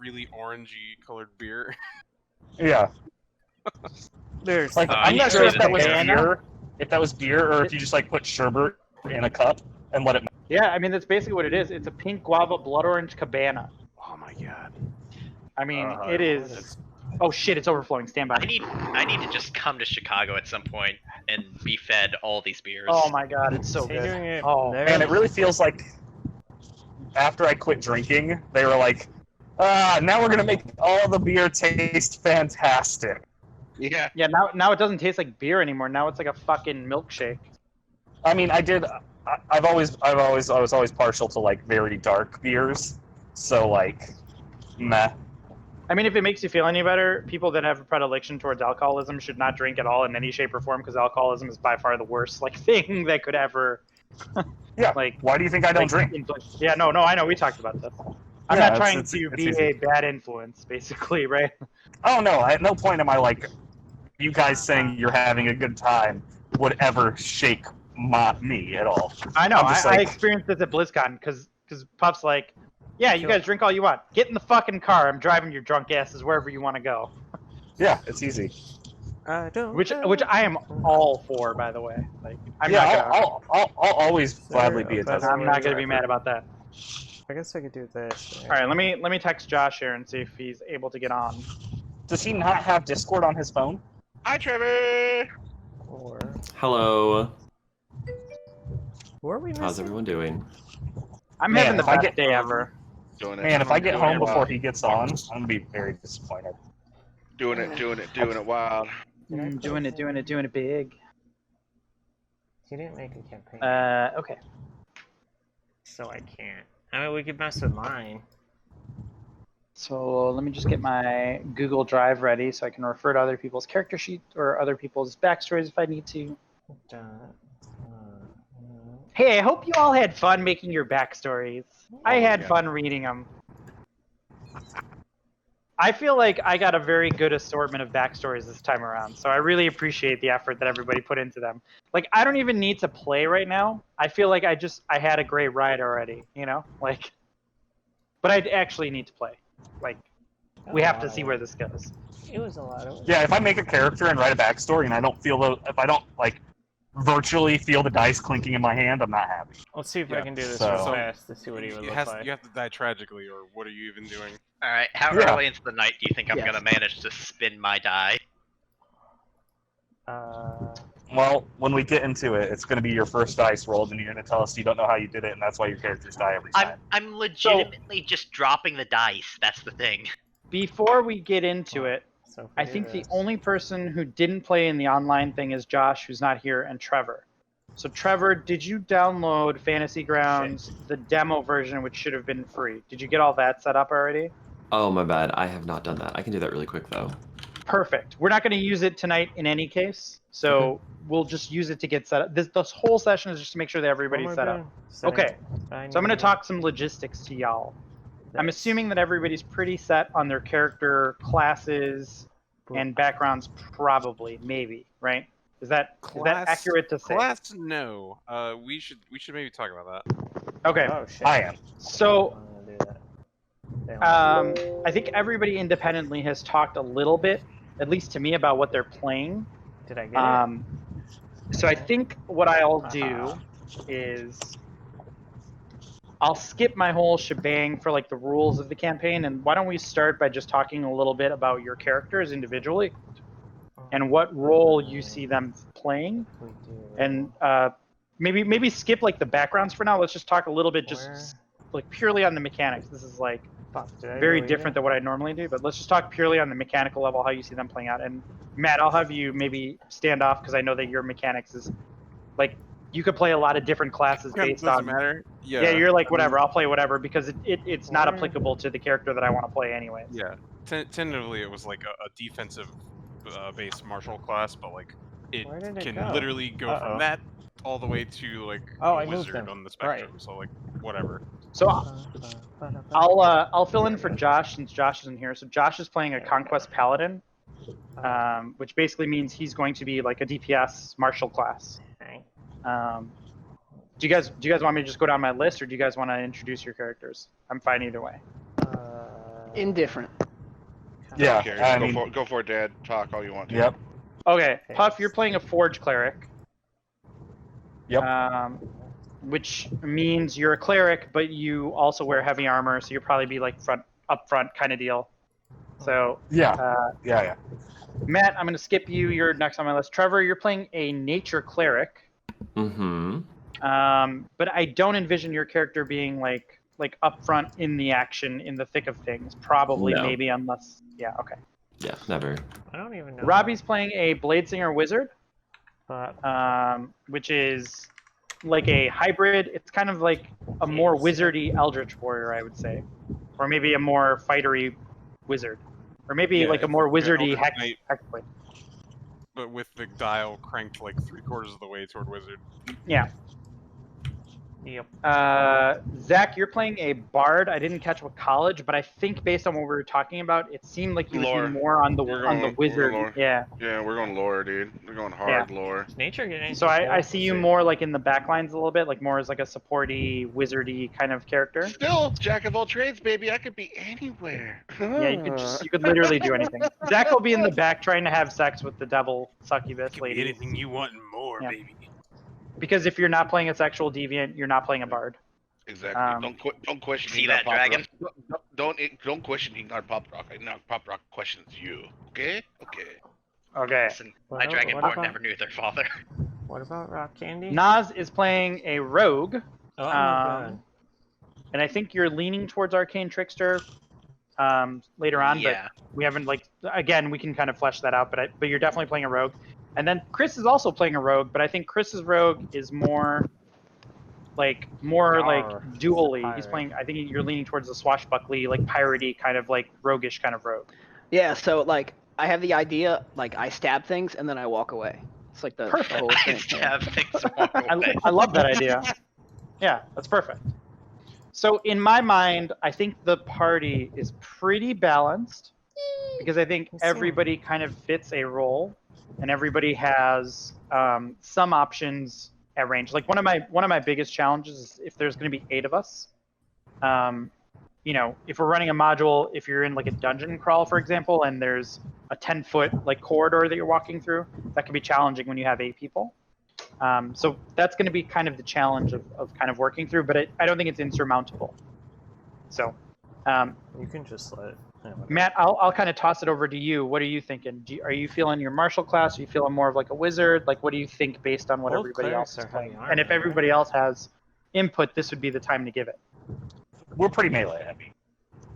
really orangey colored beer. Yeah. There's Like, I'm not sure if that was banana. beer, or if you just like put sherbet in a cup and let it. Yeah, I mean that's basically what it is. It's a pink guava blood orange cabana. Oh my god. I mean, it is. Oh shit! It's overflowing. Stand by. I need to just come to Chicago at some point and be fed all these beers. Oh my god, it's so good. Oh Man, it really feels like after I quit drinking, they were like, now we're gonna make all the beer taste fantastic. Yeah. Yeah, now it doesn't taste like beer anymore. Now it's like a fucking milkshake. I mean, I was always partial to like very dark beers, so like, meh. I mean, if it makes you feel any better, people that have a predilection towards alcoholism should not drink at all in any shape or form, because alcoholism is by far the worst like thing that could ever. Yeah. Like, why do you think I don't drink? Yeah, no, I know. We talked about this. I'm Yeah, not trying it's to be easy. a bad influence, basically, right? Oh no! At no point am I like, you guys saying you're having a good time would ever shake me at all. I know. I'm just I like- experienced this at BlizzCon because Puff's like, yeah, you guys drink all you want. Get in the fucking car. I'm driving your drunk asses wherever you want to go. Yeah, it's easy. Which I am all for, by the way. Like, I'm I'll always gladly be a not tester. I'm not gonna be mad about that. I guess I could do this. All right, let me text Josh here and see if he's able to get on. Does he not have Discord on his phone? Hi, Trevor. Or Hello. who are we missing? How's everyone doing? I'm Man, having the if I best get- day ever. Doing it. Man, if I get Doing home it before wild. he gets on, I'm gonna be very disappointed. Doing it wild. Doing it big. You didn't make a campaign, Okay. so I can't. I mean, we could mess with mine. So let me just get my Google Drive ready so I can refer to other people's character sheets or other people's backstories if I need to. Hey, I hope you all had fun making your backstories. I had fun reading them. I feel like I got a very good assortment of backstories this time around, so I really appreciate the effort that everybody put into them. Like, I don't even need to play right now. I feel like I had a great ride already, you know? Like, but I actually need to play. Like, we have to see where this goes. It was a lot of. Yeah, if I make a character and write a backstory and I don't feel if I don't like virtually feel the dice clinking in my hand, I'm not happy. Let's see if I Yeah, can do this so- real fast to see what he would look like. You have to die tragically, or what are you even doing? All right, how Yeah. early into the night do you think I'm Yes. gonna manage to spin my die? Well, when we get into it, it's going to be your first dice roll, and you're going to tell us you don't know how you did it, and that's why your characters die every time. I'm legitimately just dropping the dice. That's the thing. Before we get into it, So if we I do think the this- only person who didn't play in the online thing is Josh, who's not here, and Trevor. So Trevor, did you download Fantasy Grounds, the demo version, which should have been free? Did you get all that set up already? Oh, my bad. I have not done that. I can do that really quick, though. Perfect. We're not going to use it tonight in any case, so we'll just use it to get set up. This whole session is just to make sure that What everybody's am I set up. doing? Setting- Okay, so I'm going to talk some logistics to y'all. I'm This. assuming that everybody's pretty set on their character classes and backgrounds, probably, maybe, right? Is that accurate to say? Class, no. We should maybe talk about that. Okay, Oh shit. I am. so I'm gonna do that. They don't I think everybody independently has talked a little bit, at least to me, about what they're playing. Did I get it? So I think what I'll do is I'll skip my whole shebang for like the rules of the campaign, and why don't we start by just talking a little bit about your characters individually and what role you see them playing, We do. and maybe skip like the backgrounds for now. Let's just talk a little bit, just like purely on the mechanics. This is like Fuck, did I very really different than what I normally do, but let's just talk purely on the mechanical level, how you see them playing out. And Matt, I'll have you maybe stand off because I know that your mechanics is like you could play a lot of different classes Kinda based doesn't on. matter. Yeah, you're like whatever. I'll play whatever because it's not applicable to the character that I want to play anyways. Yeah. Tentatively, it was like a defensive based martial class, but like it Where did it can go? literally go Uh-oh. from that all the way to like Oh, a I moved wizard him. on the spectrum. So like whatever. So I'll fill in for Josh since Josh isn't here. So Josh is playing a Conquest Paladin, which basically means he's going to be like a DPS martial class. Okay. Do you guys want me to just go down my list, or do you guys want to introduce your characters? I'm fine either way. Indifferent. Yeah, Okay, I go mean, for it, go for it, Dad. Talk all you want to. yep. Okay, Puff, you're playing a Forge Cleric. Yep. Which means you're a cleric, but you also wear heavy armor, so you'll probably be like up front kind of deal. So, Yeah. Yeah. Matt, I'm going to skip you. You're next on my list. Trevor, you're playing a nature cleric. Mm-hmm. But I don't envision your character being like up front in the action, in the thick of things. Probably, No. maybe, unless. Yeah, okay. Yeah, never. I don't even know. Robbie's playing a Bladesinger wizard, But which is like a hybrid. It's kind of like a more wizardy Eldritch warrior, I would say, or maybe a more fightery wizard, or maybe Yeah, like a it's more like an wizardy Eldritch Knight. hexblade. But with the dial cranked like 3/4 of the way toward wizard. Yeah. yep. Zach, you're playing a bard. I didn't catch what college, but I think based on what we were talking about, it seemed like you Lore. would be more on the We're on the going wizard. lore. Yeah. Yeah, we're going lore, dude. We're going hard lore. Is nature getting? So I see you more like in the backlines a little bit, like more as like a supporty, wizardy kind of character. Still, jack of all trades, baby. I could be anywhere. Yeah, you could literally do anything. Zach will be in the back trying to have sex with the devil succubus lady. Anything you want and more, Yeah. baby. Because if you're not playing a sexual deviant, you're not playing a bard. Exactly. Don't question. See Ignar that Pop dragon? Rock. Don't question Ignar Pop Rock. Ignar Pop Rock questions you. Okay. Okay. Okay. Listen, my dragonborn never knew their father. What about rock candy? Naz is playing a rogue, Oh my god. and I think you're leaning towards Arcane Trickster later on, Yeah. but we haven't again, we can kind of flesh that out, but you're definitely playing a rogue. And then Chris is also playing a rogue, but I think Chris's rogue is more dually. He's playing. I think you're leaning towards the swashbuckly, like piratey kind of like roguish kind of rogue. Yeah, so like I have the idea, like I stab things and then I walk away. It's like the Perfect. whole I thing. used to have things walk away. I love that idea. Yeah, that's perfect. So in my mind, I think the party is pretty balanced because I think everybody kind of fits a role, and everybody has some options at range. Like one of my biggest challenges is if there's going to be 8 of us. If we're running a module, if you're in like a dungeon crawl, for example, and there's a 10-foot like corridor that you're walking through, that can be challenging when you have 8 people. So that's going to be kind of the challenge of kind of working through, but I don't think it's insurmountable. So, You can just let. Matt, I'll kind of toss it over to you. What are you thinking? Are you feeling your martial class? Are you feeling more of like a wizard? Like, what do you think based on what Both everybody else clerics is are playing? heavy And if armor, everybody else has input, this would be the time to give it. We're pretty melee heavy.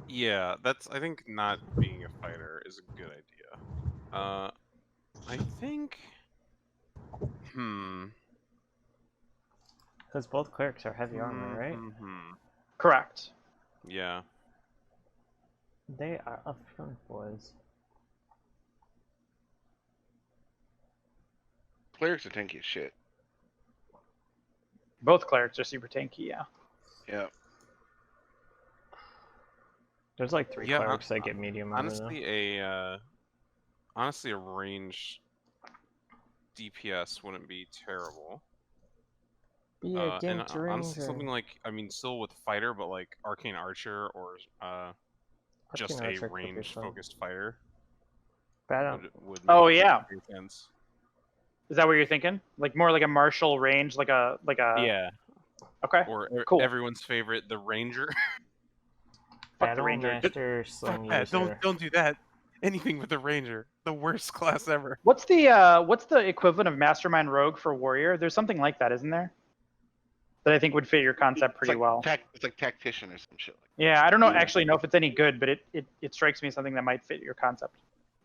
Yeah, I think not being a fighter is a good idea. I think. Because both clerics are heavy armor, right? Correct. Yeah. They are upfront boys. Clerics are tanky as shit. Both clerics are super tanky, yeah. Yeah. There's like 3 Yeah, clerics that get medium armor. Honestly, a range DPS wouldn't be terrible. Be And honestly, something like, still with fighter, but like Arcane Archer or just a range-focused fighter. Would Oh, make yeah. great sense. Is that what you're thinking? Like more like a martial range, like a Yeah. Okay. Or cool. everyone's favorite, the Ranger. Fuck the Ranger. Master, sling Fuck that, user. don't do that. Anything with the Ranger, the worst class ever. What's the equivalent of Mastermind Rogue for Warrior? There's something like that, isn't there? That I think would fit your concept pretty well. It's like tactician or some shit. Yeah, I don't know if it's any good, but it strikes me as something that might fit your concept.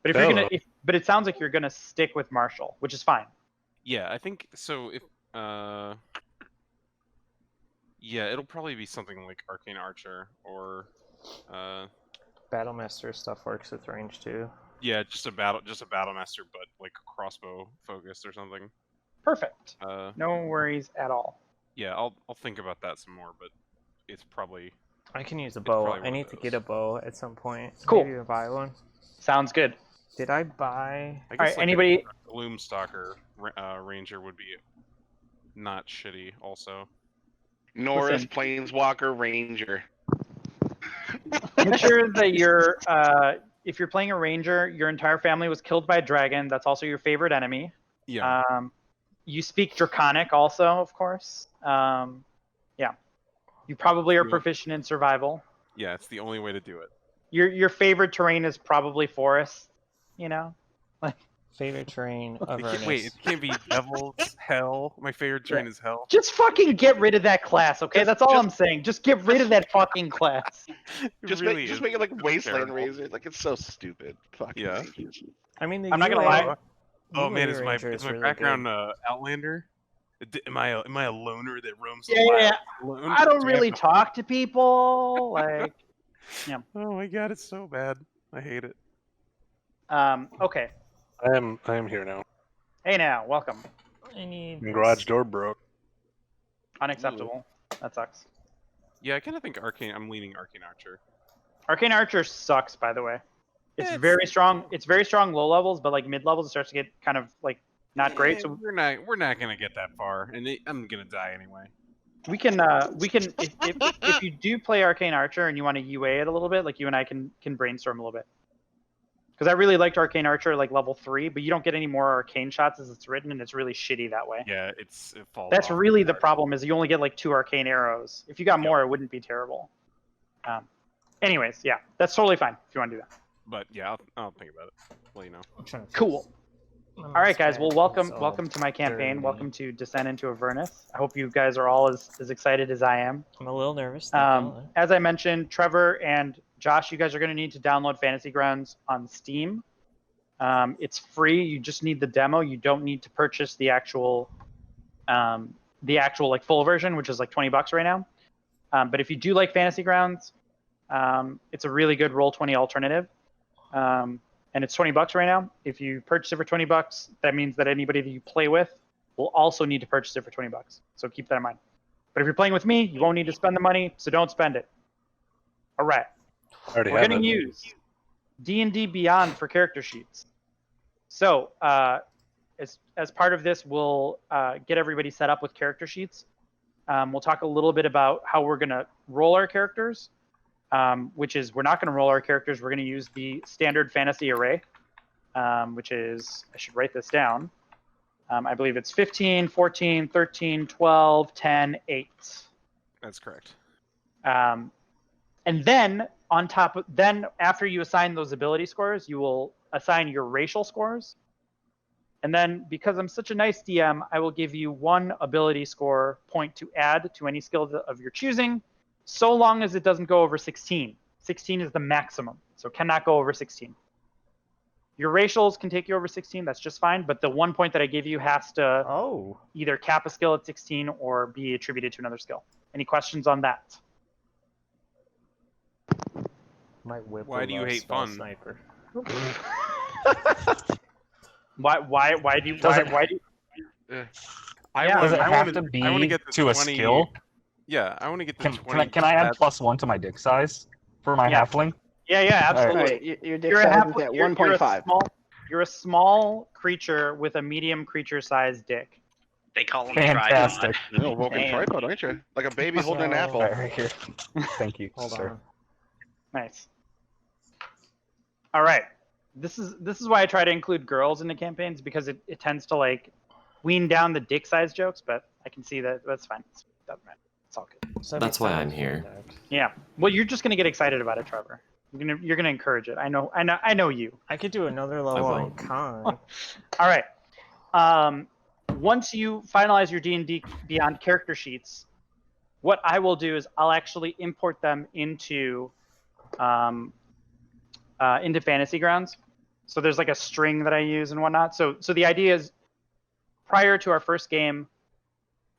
But if you're gonna, but it sounds like you're gonna stick with Marshall, which is fine. Yeah, I think so. If yeah, it'll probably be something like Arcane Archer or Battlemaster stuff works with range too. yeah, just a battlemaster, but like crossbow focused or something. Perfect. No Mm. worries at all. Yeah, I'll think about that some more, but it's probably I can use a It's bow. probably I one need of to get those. a bow at some point. Cool. Maybe buy one. Sounds good. Did I buy? I guess Alright, like anybody? a Gloomstalker Ranger would be not shitty also. Norris Listen. Planeswalker Ranger. Make sure that if you're playing a ranger, your entire family was killed by a dragon. That's also your favorite enemy. Yeah. You speak Draconic also, of course. Yeah. You probably are proficient in survival. Yeah, it's the only way to do it. Your favorite terrain is probably forest, you know? Like favorite terrain, Avernus. Wait, it can't be devils, hell. My favorite terrain is hell. Just fucking get rid of that class, okay? That's all I'm saying. Just get rid of that fucking class. Just make it like Wasteland Razor. Like it's so stupid. Fucking yeah. I mean, I'm not gonna lie. Oh man, is my really background Outlander? Am I a loner that roams the Yeah. wild alone? I don't really talk to people. Like, yeah. Oh my god, it's so bad. I hate it. Okay. I am here now. Hey now, welcome. I need Garage door broke. Unacceptable. That sucks. Yeah, I kind of think I'm leaning Arcane Archer. Arcane Archer sucks, by the way. It's very strong. It's very strong low levels, but like mid levels, it starts to get kind of like not great. So we're not gonna get that far, and I'm gonna die anyway. We can if you do play Arcane Archer and you want to UA it a little bit, like you and I can brainstorm a little bit. Because I really liked Arcane Archer like level 3, but you don't get any more arcane shots as it's written, and it's really shitty that way. Yeah, it falls. That's really the problem, is you only get like 2 arcane arrows. If you got more, it wouldn't be terrible. Anyways, yeah, that's totally fine if you want to do that. But yeah, I'll think about it. Well, you know. Cool. All right, guys. Well, welcome to my campaign. Welcome to Descent into Avernus. I hope you guys are all as excited as I am. I'm a little nervous. As I mentioned, Trevor and Josh, you guys are going to need to download Fantasy Grounds on Steam. It's free. You just need the demo. You don't need to purchase the actual like full version, which is like $20 right now. But if you do like Fantasy Grounds, it's a really good Roll20 alternative. And it's $20 right now. If you purchase it for $20, that means that anybody that you play with will also need to purchase it for $20. So keep that in mind. But if you're playing with me, you won't need to spend the money, so don't spend it. All right. We're going to use D&D Beyond for character sheets. So as part of this, we'll get everybody set up with character sheets. We'll talk a little bit about how we're going to roll our characters. Which is, we're not going to roll our characters. We're going to use the standard fantasy array, which is, I should write this down. I believe it's 15, 14, 13, 12, 10, 8. That's correct. And then after you assign those ability scores, you will assign your racial scores. And then, because I'm such a nice DM, I will give you 1 ability score point to add to any skill of your choosing, so long as it doesn't go over 16. 16 is the maximum, so cannot go over 16. Your racials can take you over 16, that's just fine, but the 1 point that I give you has to either cap a skill at 16 or be attributed to another skill. Any questions on that? Why do you hate fun? Sniper. Why do you? Does it have to be to a 20, skill? Yeah, I want to get the 20. Can I add +1 to my dick size for my halfling? Yeah, absolutely. Right. Your dick size is at 1.5. You're a small creature with a medium creature-sized dick. They call him Fantastic. You're a walking tripod, aren't you? Like a baby holding an apple. Right here. Thank you, Hold sir. on. Nice. All right. This is why I try to include girls in the campaigns, because it tends to like wean down the dick size jokes, but I can see that that's fine. It doesn't matter. It's all good. That's why I'm here. Yeah. Well, you're just gonna get excited about it, Trevor. You're gonna encourage it. I know you. I could do another level on con. All right. Once you finalize your D&D Beyond character sheets, what I will do is I'll actually import them into Fantasy Grounds. So there's like a string that I use and whatnot. So the idea is, prior to our first game,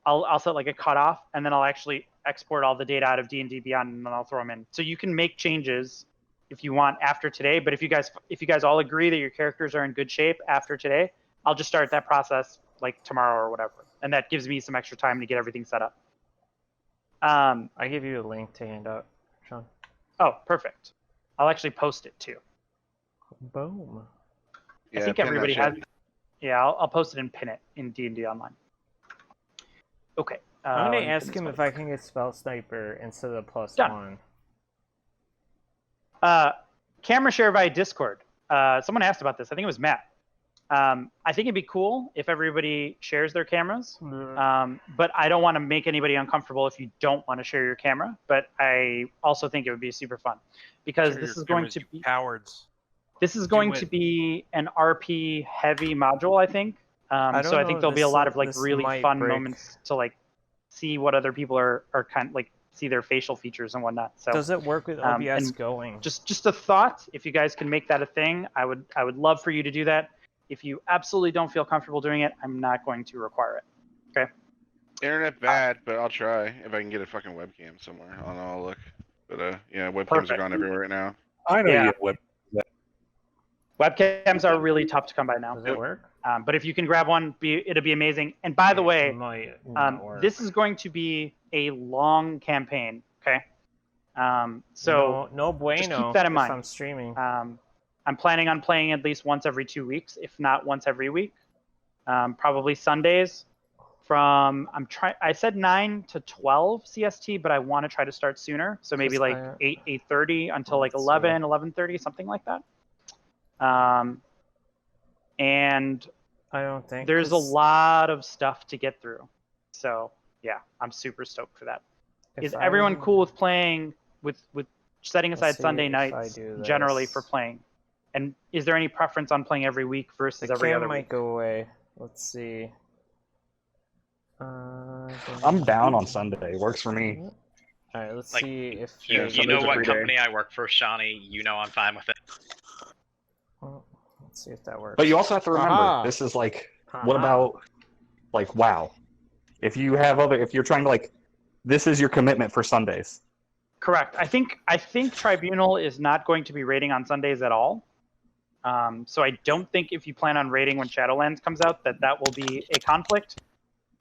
I'll set like a cutoff, and then I'll actually export all the data out of D&D Beyond, and then I'll throw them in. So you can make changes if you want after today. But if you guys all agree that your characters are in good shape after today, I'll just start that process like tomorrow or whatever, and that gives me some extra time to get everything set up. I give you a link to hand out, Sean. Oh, perfect. I'll actually post it too. Boom. Yeah, I think everybody has. Yeah, I'll post it and pin it in D&D Online. Okay. I'm gonna ask him if I can get Spell Sniper instead of Done. +1. Camera share via Discord. Someone asked about this. I think it was Matt. I think it'd be cool if everybody shares their cameras, but I don't want to make anybody uncomfortable if you don't want to share your camera. But I also think it would be super fun because Share this your is going cameras, to you be cowards. this is going to be an RP heavy module, I think. So I think there'll be a lot of like really fun moments to like see what other people are kind of like see their facial features and whatnot. So does it work with OBS going? Just a thought. If you guys can make that a thing, I would love for you to do that. If you absolutely don't feel comfortable doing it, I'm not going to require it. Okay. Internet bad, but I'll try if I can get a fucking webcam somewhere. I'll look. But yeah, webcams are gone everywhere right now. I know you have web. Webcams are really tough to come by now. Does it work? But if you can grab one, it'll be amazing. And by the way, this is going to be a long campaign. Okay. So no bueno. Just keep that in mind. If I'm streaming. I'm planning on playing at least once every 2 weeks, if not once every week. Probably Sundays. I said 9 to 12 CST, but I want to try to start sooner. So maybe like 8:30 until like 11:30, something like that. And I don't think there's a lot of stuff to get through. So yeah, I'm super stoked for that. Is everyone cool with playing with setting aside Sunday nights generally for playing? And is there any preference on playing every week versus every other week? Might go away. Let's see. I'm down on Sunday. Works for me. All right, let's Like, see if You know what company I work for, Shawnee. You know I'm fine with it. Let's see if that works. But you also have to remember, this is like, what about, like, WoW? If you have if you're trying to like, this is your commitment for Sundays. Correct. I think Tribunal is not going to be raiding on Sundays at all. So I don't think if you plan on raiding when Shadowlands comes out that will be a conflict.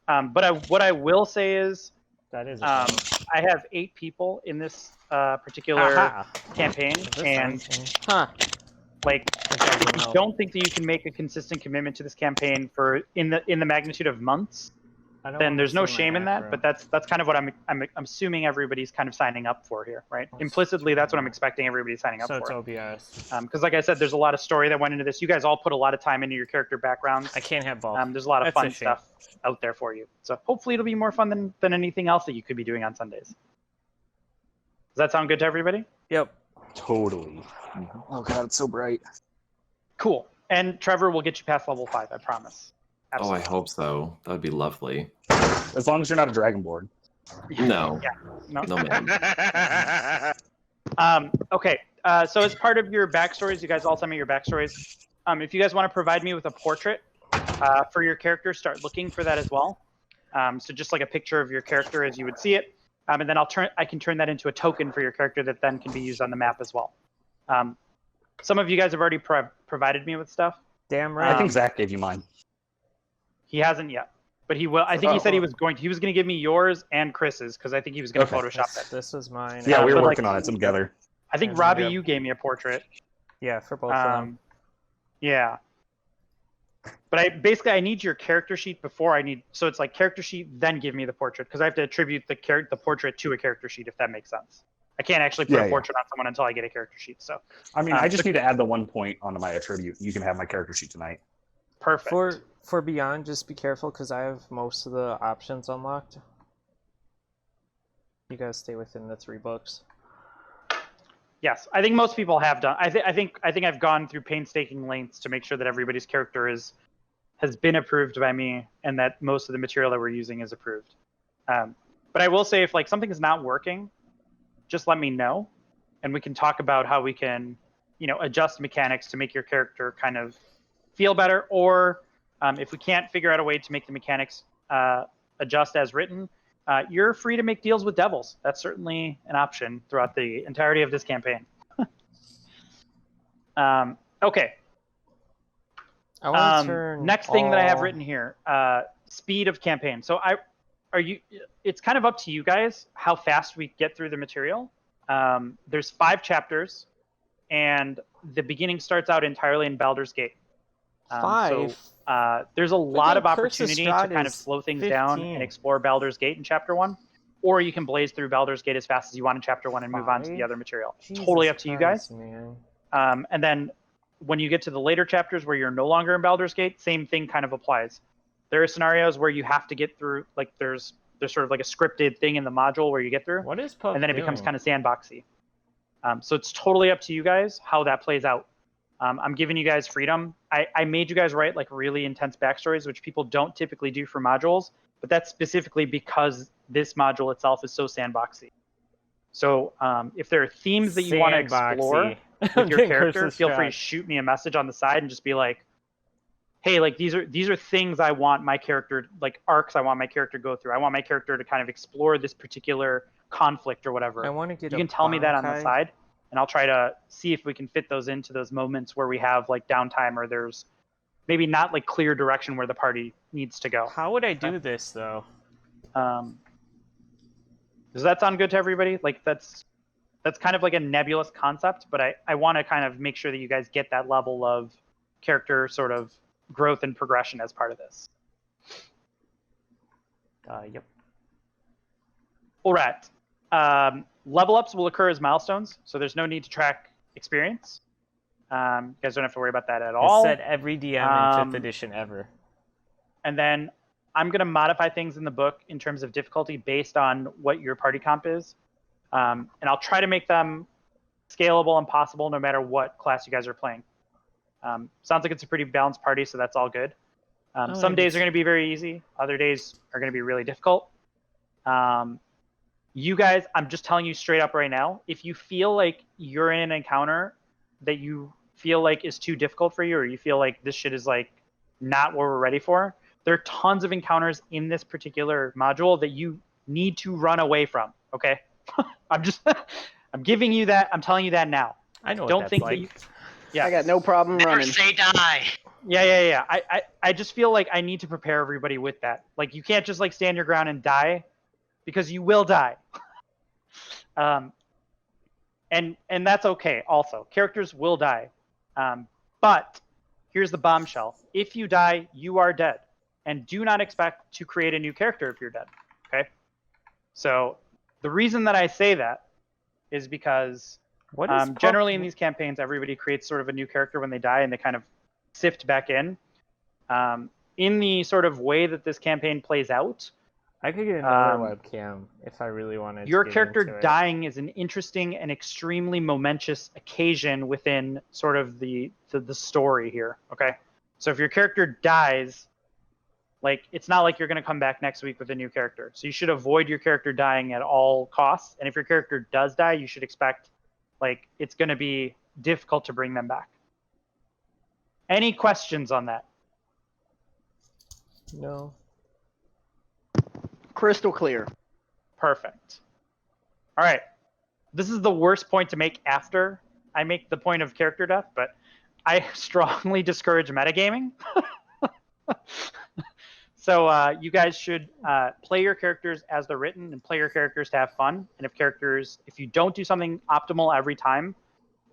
But what I will say is, I have 8 people in this particular campaign, and like, if you don't think that you can make a consistent commitment to this campaign for in the magnitude of months, then there's no shame in that. But that's kind of what I'm assuming everybody's kind of signing up for here, right? Implicitly, that's what I'm expecting everybody signing up for. So it's OBS. Because like I said, there's a lot of story that went into this. You guys all put a lot of time into your character backgrounds. I can't have both. There's a lot of fun stuff out there for you. So hopefully it'll be more fun than anything else that you could be doing on Sundays. Does that sound good to everybody? Yep. Totally. Oh god, it's so bright. Cool. And Trevor will get you past level 5, I promise. Absolutely. Oh, I hope so. That would be lovely. As long as you're not a dragonborn. No. Yeah. No, man. Okay. So as part of your backstories, you guys all tell me your backstories. If you guys want to provide me with a portrait for your character, start looking for that as well. So just like a picture of your character as you would see it. And then I can turn that into a token for your character that then can be used on the map as well. Some of you guys have already provided me with stuff. Damn right. I think Zach gave you mine. He hasn't yet, but he will. I think he said he was going to give me yours and Chris's because I think he was going to Photoshop that. This is mine. Yeah, we were working on it together. I think Robbie, you gave me a portrait. Yeah, for both of them. Yeah. But I need your character sheet before so it's like character sheet, then give me the portrait because I have to attribute the portrait to a character sheet if that makes sense. I can't actually put a portrait on someone until I get a character sheet. So I mean, I just need to add the 1 point onto my attribute. You can have my character sheet tonight. Perfect. For Beyond, just be careful because I have most of the options unlocked. You guys stay within the 3 books. Yes, I think most people have done. I think I've gone through painstaking lengths to make sure that everybody's character has been approved by me, and that most of the material that we're using is approved. But I will say, if like something is not working, just let me know, and we can talk about how we can, adjust mechanics to make your character kind of feel better. Or if we can't figure out a way to make the mechanics adjust as written, you're free to make deals with devils. That's certainly an option throughout the entirety of this campaign. Okay. I want to turn next thing that I have written here, speed of campaign. So it's kind of up to you guys how fast we get through the material. There's 5 chapters, and the beginning starts out entirely in Baldur's Gate. 5? So there's a lot of opportunity to kind of slow things down and explore Baldur's Gate in chapter 1. or you can blaze through Baldur's Gate as fast as you want in Chapter 1 and move on to the other material. Totally up to you guys. Man. And then when you get to the later chapters where you're no longer in Baldur's Gate, same thing kind of applies. There are scenarios where you have to get through, like there's sort of like a scripted thing in the module where you get through, What is Puff and then it becomes doing? kind of sandboxy. So it's totally up to you guys how that plays out. I'm giving you guys freedom. I made you guys write like really intense backstories, which people don't typically do for modules, but that's specifically because this module itself is so sandboxy. So if there are themes that you want to explore with your character, feel free to shoot me a message on the side and just be like, hey, like these are things I want my character, like arcs I want my character to go through. I want my character to kind of explore this particular conflict or whatever. I want to get. You can tell me that on the side, and I'll try to see if we can fit those into those moments where we have like downtime or there's maybe not like clear direction where the party needs to go. How would I do this though? Does that sound good to everybody? Like that's kind of like a nebulous concept, but I want to kind of make sure that you guys get that level of character sort of growth and progression as part of this. Yep. All right. Level ups will occur as milestones, so there's no need to track experience. You guys don't have to worry about that at all. I said every DM in 5th edition ever. And then I'm going to modify things in the book in terms of difficulty based on what your party comp is. And I'll try to make them scalable and possible no matter what class you guys are playing. Sounds like it's a pretty balanced party, so that's all good. Some days are going to be very easy. Other days are going to be really difficult. You guys, I'm just telling you straight up right now, if you feel like you're in an encounter that you feel like is too difficult for you, or you feel like this shit is like not what we're ready for, there are tons of encounters in this particular module that you need to run away from, okay? I'm giving you that. I'm telling you that now. I know what Don't that's think like. that you, yeah. I got no problem Never running. say die. Yeah. I just feel like I need to prepare everybody with that. Like you can't just like stand your ground and die, because you will die. And that's okay. Also, characters will die. But here's the bombshell: if you die, you are dead, and do not expect to create a new character if you're dead. Okay. So the reason that I say that is because generally in these campaigns, everybody creates sort of a new character when they die, and they kind of sift back in. In the sort of way that this campaign plays out, I could get another webcam if I really wanted to. Your get character into it. dying is an interesting and extremely momentous occasion within sort of the story here. Okay, so if your character dies, like it's not like you're going to come back next week with a new character. So you should avoid your character dying at all costs. And if your character does die, you should expect like it's going to be difficult to bring them back. Any questions on that? No. Crystal clear. Perfect. All right. This is the worst point to make after I make the point of character death, but I strongly discourage metagaming. So you guys should play your characters as they're written and play your characters to have fun. And if you don't do something optimal every time,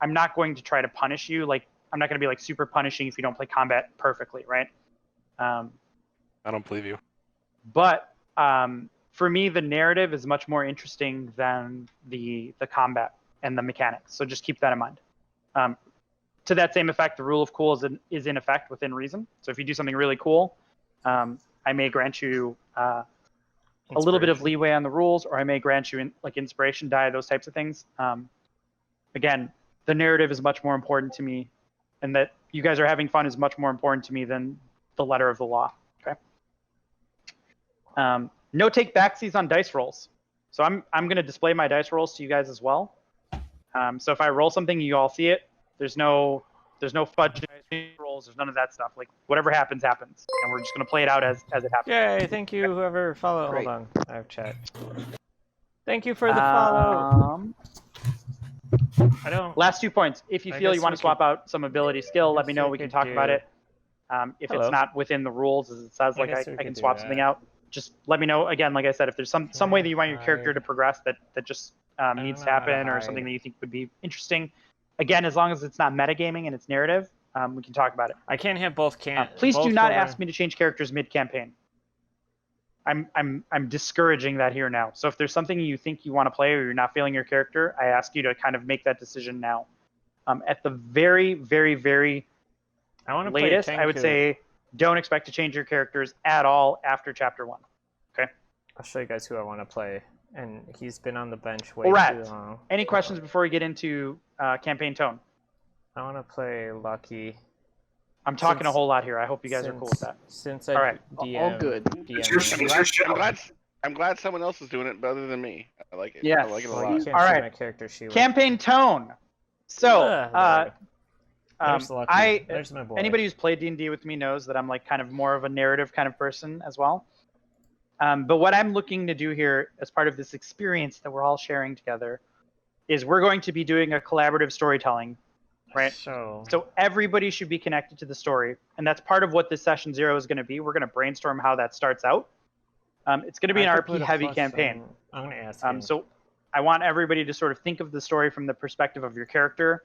I'm not going to try to punish you. Like I'm not going to be like super punishing if you don't play combat perfectly, right? I don't believe you. But for me, the narrative is much more interesting than the combat and the mechanics. So just keep that in mind. To that same effect, the rule of cool is in effect within reason. So if you do something really cool, I may grant you a little bit of leeway on the rules, or I may grant you like inspiration die, those types of things. Again, the narrative is much more important to me, and that you guys are having fun is much more important to me than the letter of the law. Okay. No take backsies on dice rolls. So I'm going to display my dice rolls to you guys as well. So if I roll something, you all see it. There's no fudge rolls. There's none of that stuff. Like whatever happens, happens, and we're just going to play it out as it happens. Yay! Thank you, whoever followed. Great. Hold on, I have chat. Thank you for the follow. I don't. Last 2 points. If you I feel guess you want we to swap out some ability skill, let me know. we We can could talk about do- it. If Hello. it's not within the rules, as it says, I like guess I we can could do swap something that. out. Just let me know. Again, like I said, if there's some way that you want your character to progress that just needs to know how to happen, or hide. something that you think would be interesting. Again, as long as it's not metagaming and it's narrative, we can talk about it. I can't have both Please do not ask me to change characters mid-campaign. I'm discouraging that here now. So if there's something you think you want to play or you're not feeling your character, I ask you to kind of make that decision now. At the very, very, very latest, I would say don't expect to change your characters at all after chapter 1. Okay. I'll show you guys who I want to play, and he's been on the bench way too long. Any questions before we get into campaign tone? I want to play Lucky. I'm talking a whole lot here. I hope you guys are cool with that. Since all right, all good. I'm glad someone else is doing it better than me. I like it. Yeah, I like it a lot. All right, my character campaign tone. So, there's Lucky. There's my boy. Anybody who's played D&D with me knows that I'm like kind of more of a narrative kind of person as well. But what I'm looking to do here as part of this experience that we're all sharing together is we're going to be doing a collaborative storytelling, right? So everybody should be connected to the story. And that's part of what this session 0 is going to be. We're going to brainstorm how that starts out. It's going to be an RP heavy campaign. I'm going to ask him. So I want everybody to sort of think of the story from the perspective of your character.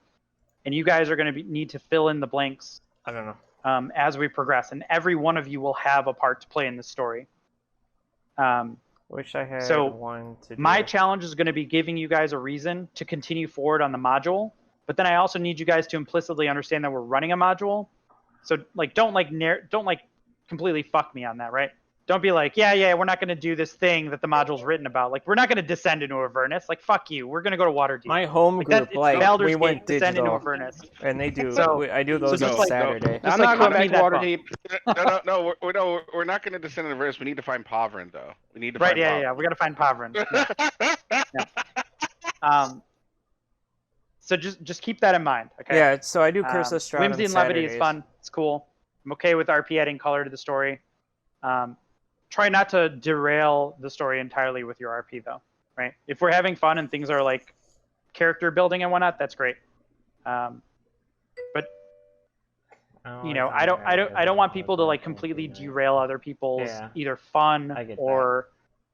And you guys are going to need to fill in the blanks. I don't know. As we progress. And every one of you will have a part to play in the story. Wish I had one to do. My challenge is going to be giving you guys a reason to continue forward on the module, but then I also need you guys to implicitly understand that we're running a module. So like don't completely fuck me on that, right? Don't be like, yeah, we're not going to do this thing that the module's written about. Like we're not going to descend into Avernus. Like fuck you. We're going to go to Waterdeep. My home group, we went descend into digital, Avernus. and they do. So, I do those on Saturday. I'm not going back to Waterdeep. No, we're not going to descend into Avernus. We need to find Pavrin, though. We need to find Pavrin. Yeah. We got to find Pavrin. Yeah. So just keep that in mind. Okay. Yeah. So I do Curse of Strahd. Whimsy and levity is fun. It's cool. I'm okay with RP adding color to the story. Try not to derail the story entirely with your RP, though. Right? If we're having fun and things are like character building and whatnot, that's great. But you know, I don't want people to like completely derail other people's either fun or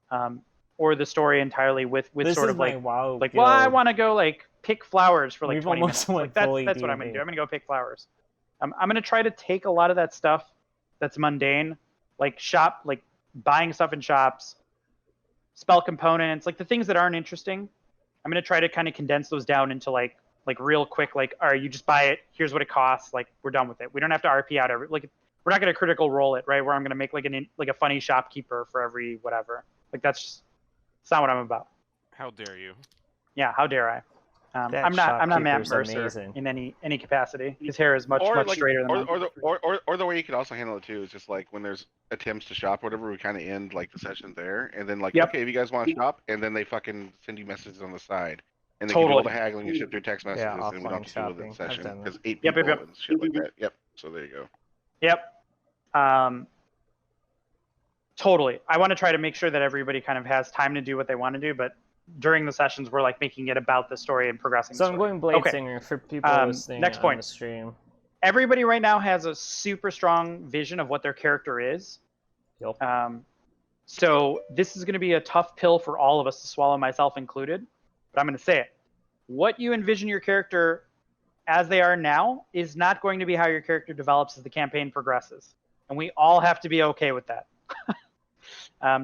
the story entirely with sort of like well, I want to go like pick flowers for like 20 minutes. Like, that's what I'm gonna do. I'm gonna go pick flowers. I'm gonna try to take a lot of that stuff that's mundane, like buying stuff in shops, spell components, like the things that aren't interesting. I'm going to try to kind of condense those down into like real quick, like, all right, you just buy it. Here's what it costs. Like we're done with it. We don't have to RP out we're not going to critical role it, right? Where I'm going to make like a funny shopkeeper for every whatever. Like it's not what I'm about. How dare you? Yeah. How dare I? I'm not Matt Mercer in any capacity. His hair is much straighter than mine. Or the way you could also handle it too is just like when there's attempts to shop, or whatever, we kind of end like the session there, and then okay, if you guys want to shop, and then they fucking send you messages on the side, and they give you all the haggling and shit through text messages, and we don't have to do with the session because 8 people and shit like that. Yep. So there you go. Yep. Totally. I want to try to make sure that everybody kind of has time to do what they want to do, but during the sessions, we're like making it about the story and progressing. So I'm going Blade Singer for people listening next point. On the stream. Everybody right now has a super strong vision of what their character is. Yep. So this is going to be a tough pill for all of us to swallow, myself included. But I'm going to say it. What you envision your character as they are now is not going to be how your character develops as the campaign progresses. And we all have to be okay with that.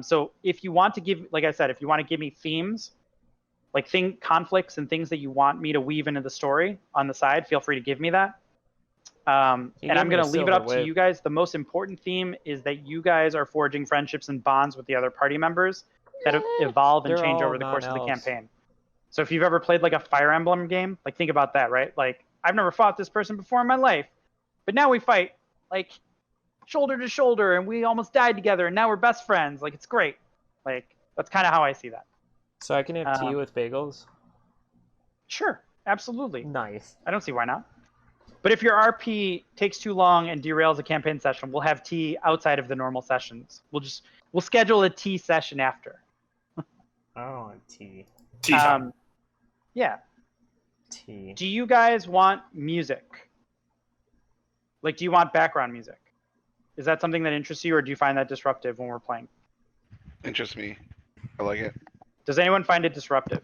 So if you want to give, like I said, if you want to give me themes, like conflicts and things that you want me to weave into the story on the side, feel free to give me that. And I'm going to leave it up to you guys. The most important theme is that you guys are forging friendships and bonds with the other party members that evolve and change over the course of the campaign. So if you've ever played like a Fire Emblem game, like think about that, right? Like I've never fought this person before in my life, but now we fight like shoulder to shoulder and we almost died together and now we're best friends. Like it's great. Like that's kind of how I see that. So I can have tea with bagels? Sure, absolutely. Nice. I don't see why not. But if your RP takes too long and derails a campaign session, we'll have tea outside of the normal sessions. We'll schedule a tea session after. I don't want tea. Tea time. Yeah. Tea. Do you guys want music? Like, do you want background music? Is that something that interests you, or do you find that disruptive when we're playing? Interests me. I like it. Does anyone find it disruptive?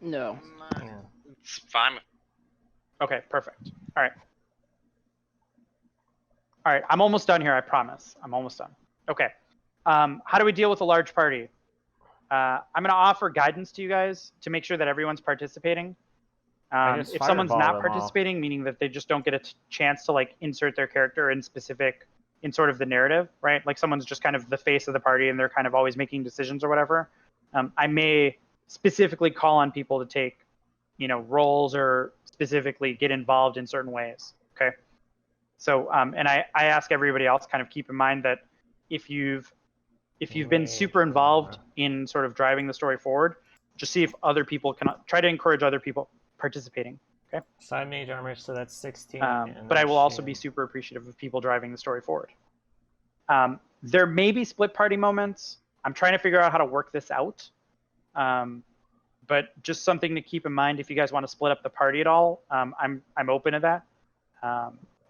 No. It's fine. Okay, perfect. All right. All right, I'm almost done here, I promise. I'm almost done. Okay. How do we deal with a large party? I'm going to offer guidance to you guys to make sure that everyone's participating. If someone's not participating, meaning that they just don't get a chance to like insert their character in sort of the narrative, right? Like someone's just kind of the face of the party and they're kind of always making decisions or whatever. I may specifically call on people to take, roles or specifically get involved in certain ways. Okay. So, and I ask everybody else kind of keep in mind that if you've been super involved in sort of driving the story forward, just see if other people can try to encourage other people participating. Okay. Side mage armor, so that's 16. But I will also be super appreciative of people driving the story forward. There may be split party moments. I'm trying to figure out how to work this out. But just something to keep in mind if you guys want to split up the party at all. I'm open to that.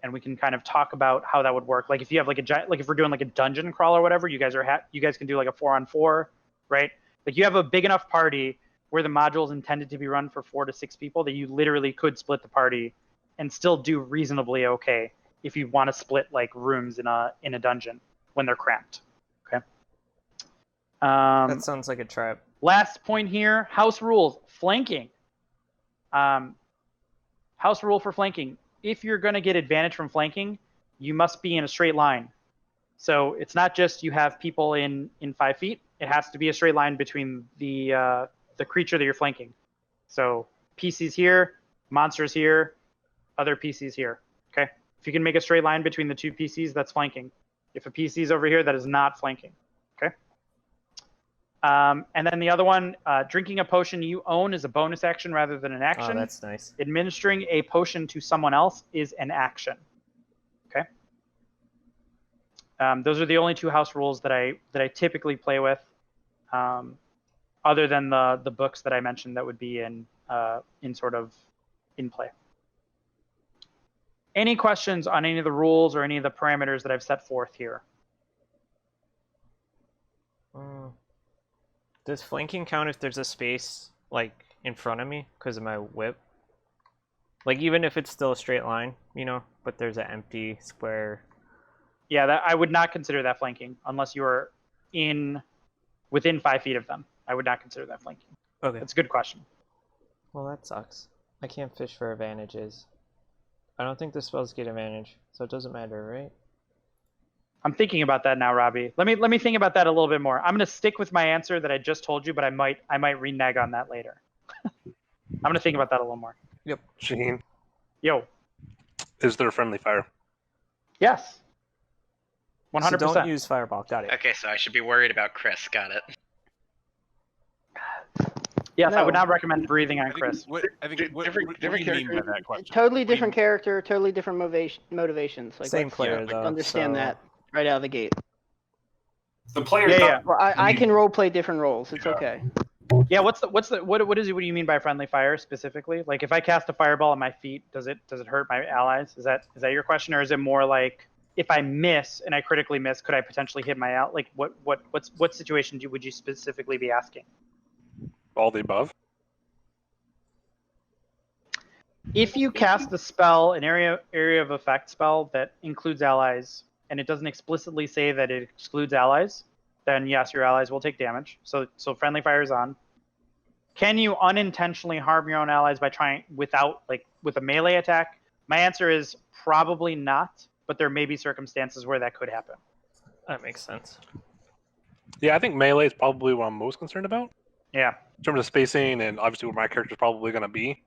And we can kind of talk about how that would work. Like if you have like if we're doing like a dungeon crawl or whatever, you guys can do like a 4-on-4, right? Like you have a big enough party where the module is intended to be run for 4 to 6 people that you literally could split the party and still do reasonably okay if you want to split like rooms in a dungeon when they're cramped. Okay. That sounds like a trap. Last point here, house rules, flanking. House rule for flanking. If you're going to get advantage from flanking, you must be in a straight line. So it's not just you have people in 5 feet. It has to be a straight line between the creature that you're flanking. So PCs here, monsters here, other PCs here. Okay. If you can make a straight line between the 2 PCs, that's flanking. If a PC is over here, that is not flanking. Okay. And then the other one, drinking a potion you own is a bonus action rather than an action. Oh, that's nice. Administering a potion to someone else is an action. Okay. Those are the only 2 house rules that I typically play with, other than the books that I mentioned that would be in play. Any questions on any of the rules or any of the parameters that I've set forth here? Does flanking count if there's a space like in front of me because of my whip? Like even if it's still a straight line, but there's an empty square. Yeah, I would not consider that flanking unless you are within 5 feet of them. I would not consider that flanking. Okay. That's a good question. Well, that sucks. I can't fish for advantages. I don't think the spells get advantage, so it doesn't matter, right? I'm thinking about that now, Robbie. Let me think about that a little bit more. I'm going to stick with my answer that I just told you, but I might renege on that later. I'm going to think about that a little more. Yep. Shaheen. Yo. Is there friendly fire? Yes. 100%. So don't use fireball. Got it. Okay, so I should be worried about Chris. Got it. Yes, no. I would not recommend breathing on Chris. What do you mean by that question? Totally different character, totally different motivations. Like, same player, though. Understand that right out of the gate. The player. Yeah. Well, I can role play different roles. It's okay. Yeah. What do you mean by friendly fire specifically? Like, if I cast a fireball at my feet, does it hurt my allies? Is that your question, or is it more like if I miss and I critically miss, could I potentially hit my out? Like, what situation would you specifically be asking? All the above. If you cast a spell, an area of effect spell that includes allies, and it doesn't explicitly say that it excludes allies, then yes, your allies will take damage. So friendly fire is on. Can you unintentionally harm your own allies by trying with a melee attack? My answer is probably not, but there may be circumstances where that could happen. That makes sense. Yeah, I think melee is probably what I'm most concerned about. Yeah. In terms of spacing and obviously where my character's probably going to be,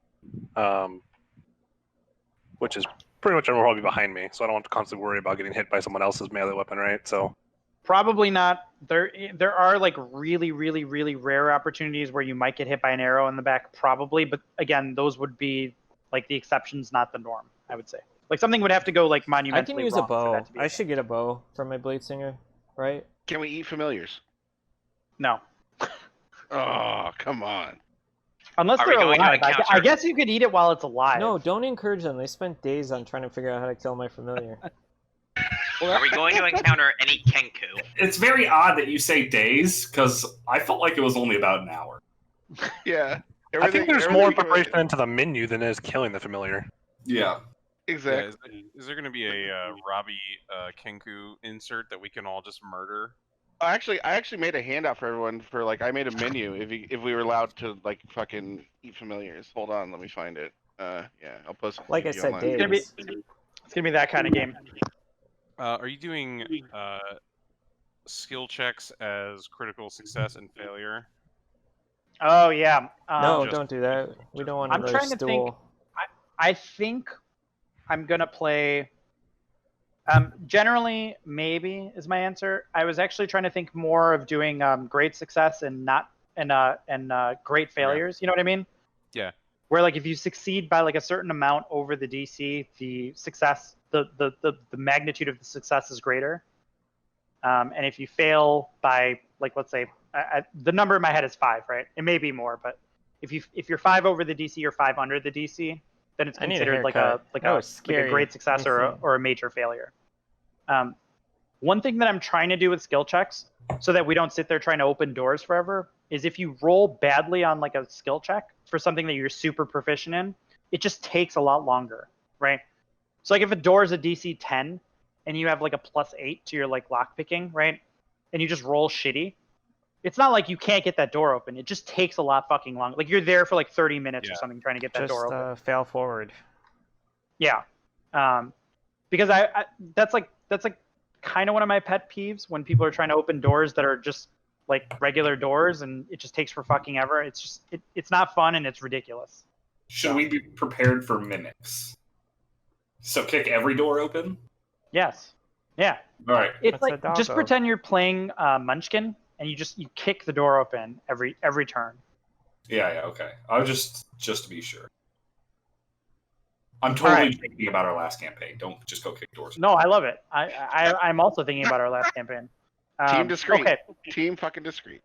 which is pretty much everyone probably behind me, so I don't have to constantly worry about getting hit by someone else's melee weapon, right? So probably not. There are like really, really, really rare opportunities where you might get hit by an arrow in the back, probably, but again, those would be like the exceptions, not the norm, I would say. Like something would have to go like monumentally I can use wrong a bow. for that I should get a bow from my blade singer, right? Can we eat familiars? No. Oh, come on. Unless they're alive. I guess you could eat it while it's alive. No, don't encourage them. They spent days on trying to figure out how to kill my familiar. Are we going to encounter any Kenku? It's very odd that you say days, because I felt like it was only about an hour. Yeah. I think there's more preparation into the menu than is killing the familiar. Yeah. Exactly. Yeah, is there going to be a Robbie Kenku insert that we can all just murder? I actually made a handout for everyone for like I made a menu if we were allowed to like fucking eat familiars. Hold on, let me find it. Yeah, I'll post it. Like I said, online. Days. It's gonna be that kind of game. Are you doing skill checks as critical success and failure? Oh yeah. No, don't do that. We don't want I'm another trying to think. stool. I think I'm gonna play. Generally, maybe is my answer. I was actually trying to think more of doing great success and not and great failures. You know what I mean? Yeah. Where like if you succeed by like a certain amount over the DC, the success, the magnitude of the success is greater. And if you fail by like let's say the number in my head is 5, right? It may be more, but if you're 5 over the DC or 5 under the DC, then it's considered like a great success or a major failure. One thing that I'm trying to do with skill checks, so that we don't sit there trying to open doors forever, is if you roll badly on like a skill check for something that you're super proficient in, it just takes a lot longer, right? So like if a door is a DC 10 and you have like a +8 to your like lock picking, right? And you just roll shitty, it's not like you can't get that door open. It just takes a lot fucking long. Like you're there for like 30 minutes or something trying to get that door open. Fail forward. Yeah. Because I that's like kind of one of my pet peeves when people are trying to open doors that are just like regular doors and it just takes for fucking ever. It's just it's not fun and it's ridiculous. Should we be prepared for mimics? So kick every door open? Yes. Yeah. All right. It's like just pretend you're playing Munchkin and you kick the door open every turn. Yeah, okay. I was just to be sure. I'm totally thinking about our last campaign. Don't just go kick doors. No, I love it. I'm also thinking about our last campaign. Team discreet. Okay. Team fucking discreet.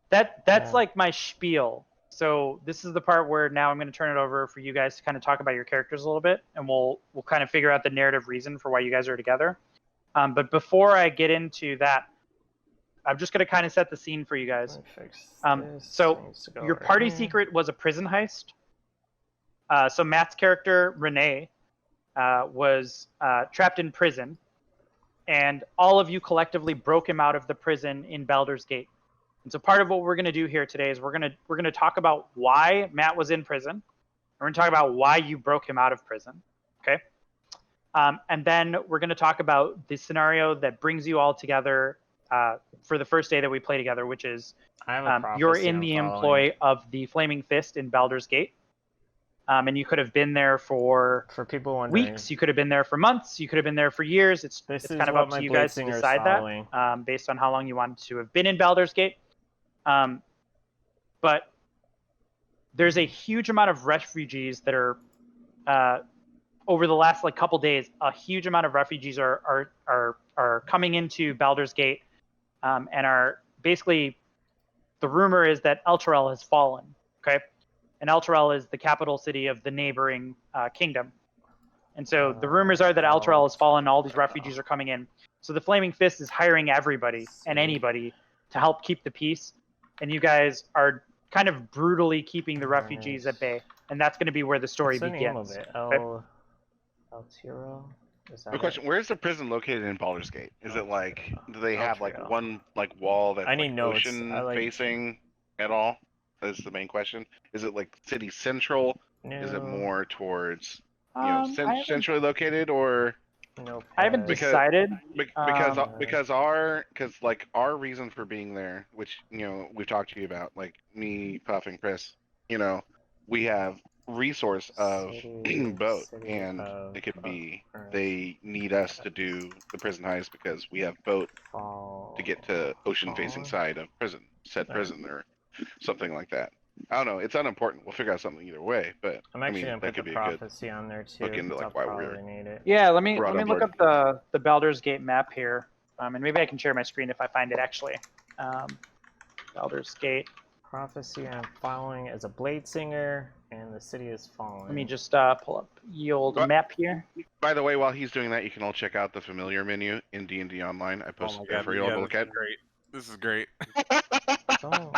That's like my spiel. So this is the part where now I'm going to turn it over for you guys to kind of talk about your characters a little bit, and we'll kind of figure out the narrative reason for why you guys are together. But before I get into that, I'm just going to kind of set the scene for you guys. So your party secret was a prison heist. So Matt's character, Renee, was trapped in prison, and all of you collectively broke him out of the prison in Baldur's Gate. And so part of what we're going to do here today is we're going to talk about why Matt was in prison. We're going to talk about why you broke him out of prison. Okay? And then we're going to talk about the scenario that brings you all together for the first day that we play together, which is you're in the employ of the Flaming Fist in Baldur's Gate. And you could have been there for people wondering. Weeks. You could have been there for months. You could have been there for years. It's kind of up to you guys to decide that based on how long you want to have been in Baldur's Gate. But there's a huge amount of refugees that are over the last like couple days. A huge amount of refugees are coming into Baldur's Gate, and are basically the rumor is that Elturel has fallen. Okay. And Elturel is the capital city of the neighboring kingdom. And so the rumors are that Elturel has fallen, all these refugees are coming in. So the Flaming Fist is hiring everybody and anybody to help keep the peace. And you guys are kind of brutally keeping the refugees at bay. And that's going to be where the story begins. Elturel? Good question. Where's the prison located in Baldur's Gate? Is it like, do they have like one like wall that's like ocean facing at all? That's the main question. Is it like city central? No. Is it more towards centrally located or? No. I haven't decided. Because our reason for being there, which we've talked to you about, like me, Puff, and Chris, we have resource of boat, and it could be they need us to do the prison heist because we have boat to get to ocean facing side of prison, prison or something like that. I don't know. It's unimportant. We'll figure out something either way. But I'm actually gonna put the prophecy on there too. Look into like why we're need it. Yeah, let me look up the Baldur's Gate map here, and maybe I can share my screen if I find it actually. Baldur's Gate prophecy. I'm following as a blade singer, and the city is falling. Let me just pull up the old map here. By the way, while he's doing that, you can all check out the familiar menu in D&D Online. I posted there for you all to look at. Great. This is great. Don't.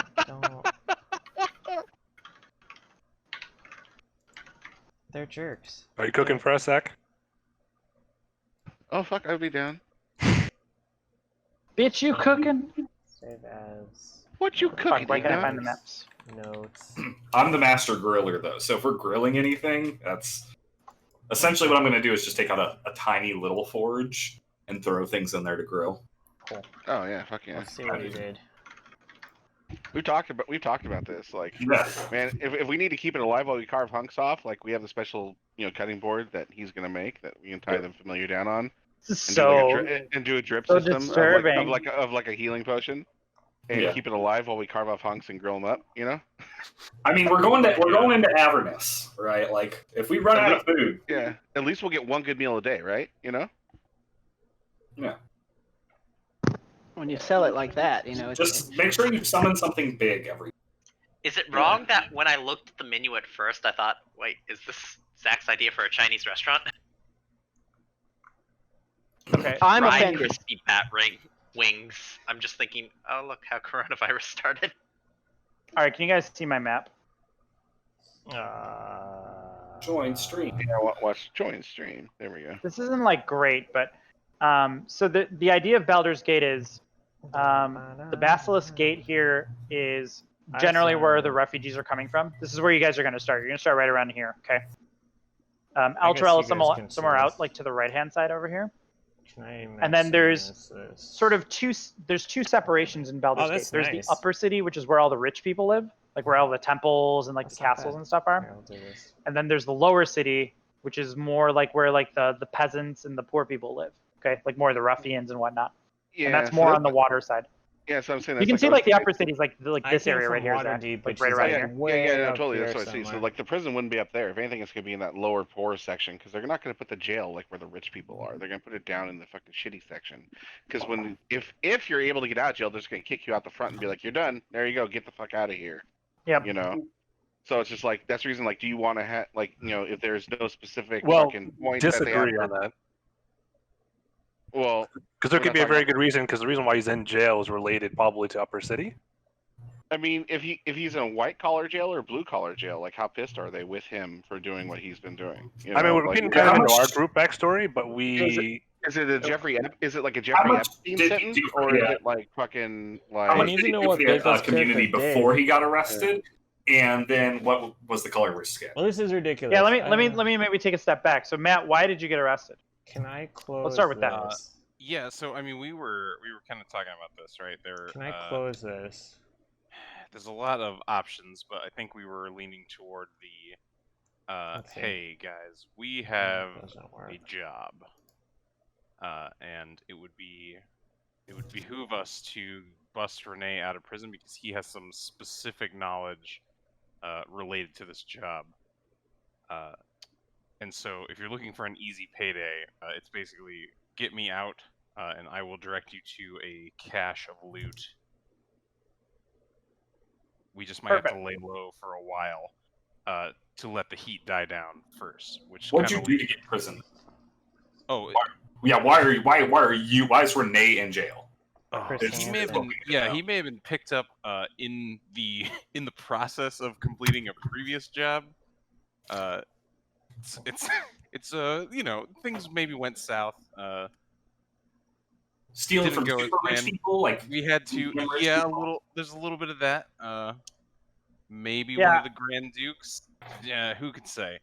They're jerks. Are you cooking for us, Zach? Oh fuck, I'd be down. Bitch, you cooking? Save as What you cooking? Why can't I find the maps? notes. I'm the master griller, though, so if we're grilling anything, that's essentially what I'm going to do is just take out a tiny little forge and throw things in there to grill. Cool. Oh yeah, fuck yeah. Let's see what he did. We've talked about this. Like, Yeah. man, if we need to keep it alive while we carve hunks off, like we have the special cutting board that he's gonna make that we can tie the familiar down on. And do a drip so system disturbing. of like a healing potion, and keep it alive while we carve off hunks and grill them up. I mean, we're going into Avernus, right? Like, if we run out of food, yeah, at least we'll get one good meal a day, right? Yeah. When you sell it like that, Just make sure you summon something big every. Is it wrong that when I looked at the menu at first, I thought, wait, is this Zach's idea for a Chinese restaurant? Okay. I'm Fried offended. crispy bat wings. I'm just thinking, oh look how coronavirus started. All right, can you guys see my map? Join stream. Yeah, watch join stream. There we go. This isn't like great, but so the idea of Baldur's Gate is the Basilisk Gate here is generally where the refugees are coming from. This is where you guys are going to start. You're going to start right around here, okay? Altrell is somewhere out, like to the right-hand side over here. And then there's sort of two separations in Baldur's Gate. There's the upper city, which is where all the rich people live, like where all the temples and like the castles and stuff are. And then there's the lower city, which is more like where like the peasants and the poor people live. Okay, like more of the ruffians and whatnot. Yeah, and that's more on the water side. Yeah, so I'm saying You can see like the upper cities, like this area right here, Zach, deep, like right around here. Yeah, totally. That's what I see. So like the prison wouldn't be up there. If anything, it's gonna be in that lower poor section because they're not gonna put the jail like where the rich people are. They're gonna put it down in the fucking shitty section. Because if you're able to get out of jail, they're just gonna kick you out the front and be like, you're done. There you go. Get the fuck out of here. Yep. So it's just like that's the reason. Like, do you want to have like if there's no specific fucking point disagree on that. Well, because there could be a very good reason. Because the reason why he's in jail is related probably to Upper City. I mean, if he's in a white collar jail or blue collar jail, like how pissed are they with him for doing what he's been doing? I mean, we're getting kind of into our group backstory, but is it a Jeffrey? Is it like a Jeffrey Epstein sentence, or is it like fucking like? How much did he do for the community before he got arrested? And then what was the color of his skin? Well, this is ridiculous. Yeah, let me maybe take a step back. So Matt, why did you get arrested? Can I close? Let's start with that. Yeah, so I mean, we were kind of talking about this, right? Can I close this? There's a lot of options, but I think we were leaning toward the hey guys, we have a job, and it would behoove us to bust Renee out of prison because he has some specific knowledge related to this job. And so if you're looking for an easy payday, it's basically get me out, and I will direct you to a cache of loot. We just might have to lay low for a while to let the heat die down first. What'd you do to get prison? Oh, why is Renee in jail? He may have been, he may have been picked up in the process of completing a previous job. It's things maybe went south. Stealing from super rich people, like we had to. Yeah, there's a little bit of that. Maybe one of the Grand Dukes. Yeah, who could say?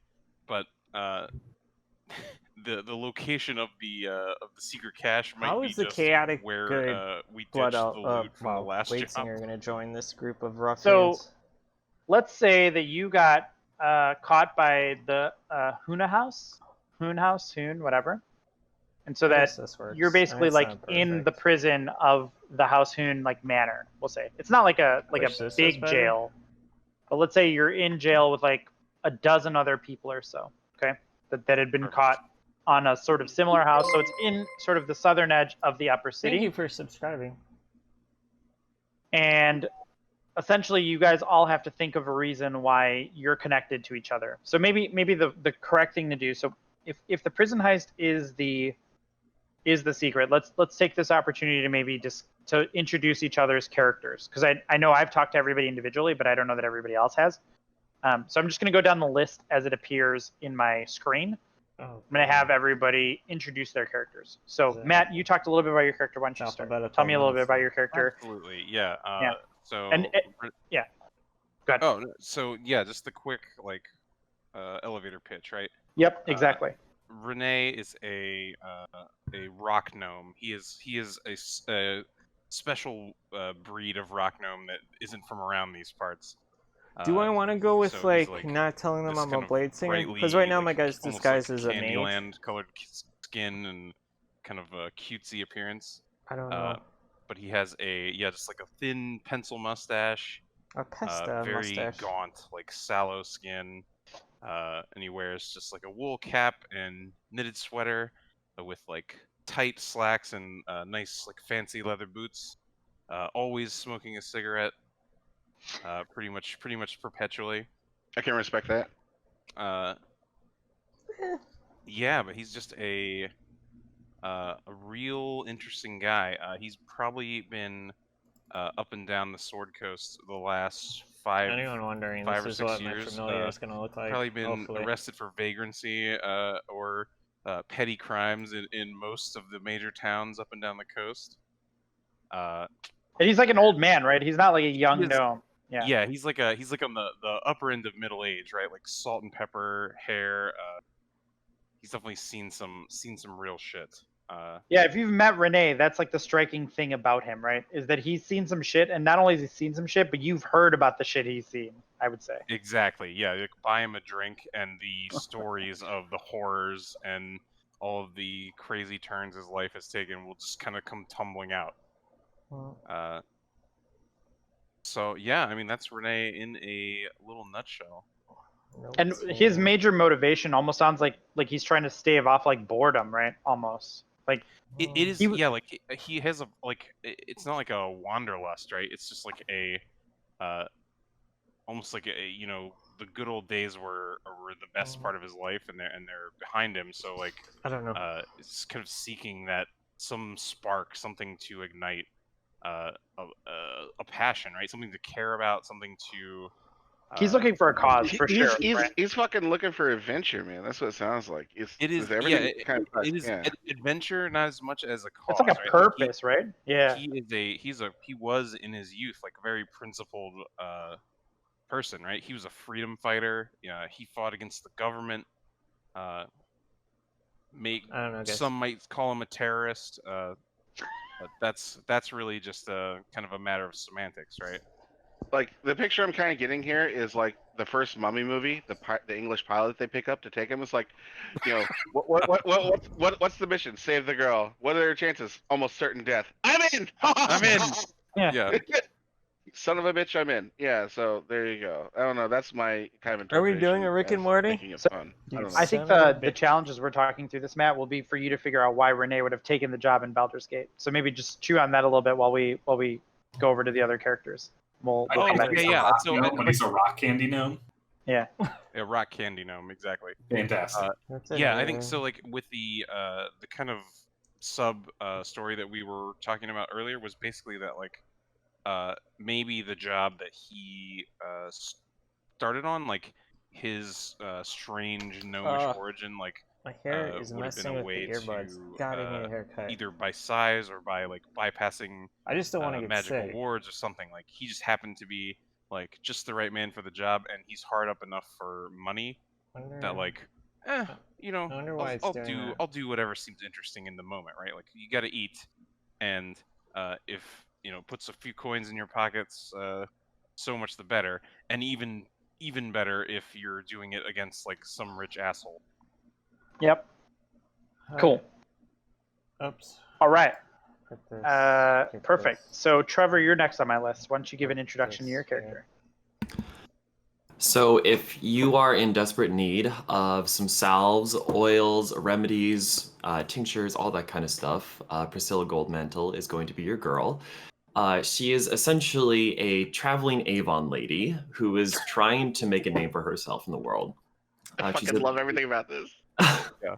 But the location of the secret cache might be just chaotic where we ditched the loot from the last job. Waitzinger going to join this group of ruffians? So, let's say that you got caught by the Hoon, whatever, and so that you're basically like in the prison of the House Hoon like manor. We'll say it's not like a big jail, but let's say you're in jail with like a dozen other people or so. Okay, that had been caught on a sort of similar house, so it's in sort of the southern edge of the upper city. Thank you for subscribing. And essentially, you guys all have to think of a reason why you're connected to each other. So maybe the correct thing to do. So if the prison heist is the secret, let's take this opportunity to maybe just to introduce each other's characters, because I know I've talked to everybody individually, but I don't know that everybody else has. So I'm just going to go down the list as it appears in my screen. I'm going to have everybody introduce their characters. So, Matt, you talked a little bit about your character. Why don't you start? Tell me a little bit about your character. Absolutely, yeah. So, yeah. Go ahead. Oh, so yeah, just the quick elevator pitch, right? Yep, exactly. Renee is a rock gnome. He is a special breed of rock gnome that isn't from around these parts. Do I want to go with so like not telling them I'm a blade singer? Because right now my guy's disguise is a mage. Candyland colored skin and kind of a cutesy appearance. I don't know. But he has just like a thin pencil mustache. A pesta very mustache. gaunt, like sallow skin. And he wears just like a wool cap and knitted sweater with like tight slacks and nice like fancy leather boots. Always smoking a cigarette. Pretty much perpetually. I can respect that. Yeah, but he's just a real interesting guy. He's probably been up and down the Sword Coast the last 5 Anyone wondering, 5 this or is 6 what years. my familiar is going to look like. Probably been hopefully. arrested for vagrancy or petty crimes in most of the major towns up and down the coast. And he's like an old man, right? He's not like a young gnome. Yeah. Yeah, he's like on the upper end of middle age, right? Like salt and pepper hair. He's definitely seen some real shit. Yeah, if you've met Renee, that's like the striking thing about him, right? Is that he's seen some shit, and not only has he seen some shit, but you've heard about the shit he's seen, I would say. Exactly, yeah. You buy him a drink, and the stories of the horrors and all of the crazy turns his life has taken will just kind of come tumbling out. So, yeah, I mean, that's Renee in a little nutshell. And his major motivation almost sounds like he's trying to stave off like boredom, right? Almost like it is. Yeah, like he has it's not like a wanderlust, right? It's just like a, almost like the good old days were the best part of his life, and they're behind him. So like I don't know. It's kind of seeking that some spark, something to ignite, a passion, right? Something to care about, something to. He's looking for a cause for sure. He's fucking looking for adventure, man. That's what it sounds like. It is adventure, not as much as a cause. It's like a purpose, right? Yeah. He was in his youth like a very principled person, right? He was a freedom fighter. Yeah, he fought against the government. I don't know, guys. Some might call him a terrorist. But that's really just kind of a matter of semantics, right? Like the picture I'm kind of getting here is like the first Mummy movie, the English pilot they pick up to take him. It's like, what's the mission? Save the girl. What are their chances? Almost certain death. I'm in. I'm in. Yeah. Son of a bitch, I'm in. Yeah. So there you go. I don't know. That's my kind of interpretation. Are we doing a Rick and Morty? I think the challenges we're talking through this, Matt, will be for you to figure out why Renee would have taken the job in Baldur's Gate. So maybe just chew on that a little bit while we go over to the other characters. So he's a rock candy gnome. Yeah. A rock candy gnome, exactly. Fantastic. I think so. Like with the kind of sub story that we were talking about earlier was basically that like maybe the job that he started on, like his strange gnomish origin, like my hair is messing with the earbuds. Gotta get a haircut. Either by size or by like bypassing. I just don't want to get magical sick. wards or something. Like he just happened to be like just the right man for the job, and he's hard up enough for money that like, I'll do whatever seems interesting in the moment, right? Like you got to eat, and if puts a few coins in your pockets, so much the better, and even better if you're doing it against like some rich asshole. Yep. Cool. Oops. All right. Perfect. So Trevor, you're next on my list. Why don't you give an introduction to your character? So if you are in desperate need of some salves, oils, remedies, tinctures, all that kind of stuff, Priscilla Goldmantle is going to be your girl. She is essentially a traveling Avon lady who is trying to make a name for herself in the world. I fucking love everything about this. Yeah.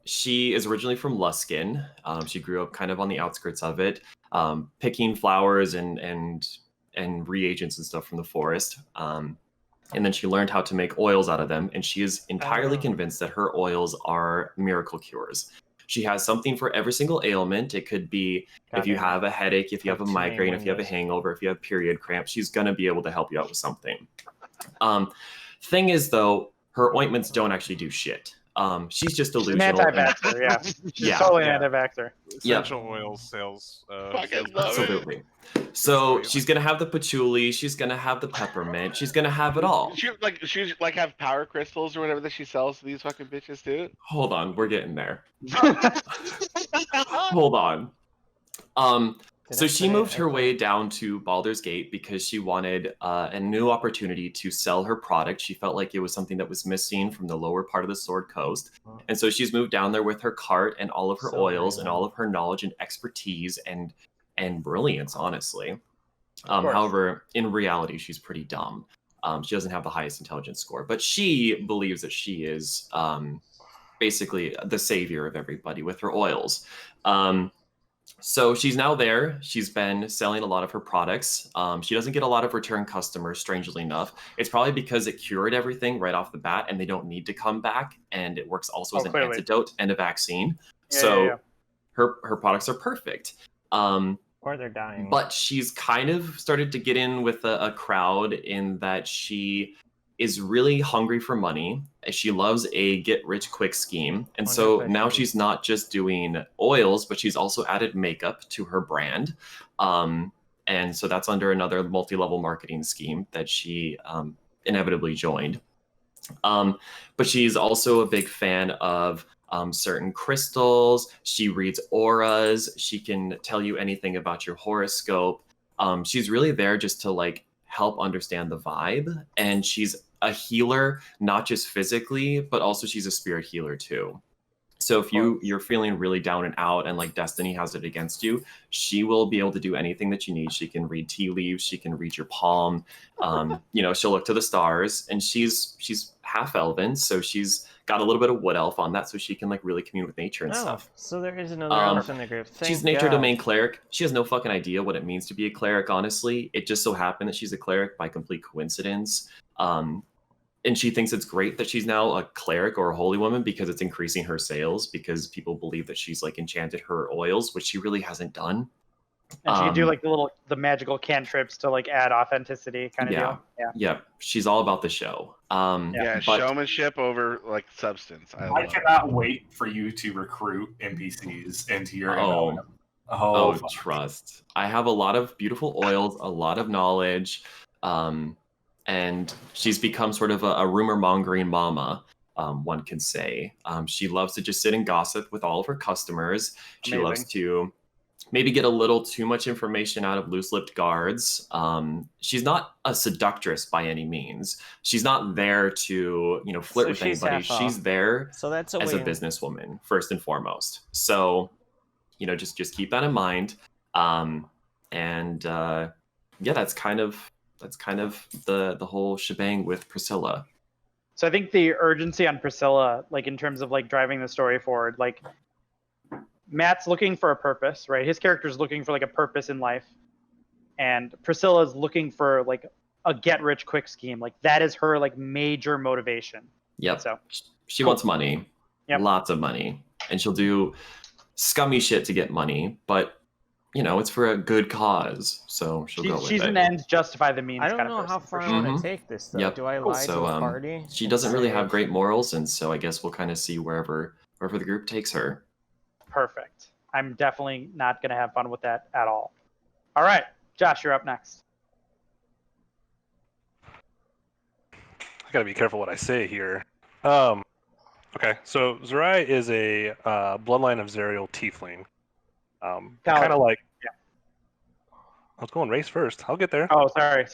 She is originally from Luskin. She grew up kind of on the outskirts of it, picking flowers and reagents and stuff from the forest. and then she learned how to make oils out of them, and she is entirely convinced that her oils are miracle cures. She has something for every single ailment. It could be if you have a headache, if you have a migraine, if you have a hangover, if you have period cramps, she's going to be able to help you out with something. Thing is, though, her ointments don't actually do shit. She's just delusional. An anti-vaxxer, yeah. She's totally an anti-vaxxer. Essential oils sales. Absolutely. So she's gonna have the patchouli. She's gonna have the peppermint. She's gonna have it all. She's like have power crystals or whatever that she sells to these fucking bitches too. Hold on, we're getting there. Hold on. So she moved her way down to Baldur's Gate because she wanted a new opportunity to sell her product. She felt like it was something that was missing from the lower part of the Sword Coast. And so she's moved down there with her cart and all of her oils and all of her knowledge and expertise and brilliance, honestly. However, in reality, she's pretty dumb. She doesn't have the highest intelligence score, but she believes that she is basically the savior of everybody with her oils. So she's now there. She's been selling a lot of her products. She doesn't get a lot of return customers, strangely enough. It's probably because it cured everything right off the bat and they don't need to come back. And it works also as an antidote and a vaccine. Her products are perfect. Or they're dying. But she's kind of started to get in with a crowd in that she is really hungry for money. She loves a get-rich-quick scheme. And so now she's not just doing oils, but she's also added makeup to her brand. And so that's under another multi-level marketing scheme that she inevitably joined. But she's also a big fan of certain crystals. She reads auras. She can tell you anything about your horoscope. She's really there just to like help understand the vibe. And she's a healer, not just physically, but also she's a spirit healer too. So if you're feeling really down and out and like destiny has it against you, she will be able to do anything that you need. She can read tea leaves. She can read your palm. She'll look to the stars, and she's half elven. So she's got a little bit of wood elf on that. So she can like really commune with nature and stuff. So there is another elf in the group. She's nature domain cleric. She has no fucking idea what it means to be a cleric, honestly. It just so happened that she's a cleric by complete coincidence. And she thinks it's great that she's now a cleric or a holy woman because it's increasing her sales because people believe that she's like enchanted her oils, which she really hasn't done. And she can do like the magical cantrips to like add authenticity kind of deal. Yeah. She's all about the show. Showmanship over like substance. I cannot wait for you to recruit NPCs into your MLM. Trust. I have a lot of beautiful oils, a lot of knowledge. And she's become sort of a rumor-mongering mama, one can say. She loves to just sit and gossip with all of her customers. She loves to maybe get a little too much information out of loose-lipped guards. She's not a seductress by any means. She's not there to, flirt with anybody. She's there as a businesswoman, first and foremost. So, just keep that in mind. That's kind of the whole shebang with Priscilla. So I think the urgency on Priscilla, like in terms of like driving the story forward, like Matt's looking for a purpose, right? His character's looking for like a purpose in life. And Priscilla's looking for like a get rich quick scheme. Like that is her like major motivation. Yep. So she wants money. Yep. Lots of money. And she'll do scummy shit to get money, but it's for a good cause, so she'll go with it. She's an end justify the means. I don't know how far I want to take this, though. Yep. Do I lie to a party? She doesn't really have great morals, and so I guess we'll kind of see wherever the group takes her. Perfect. I'm definitely not going to have fun with that at all. All right, Josh, you're up next. I gotta be careful what I say here. Okay, so Zerai is a bloodline of Zerial tiefling. Kind of like, I was going race first. I'll get there. Oh, sorry.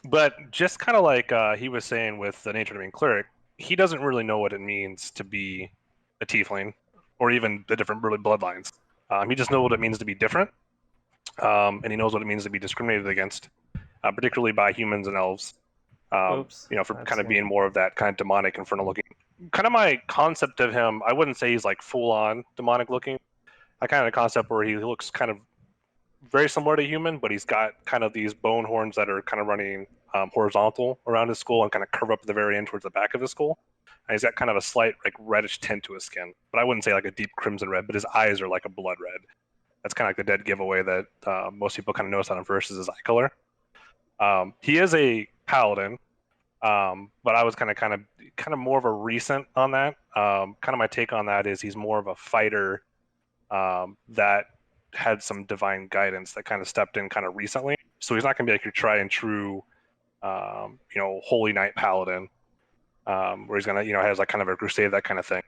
But just kind of like he was saying with the nature domain cleric, he doesn't really know what it means to be a tiefling, or even the different bloodlines. He just knows what it means to be different, and he knows what it means to be discriminated against, particularly by humans and elves. For kind of being more of that kind of demonic infernal looking. Kind of my concept of him, I wouldn't say he's like full on demonic looking. I kind of concept where he looks kind of very similar to human, but he's got kind of these bone horns that are kind of running horizontal around his skull and kind of curve up at the very end towards the back of his skull. And he's got kind of a slight like reddish tint to his skin, but I wouldn't say like a deep crimson red. But his eyes are like a blood red. That's kind of like the dead giveaway that most people kind of notice on him first is his eye color. He is a paladin, but I was kind of more of a recent on that. Kind of my take on that is he's more of a fighter that had some divine guidance that kind of stepped in kind of recently. So he's not going to be like your tried and true, holy knight paladin, where he's going to, has like kind of a crusade, that kind of thing.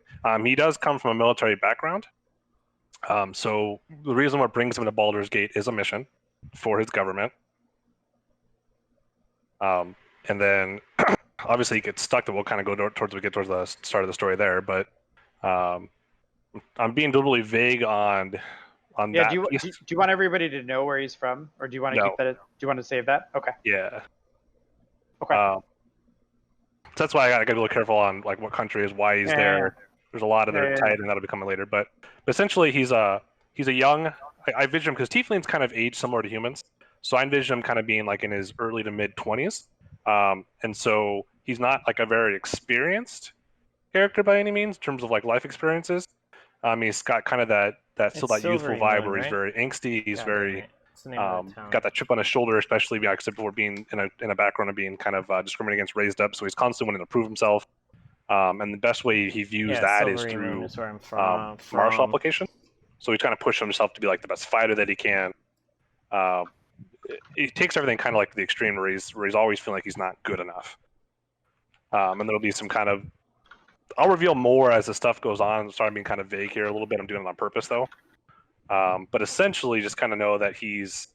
He does come from a military background. So the reason what brings him to Baldur's Gate is a mission for his government. And then obviously he gets stuck, that we'll kind of go towards the start of the story there. But I'm being totally vague on that. Do you want everybody to know where he's from, or do you want to keep that? Do you want to save that? Okay. Yeah. Okay. So that's why I gotta be a little careful on like what country is, why he's there. There's a lot of their tied, and that'll be coming later. But essentially, he's a young. I envision him because tieflings kind of age similar to humans, so I envision him kind of being like in his early to mid 20s, and so he's not like a very experienced character by any means in terms of like life experiences. He's got kind of that youthful vibe where he's very angsty. He's very got that chip on his shoulder, especially except for being in a background of being kind of discriminated against, raised up. So he's constantly wanting to prove himself. And the best way he views that is through martial application. So he's kind of pushing himself to be like the best fighter that he can. He takes everything kind of like the extreme where he's always feeling like he's not good enough. And there'll be some kind of, I'll reveal more as the stuff goes on. I'm starting being kind of vague here a little bit. I'm doing it on purpose though. But essentially just kind of know that he's,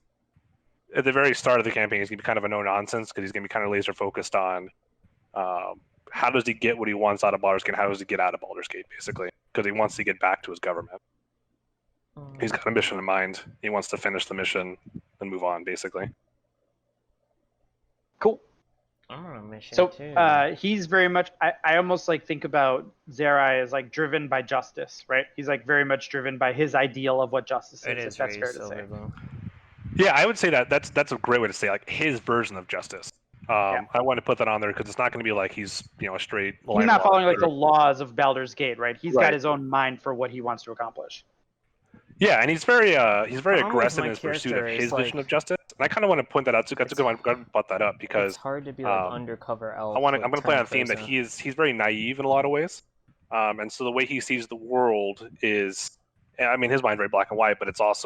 at the very start of the campaign, he's going to be kind of a no-nonsense because he's going to be kind of laser focused on how does he get what he wants out of Baldur's Gate? How does he get out of Baldur's Gate, basically? Because he wants to get back to his government. He's got a mission in mind. He wants to finish the mission and move on, basically. Cool. I'm on a mission So too. he's very much. I almost like think about Zerai as like driven by justice, right? He's like very much driven by his ideal of what justice is. If that's fair to say. Yeah, I would say that's a great way to say like his version of justice. I want to put that on there because it's not going to be like he's a straight. He's not following like the laws of Baldur's Gate, right? He's got his own mind for what he wants to accomplish. Yeah, and he's very aggressive in his pursuit of his vision of justice. And I kind of want to point that out too. That's a good one. I'm going to put that up because it's hard to be like undercover elf. I'm going to play on a theme that he's very naive in a lot of ways, and so the way he sees the world is, I mean, his mind's very black and white, but it's not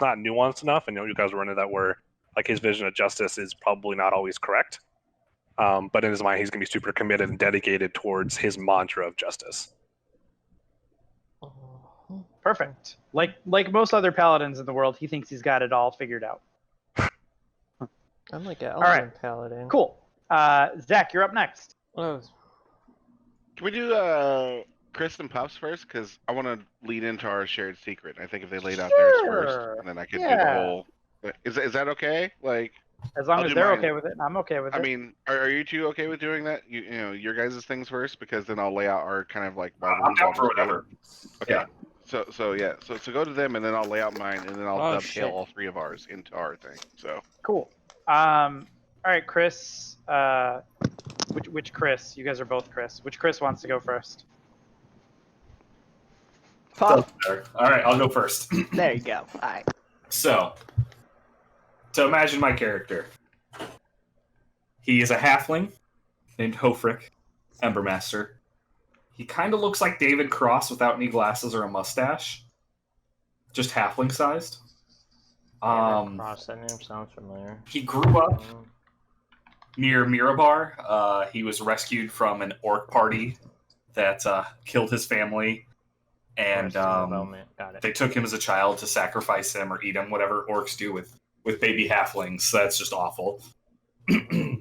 nuanced enough. And you guys were into that where like his vision of justice is probably not always correct, but in his mind he's going to be super committed and dedicated towards his mantra of justice. Perfect. Like most other paladins in the world, he thinks he's got it all figured out. I'm like an elven paladin. Cool. Zach, you're up next. Can we do Chris and Puffs first? Because I want to lead into our shared secret. I think if they laid out theirs first, and then I could do the whole. Is that okay? Like, as long as they're okay with it, I'm okay with it. I mean, are you two okay with doing that? You know your guys' things first, because then I'll lay out our kind of like. I'm down for whatever. Okay. Yeah. So go to them, and then I'll lay out mine, and then I'll dovetail all three of ours into our thing. So cool. All right, Chris. Which Chris? You guys are both Chris. Which Chris wants to go first? All right, I'll go first. There you go. All right. So imagine my character. He is a halfling named Hofric, Embermaster. He kind of looks like David Cross without any glasses or a mustache. Just halfling sized. Cross, that name sounds familiar. He grew up near Mirabar. He was rescued from an orc party that killed his family. And they took him as a child to sacrifice him or eat him, whatever orcs do with baby halflings. So that's just awful. He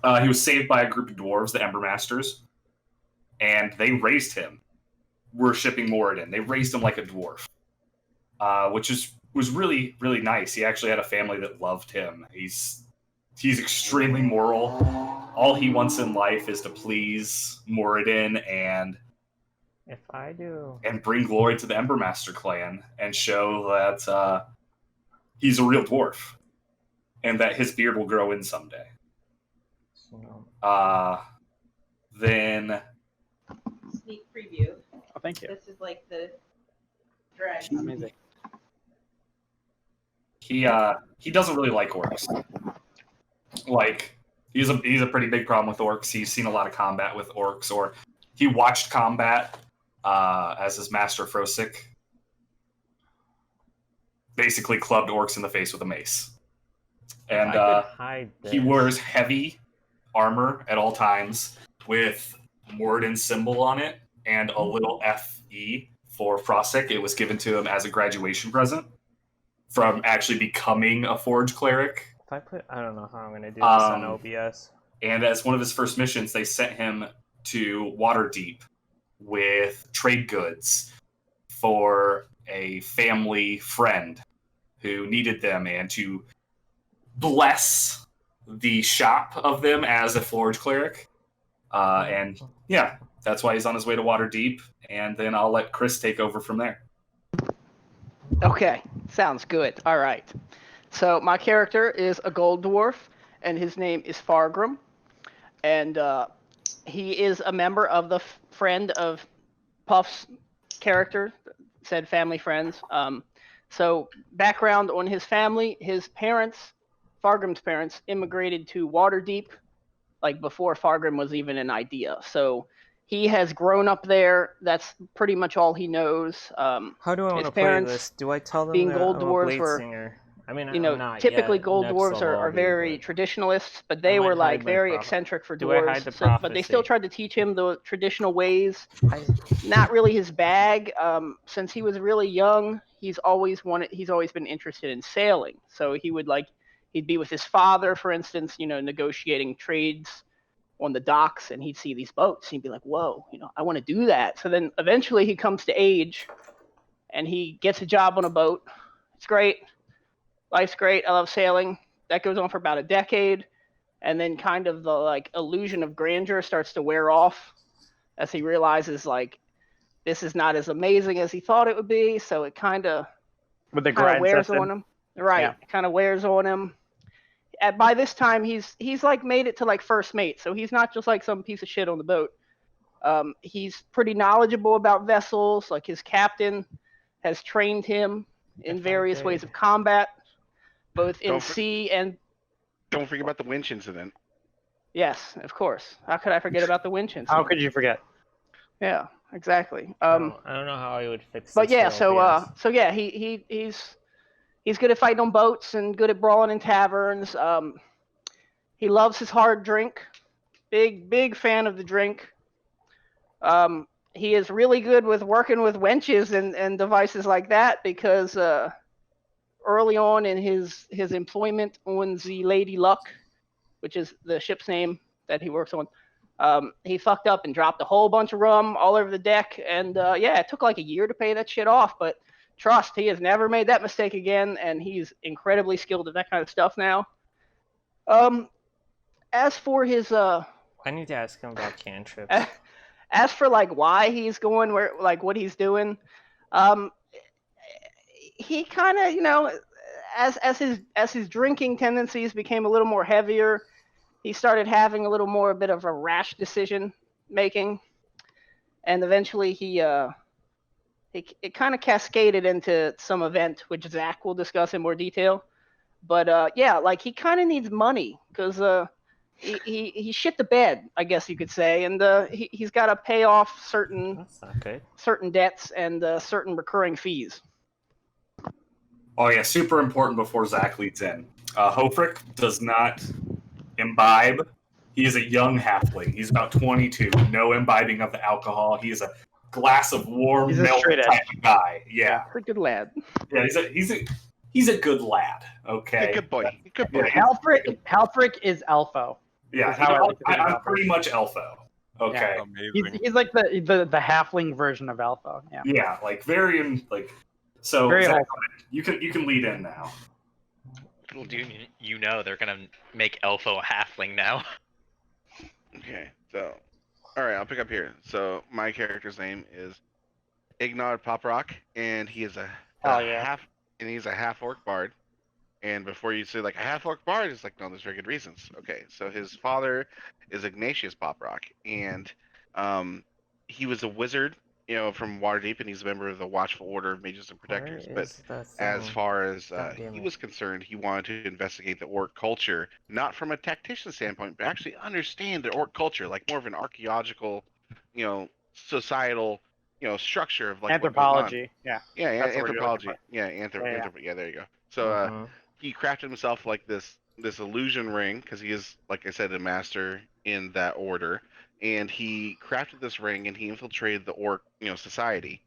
was saved by a group of dwarves, the Embermasters. And they raised him, worshipping Moradin. They raised him like a dwarf, which was really, really nice. He actually had a family that loved him. He's extremely moral. All he wants in life is to please Moradin and if I do and bring glory to the Embermaster clan and show that he's a real dwarf, and that his beard will grow in someday. Then Sneak preview. Oh, thank you. This is like the dragon. Amazing. He doesn't really like orcs. Like he's a pretty big problem with orcs. He's seen a lot of combat with orcs, or he watched combat as his master Frosic basically clubbed orcs in the face with a mace. And he wears heavy armor at all times with Moradin symbol on it and a little FE for Frosic. It was given to him as a graduation present from actually becoming a Forge Cleric. If I don't know how I'm going to do this on OBS. And as one of his first missions, they sent him to Waterdeep with trade goods for a family friend who needed them and to bless the shop of them as a Forge Cleric. And yeah, that's why he's on his way to Waterdeep. And then I'll let Chris take over from there. Okay, sounds good. All right. So my character is a gold dwarf, and his name is Fargrim. And he is a member of the friend of Puff's character, said family friends. So background on his family, his parents, Fargrim's parents, immigrated to Waterdeep, like before Fargrim was even an idea. So he has grown up there. That's pretty much all he knows. How do I want to play this? Do I tell them being that gold I'm a dwarves blade were, singer? I mean, you know, not typically yet. gold Next dwarves level are I'll be, very traditionalists, but they might were like hide my very eccentric for Do I hide dwarves. the But they still prophecy? tried to teach him the traditional ways. Not really his bag. Since he was really young, he's always been interested in sailing. So he'd be with his father, for instance, you know, negotiating trades on the docks, and he'd see these boats. He'd be like, whoa, you know, I want to do that. So then eventually he comes to age and he gets a job on a boat. It's great. Life's great. I love sailing. That goes on for about a decade. And then kind of the like illusion of grandeur starts to wear off as he realizes like this is not as amazing as he thought it would be. So it kind of wears on him. Right. Yeah. It kind of wears on him. By this time he's like made it to like first mate. So he's not just like some piece of shit on the boat. He's pretty knowledgeable about vessels. Like his captain has trained him in various ways of combat, both in sea and... Don't forget about the winch incident. Yes, of course. How could I forget about the winch incident? How could you forget? Yeah, exactly. I don't know how I would fix this. But yeah, for OBS. so yeah, he's good at fighting on boats and good at brawling in taverns. He loves his hard drink. Big fan of the drink. He is really good with working with wenches and devices like that because early on in his employment on the Lady Luck, which is the ship's name that he works on, he fucked up and dropped a whole bunch of rum all over the deck. And yeah, it took like a year to pay that shit off, but trust, he has never made that mistake again, and he's incredibly skilled at that kind of stuff now. As for his I need to ask him about cantrips. As for like why he's going where, like what he's doing, he kind of, you know, as his drinking tendencies became a little more heavier, he started having a little more a bit of a rash decision making, and eventually it kind of cascaded into some event which Zach will discuss in more detail. But yeah, like he kind of needs money because he shit the bed, I guess you could say, and he's got to pay off certain debts and certain recurring fees. Oh yeah, super important before Zach leads in. Hofrick does not imbibe. He is a young halfling. He's about 22. No imbibing of the alcohol. He is a glass of warm milk type of guy. Yeah, pretty good lad. Yeah, he's a good lad. Okay, good boy. Good boy. Halfrick is Elfo. Yeah, I'm pretty much Elfo. Okay, yeah. He's like the halfling version of Elfo. Yeah. Yeah, like very like. So very Zach, you can lead in now. Well, you know they're gonna make Elfo a halfling now. Okay, so all right, I'll pick up here. So my character's name is Ignard Poprock, and he is a half orc bard. And before you say like a half orc bard, it's like no, there's very good reasons. Okay, so his father is Ignatius Poprock, and he was a wizard, from Waterdeep, and he's a member of the Watchful Order of Mages and Protectors. But as far as he was concerned, he wanted to investigate the orc culture, not from a tactician standpoint, but actually understand the orc culture, like more of an archaeological, societal, structure of like anthropology. Yeah, anthropology. Yeah, yeah, there you go. So he crafted himself like this illusion ring because he is, like I said, a master in that order, and he crafted this ring and he infiltrated the orc, society.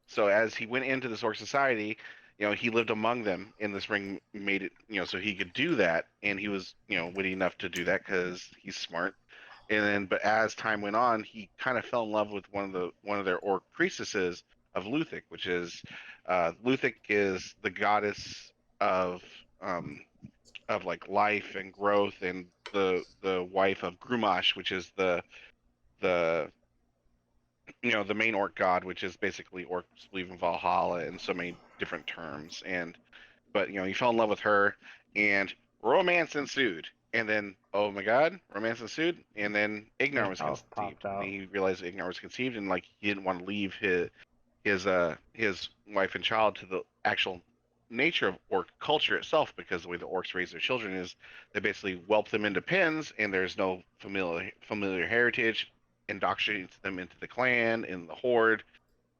So as he went into this orc society, he lived among them, and this ring made it, so he could do that, and he was, witty enough to do that because he's smart. And then, but as time went on, he kind of fell in love with one of their orc priestesses of Luthik, which is Luthik is the goddess of like life and growth, and the wife of Grumash, which is the main orc god, which is basically orcs believe in Valhalla in so many different terms. But he fell in love with her, and romance ensued. And then, oh my God, romance ensued, and then Ignar was conceived. And he realized Ignar was conceived, and like he didn't want to leave his wife and child to the actual nature of orc culture itself, because the way the orcs raise their children is they basically whelp them into pens, and there's no familiar heritage, indoctrinates them into the clan and the horde,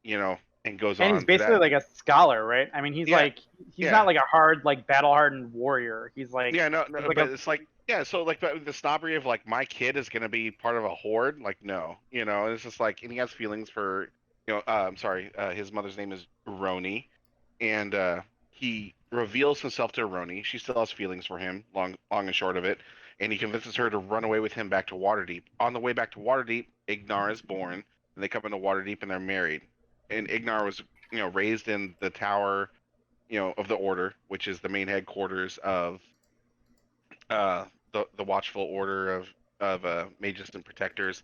and goes on. And he's basically like a scholar, right? I mean, he's not like a hard, like battle-hardened warrior. He's like it's like so like the snobbery of like my kid is gonna be part of a horde, like no, it's just like, and he has feelings for his mother's name is Roni, and he reveals himself to Roni. She still has feelings for him, long and short of it, and he convinces her to run away with him back to Waterdeep. On the way back to Waterdeep, Ignar is born, and they come into Waterdeep and they're married. And Ignar was, raised in the tower, of the Order, which is the main headquarters of the Watchful Order of Mages and Protectors.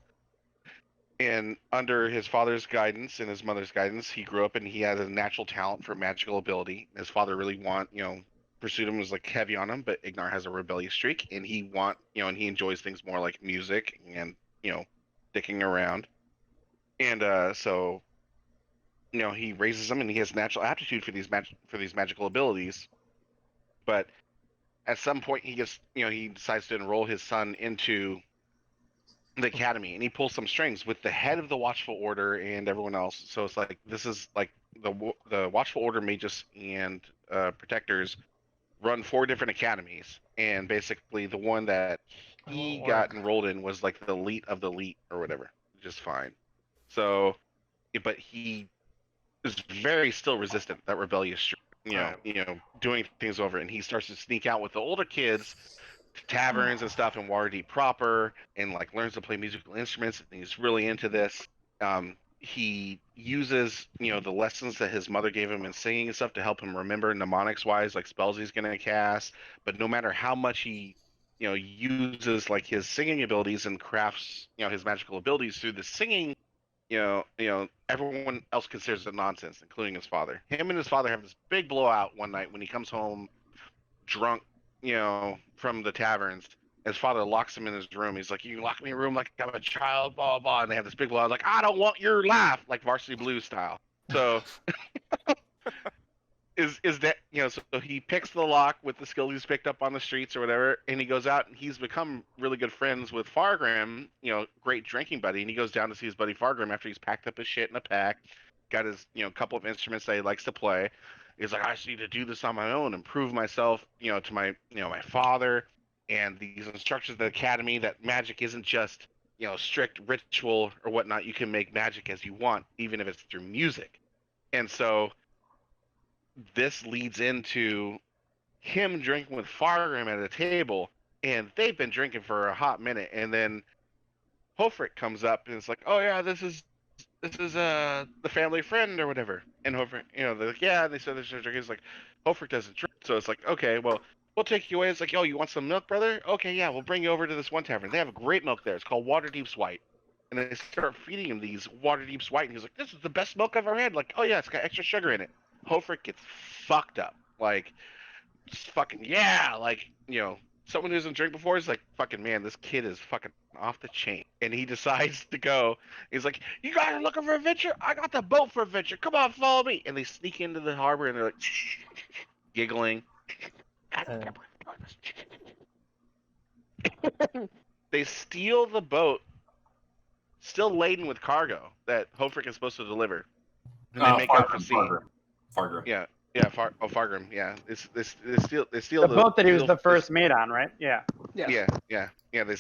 And under his father's guidance and his mother's guidance, he grew up and he had a natural talent for magical ability. His father really pursued him, was like heavy on him, but Ignar has a rebellious streak, and he and he enjoys things more like music and dicking around. And so he raises him, and he has natural aptitude for these magical abilities. But at some point, he gets he decides to enroll his son into the academy, and he pulls some strings with the head of the Watchful Order and everyone else. So it's like this is like the Watchful Order, Mages and Protectors run 4 different academies, and basically the one that he got enrolled in was like the elite of the elite or whatever, just fine. So, but he is very still resistant, that rebellious streak, doing things over, and he starts to sneak out with the older kids to taverns and stuff in Waterdeep proper, and like learns to play musical instruments, and he's really into this. He uses the lessons that his mother gave him in singing and stuff to help him remember mnemonics wise, like spells he's gonna cast. But no matter how much he uses like his singing abilities and crafts his magical abilities through the singing, everyone else considers it nonsense, including his father. Him and his father have this big blowout one night when he comes home drunk, from the taverns. His father locks him in his room. He's like, "You lock me in a room like I'm a child, blah, blah, blah." And they have this big blowout, like, "I don't want your laugh," like Varsity Blues style. So is that, so he picks the lock with the skills he's picked up on the streets or whatever, and he goes out, and he's become really good friends with Fargrim, great drinking buddy, and he goes down to see his buddy Fargrim after he's packed up his shit in a pack, got his, couple of instruments that he likes to play. He's like, "I just need to do this on my own and prove myself, to my, my father and these instructors at the academy, that magic isn't just, strict ritual or whatnot. You can make magic as you want, even if it's through music." And so this leads into him drinking with Fargrim at a table, and they've been drinking for a hot minute, and then Hofric comes up and it's like, "Oh yeah, this is the family friend or whatever." And Hofric, they're like, "Yeah," and they said they're drinking. It's like, Hofric doesn't drink, so it's like, "Okay, well, we'll take you away." It's like, "Oh, you want some milk, brother? Okay, yeah, we'll bring you over to this one tavern. They have a great milk there. It's called Waterdeep's White." And they start feeding him these Waterdeep's White, and he's like, "This is the best milk I've ever had." Like, "Oh yeah, it's got extra sugar in it." Hofric gets fucked up. Like, just fucking like someone who hasn't drank before is like, fucking man, this kid is fucking off the chain, and he decides to go. He's like, you guys are looking for adventure? I got the boat for adventure. Come on, follow me. And they sneak into the harbor, and they're like giggling. They steal the boat, still laden with cargo that Hofrick is supposed to deliver. And they make out for sea. Fargrim. Yeah, Fargrim. Yeah, they steal the boat that he was the first mate on, right? Yeah. Yeah.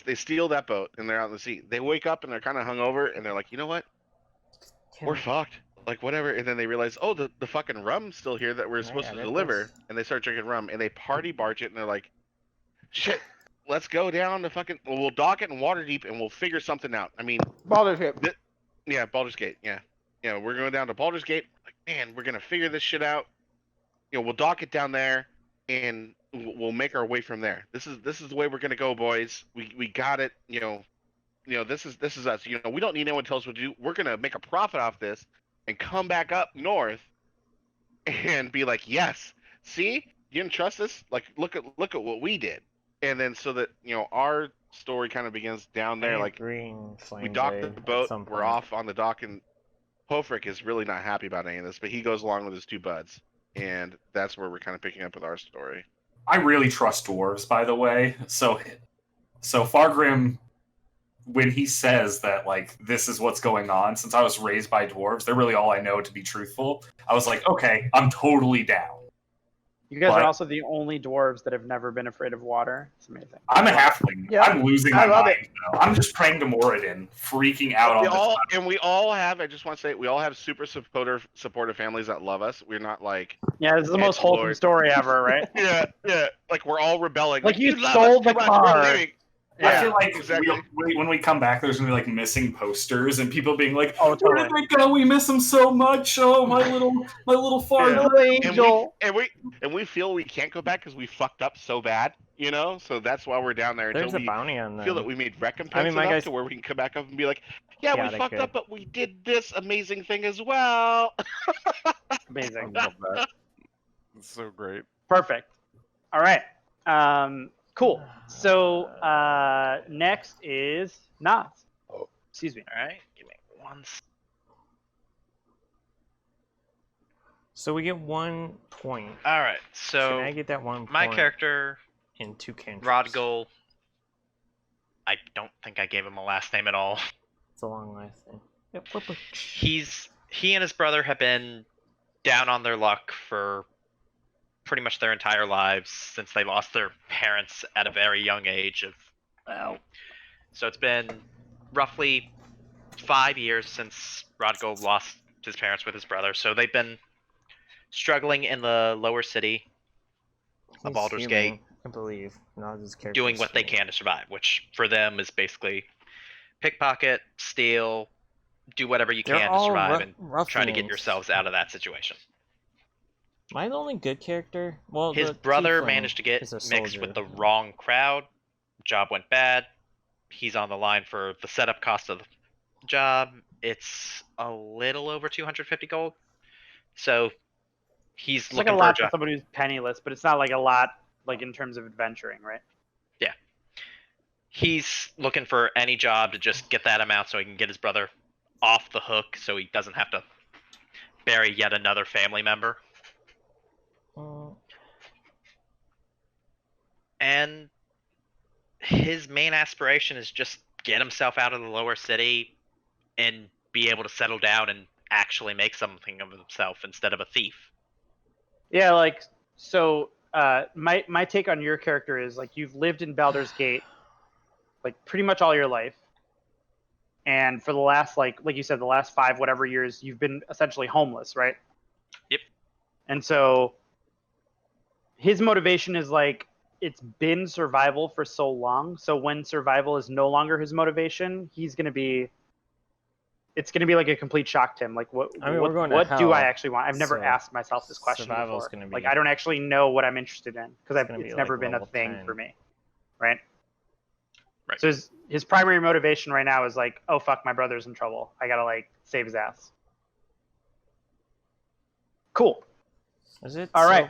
They steal that boat, and they're out in the sea. They wake up and they're kind of hungover, and they're like, you know what? We're fucked. Like whatever. And then they realize, oh, the fucking rum's still here that we're supposed to deliver, and they start drinking rum, and they party barge it, and they're like, shit. Let's go down to fucking. We'll dock it in Waterdeep, and we'll figure something out. I mean, Baldur's Gate. Yeah, Baldur's Gate. Yeah, we're going down to Baldur's Gate. Like, man, we're gonna figure this shit out. We'll dock it down there, and we'll make our way from there. This is the way we're gonna go, boys. We got it. This is us. We don't need anyone to tell us what to do. We're gonna make a profit off this, and come back up north, and be like, yes, see, you didn't trust us. Like, look at what we did. And then so that our story kind of begins down there. Like we dock the boat, we're off on the dock, and Hofrick is really not happy about any of this, but he goes along with his two buds, and that's where we're kind of picking up with our story. I really trust dwarves, by the way. So Fargrim, when he says that like this is what's going on, since I was raised by dwarves, they're really all I know to be truthful. I was like, okay, I'm totally down. You guys are also the only dwarves that have never been afraid of water. It's amazing. I'm a halfling. Yeah, I'm losing my mind. I'm just praying to Moradin, freaking out we all have. I just want to say, we all have super supportive families that love us. We're not like. Yeah, this is the most wholesome story ever, right? Yeah. Like we're all rebelling. Like you sold the car. Yeah, I feel like exactly. when we come back, there's gonna be like missing posters and people being like, "Oh, totally. Where did they go? We miss him so much. Oh, my little fart angel." And we feel we can't go back because we fucked up so bad, So that's why we're down there until there's a bounty on them. Feel that we made recompense enough to where we can come back up and be like, "Yeah, we fucked up, but we did this amazing thing as well." Amazing. I love that. It's so great. Perfect. All right. Cool. So next is Nas. Oh, excuse me. All right, give me one. So we get 1 point. All right. So can I get that 1 point? My character in 2 cantrips. Rodgol. I don't think I gave him a last name at all. It's a long last name. Yep. He and his brother have been down on their luck for pretty much their entire lives since they lost their parents at a very young age so it's been roughly 5 years since Rodgol lost his parents with his brother, so they've been struggling in the lower city of Baldur's Gate, I believe, doing what they can to survive, which for them is basically pickpocket, steal, do whatever you can to survive and try to get yourselves out of that situation. Am I the only good character? Well, his brother managed to get mixed with the wrong crowd. Job went bad. He's on the line for the setup cost of the job. It's a little over 250 gold. So he's looking like a lot for somebody who's penniless, but it's not like a lot like in terms of adventuring, right? Yeah. He's looking for any job to just get that amount so he can get his brother off the hook so he doesn't have to bury yet another family member. And his main aspiration is just get himself out of the lower city and be able to settle down and actually make something of himself instead of a thief. Yeah, like, so my take on your character is like you've lived in Baldur's Gate like pretty much all your life. And for the last like you said, the last 5 whatever years, you've been essentially homeless, right? Yep. And so his motivation is like it's been survival for so long. So when survival is no longer his motivation, it's going to be like a complete shock to him. Like what do I actually want? I've never asked myself this question before. Like I don't actually know what I'm interested in because it's never been a thing for me. Right. Right. So his primary motivation right now is like, oh fuck, my brother's in trouble. I got to like save his ass. Cool. Is it all right,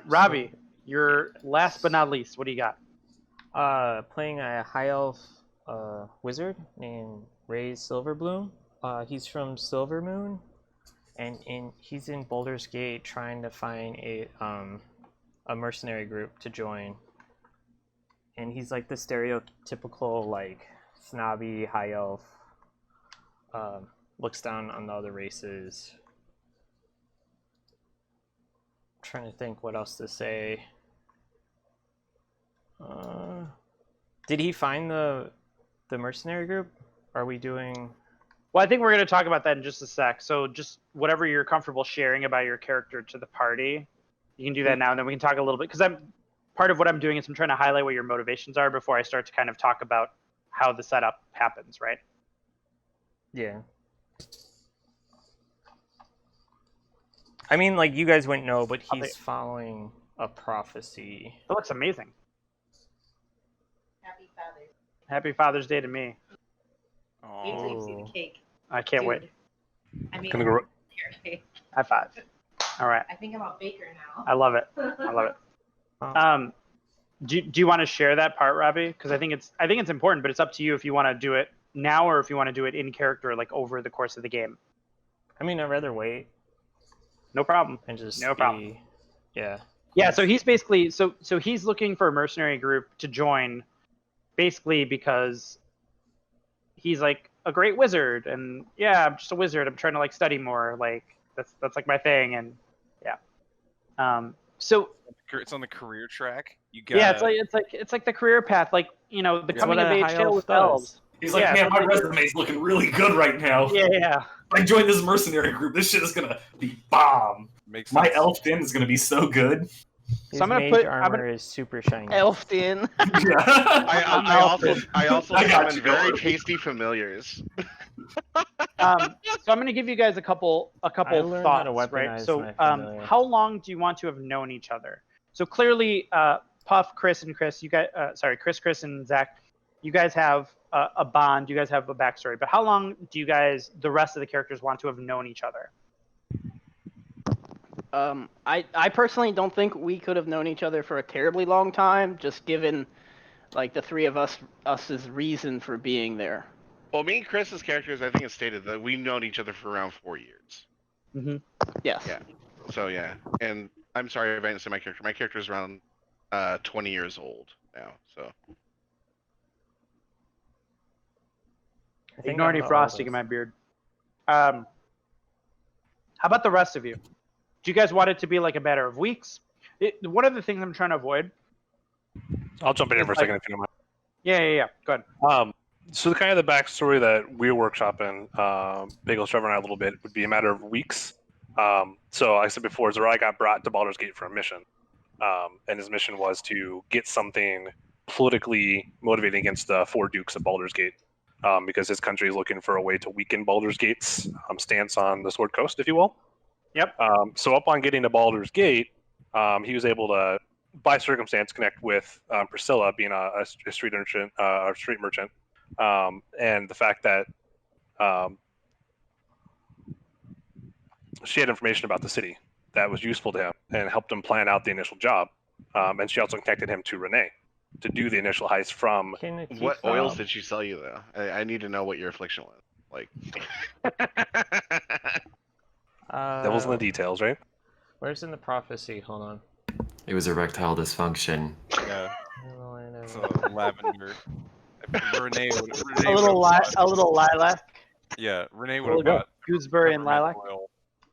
Robbie, You're last but not least. What do you got? Playing a high elf wizard named Ray Silverbloom. He's from Silvermoon, and he's in Baldur's Gate trying to find a mercenary group to join. And he's like the stereotypical like snobby high elf. Looks down on the other races. I'm trying to think what else to say. Did he find the mercenary group? Are we doing? Well, I think we're going to talk about that in just a sec. So just whatever you're comfortable sharing about your character to the party, you can do that now, and then we can talk a little bit, because part of what I'm doing is I'm trying to highlight what your motivations are before I start to kind of talk about how the setup happens, right? Yeah. I mean, like, you guys wouldn't know, but he's following a prophecy. That looks amazing. Happy Father's. Happy Father's Day to me. Wait till you see the cake. I can't Dude. wait. I mean, Gonna go- High five. All right. I think I'm a baker now. I love it. I love it. Do you want to share that part, Robbie? Because I think it's important, but it's up to you if you want to do it now or if you want to do it in character, like over the course of the game. I mean, I'd rather wait. No problem. And just no problem. Yeah. Yeah. So he's basically so he's looking for a mercenary group to join, basically because he's like a great wizard, and yeah, I'm just a wizard. I'm trying to like study more. Like that's like my thing, and yeah. So it's on the career track. You got it's like the career path, like the coming of age tale with elves. elves. He's like, man, my resume's looking really good right now. Yeah. If I join this mercenary group, this shit is gonna be bomb. My elf din is gonna be so good. His so I'm gonna put armor is super shiny. Elf din. Yeah. I also summon very tasty familiars. So I'm gonna give you guys a couple thoughts, right? So how long do you want to have known each other? So clearly, Puff, Chris, and Chris, you guys, Chris, and Zach, you guys have a bond. You guys have a backstory. But how long do you guys, the rest of the characters, want to have known each other? I personally don't think we could have known each other for a terribly long time, just given like the three of us's reason for being there. Well, me and Chris's characters, I think it's stated that we've known each other for around 4 years. Mm-hmm. Yes. Yeah. So yeah, and I'm sorry if I didn't say my character. My character is around 20 years old now. So. Ignore any frosting in my beard. How about the rest of you? Do you guys want it to be like a matter of weeks? One of the things I'm trying to avoid. I'll jump in here for a second if you don't mind. Yeah. Go ahead. So kind of the backstory that we're workshopping, Bagel, Trevor, and I a little bit would be a matter of weeks. So like I said before, Zerai got brought to Baldur's Gate for a mission, and his mission was to get something politically motivating against the four dukes of Baldur's Gate, because his country is looking for a way to weaken Baldur's Gate's stance on the Sword Coast, if you will. Yep. So upon getting to Baldur's Gate, he was able to, by circumstance, connect with Priscilla, being a street merchant, and the fact that she had information about the city that was useful to him and helped him plan out the initial job. And she also connected him to Renee to do the initial heist from. What oils did she sell you, though? I need to know what your affliction was. Like. Devil's in the details, right? Where's in the prophecy? Hold on. It was erectile dysfunction. Yeah. It's lavender. Renee a little lilac. Yeah, Renee would have got gooseberry and lilac.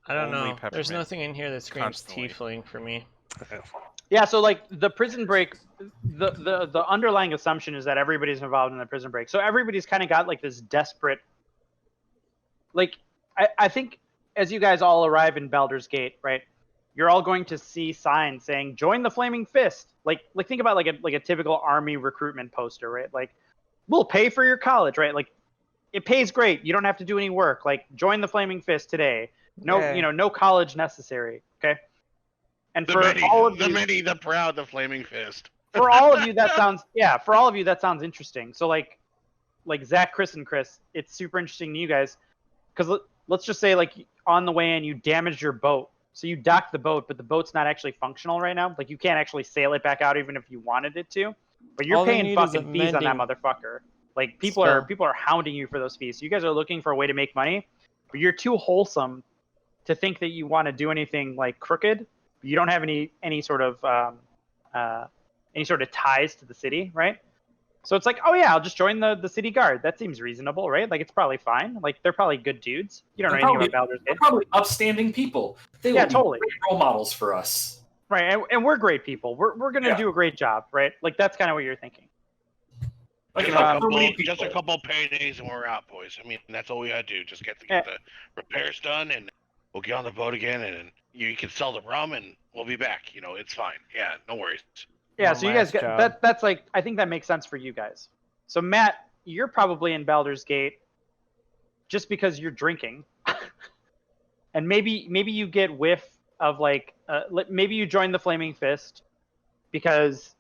I don't know. There's nothing in here that screams tiefling for me. Yeah, so like the prison break, the underlying assumption is that everybody's involved in the prison break. So everybody's kind of got like this desperate. Like I think as you guys all arrive in Baldur's Gate, right? You're all going to see signs saying "Join the Flaming Fist." Like think about like a typical army recruitment poster, right? Like we'll pay for your college, right? Like it pays great. You don't have to do any work. Like join the Flaming Fist today. No, no college necessary. Okay. And for all of you, the many, the proud, the Flaming Fist. For all of you, that sounds interesting. So like Zach, Chris, and Chris, it's super interesting to you guys because let's just say like on the way in you damaged your boat So you dock the boat, but the boat's not actually functional right now. Like you can't actually sail it back out even if you wanted it to. But you're All they paying need is a fucking fees on that mending motherfucker. Like people are spell. hounding you for those fees. So you guys are looking for a way to make money, but you're too wholesome to think that you want to do anything like crooked. You don't have any sort of ties to the city, right? So it's like, oh yeah, I'll just join the city guard. That seems reasonable, right? Like it's probably fine. Like they're probably good dudes. You don't know anything about Baldur's Gate. They're probably upstanding people. They will be totally great role models for us. Right, and we're great people. We're gonna do a great job, right? Like that's kind of what you're thinking. Like, just a couple paydays and we're out, boys. I mean, that's all we gotta do. Just get the repairs done, and we'll get on the boat again, and you can sell the rum, and we'll be back. You know, it's fine. Yeah, no worries. Yeah, so you guys get that. That's like, I think that makes sense for you guys. So Matt, you're probably in Baldur's Gate just because you're drinking, and maybe you get whiff of like, maybe you join the Flaming Fist because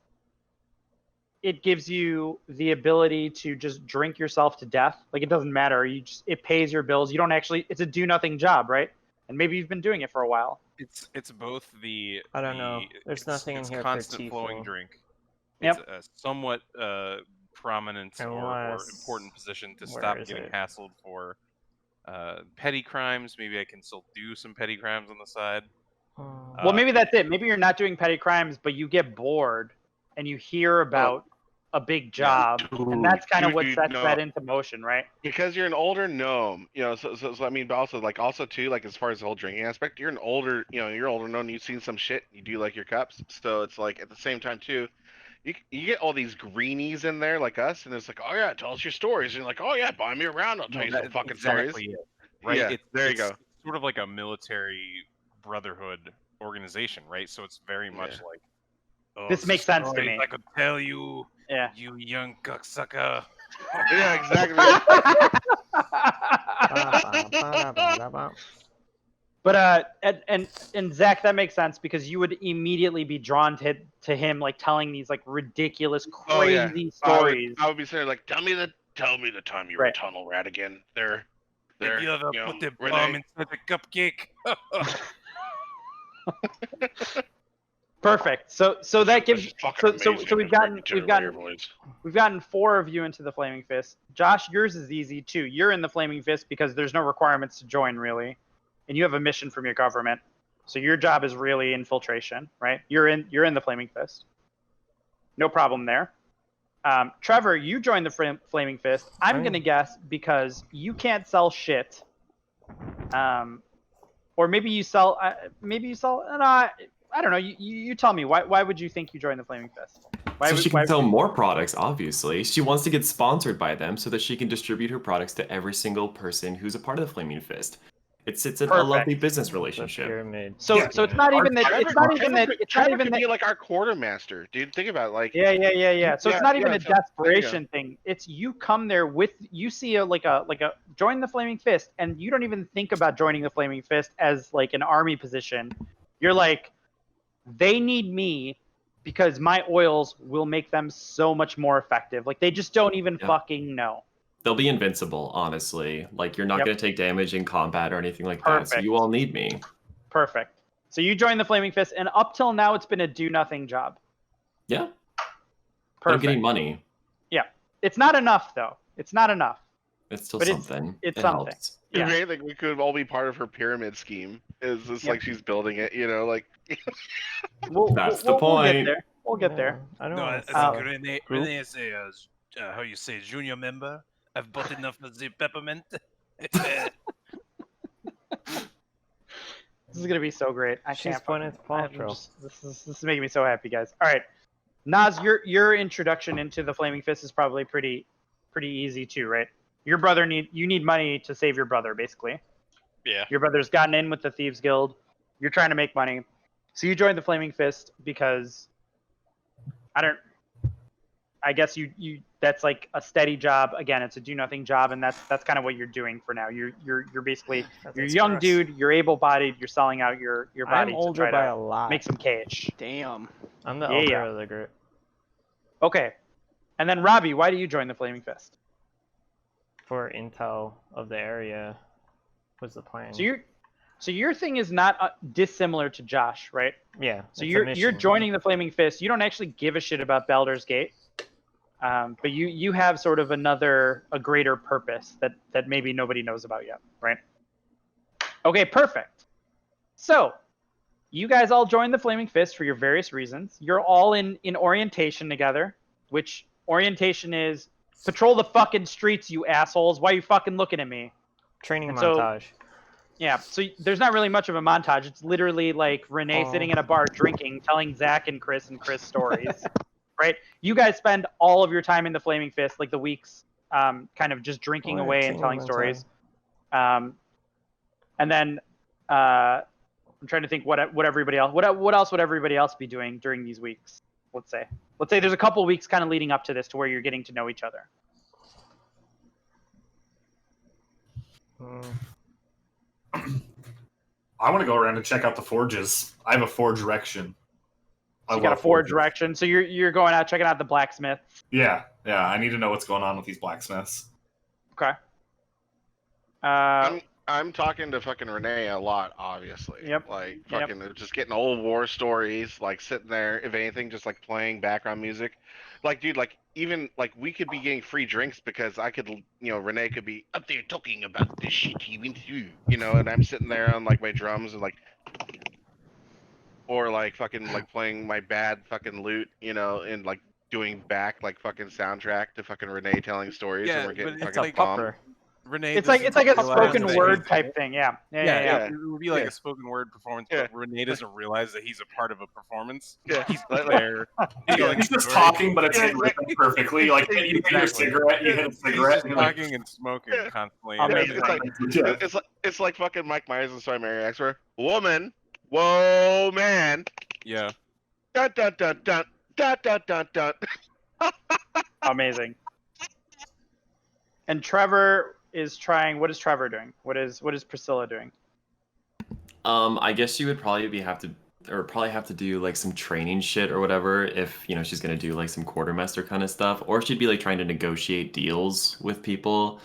it gives you the ability to just drink yourself to death. Like it doesn't matter. It pays your bills. You don't actually. It's a do nothing job, right? And maybe you've been doing it for a while. It's both the. I don't know. There's nothing in here constant for flowing drink. Yep. It's a somewhat prominent or important position to stop getting hassled for petty crimes. Maybe I can still do some petty crimes on the side. Well, maybe that's it. Maybe you're not doing petty crimes, but you get bored and you hear about a big job, and that's kind of what sets that into motion, right? Because you're an older gnome, you know. So I mean, but also too, like as far as the whole drinking aspect, you're an older, you're older gnome. You've seen some shit. You do like your cups, so it's like at the same time too. You get all these greenies in there like us, and it's like, oh yeah, tell us your stories. And you're like, oh yeah, buy me around. I'll tell you some fucking stories. Right? Yeah, there you go. It's sort of like a military brotherhood organization, right? So it's very much like. Oh, this makes sense to me. I could tell you, you young cocksucker. Yeah, exactly. But and Zach, that makes sense because you would immediately be drawn to him, like telling these like ridiculous, crazy stories. I would be saying like, tell me the time you were a tunnel rat again. There. Did you ever put the bomb inside the cupcake? Perfect. So that gives so we've gotten 4 of you into the Flaming Fist. Josh, yours is easy too. You're in the Flaming Fist because there's no requirements to join really, and you have a mission from your government. So your job is really infiltration, right? You're in the Flaming Fist. No problem there. Trevor, you joined the Flaming Fist. I'm gonna guess because you can't sell shit. Or maybe you sell. I don't know. You tell me. Why would you think you joined the Flaming Fist? She can sell more products, obviously. She wants to get sponsored by them so that she can distribute her products to every single person who's a part of the Flaming Fist. It's a lovely business relationship. So it's not even that. It's not even that. It's not even that. Like our quartermaster, dude. Think about it, like. Yeah. So it's not even a desperation thing. It's you come there you see a join the Flaming Fist, and you don't even think about joining the Flaming Fist as like an army position. You're like, they need me because my oils will make them so much more effective. Like they just don't even fucking know. They'll be invincible, honestly. Like you're not going to take damage in combat or anything like that. So you all need me. Perfect. So you join the Flaming Fist, and up till now, it's been a do-nothing job. Yeah. Perfect. I'm getting money. Yeah. It's not enough, though. It's not enough. It's still something. It's something. Helps. Yeah. Right? Like we could all be part of her pyramid scheme. Is this like she's building it? Like. That's the point. We'll get there. I don't know. know. Renee is a how you say junior member. I've bought enough of the peppermint. This is gonna be so great. She's Gwyneth Paltrow. This is making me so happy, guys. All right, Naz, your introduction into the Flaming Fist is probably pretty easy too, right? Your brother you need money to save your brother, basically. Yeah. Your brother's gotten in with the Thieves Guild. You're trying to make money, so you joined the Flaming Fist because I guess you that's like a steady job. Again, it's a do nothing job, and that's kind of what you're doing for now. You're basically you're a young dude. You're able-bodied. You're selling out your body. I'm older by a lot. Make some cash. Damn. I'm the elder of the group. Okay, and then Robbie, why do you join the Flaming Fist? For intel of the area was the plan. So So your thing is not dissimilar to Josh, right? Yeah. So you're joining the Flaming Fist. You don't actually give a shit about Baldur's Gate, but you have sort of a greater purpose that maybe nobody knows about yet, right? Okay, perfect. So you guys all joined the Flaming Fist for your various reasons. You're all in orientation together, which orientation is patrol the fucking streets, you assholes. Why are you fucking looking at me? Training montage. Yeah, so there's not really much of a montage. It's literally like Renee sitting in a bar drinking, telling Zach and Chris stories, right? You guys spend all of your time in the Flaming Fist, like the weeks, kind of just drinking away and telling stories. And then I'm trying to think what everybody else, what else would everybody else be doing during these weeks? Let's say there's a couple weeks kind of leading up to this to where you're getting to know each other. I want to go around and check out the forges. I have a forge erection. So you got a forge erection. So you're going out checking out the blacksmith. Yeah. I need to know what's going on with these blacksmiths. Okay. I'm talking to fucking Renee a lot, obviously. Yep. Like fucking just getting old war stories, like sitting there, if anything, just like playing background music. Like, dude, like even like we could be getting free drinks because I could, Renee could be up there talking about this shit he went through, and I'm sitting there on like my drums and like, or like fucking like playing my bad fucking lute, and like doing back like fucking soundtrack to fucking Renee telling stories and we're getting fucking bombed. Renee, it's like a spoken word type thing, yeah. It would be like a spoken word performance, but Renee doesn't realize that he's a part of a performance. Yeah, he's there. He's just talking, but it's written perfectly. Like you hit your cigarette, you hit a cigarette. He's talking and smoking constantly. It's like fucking Mike Myers and Sorry Mary X, where woman, whoa man, yeah, dun dun dun dun dun dun dun dun. Amazing. And Trevor is trying. What is Trevor doing? What is Priscilla doing? I guess she would probably have to do like some training shit or whatever if she's gonna do like some quartermaster kind of stuff, or she'd be like trying to negotiate deals with people.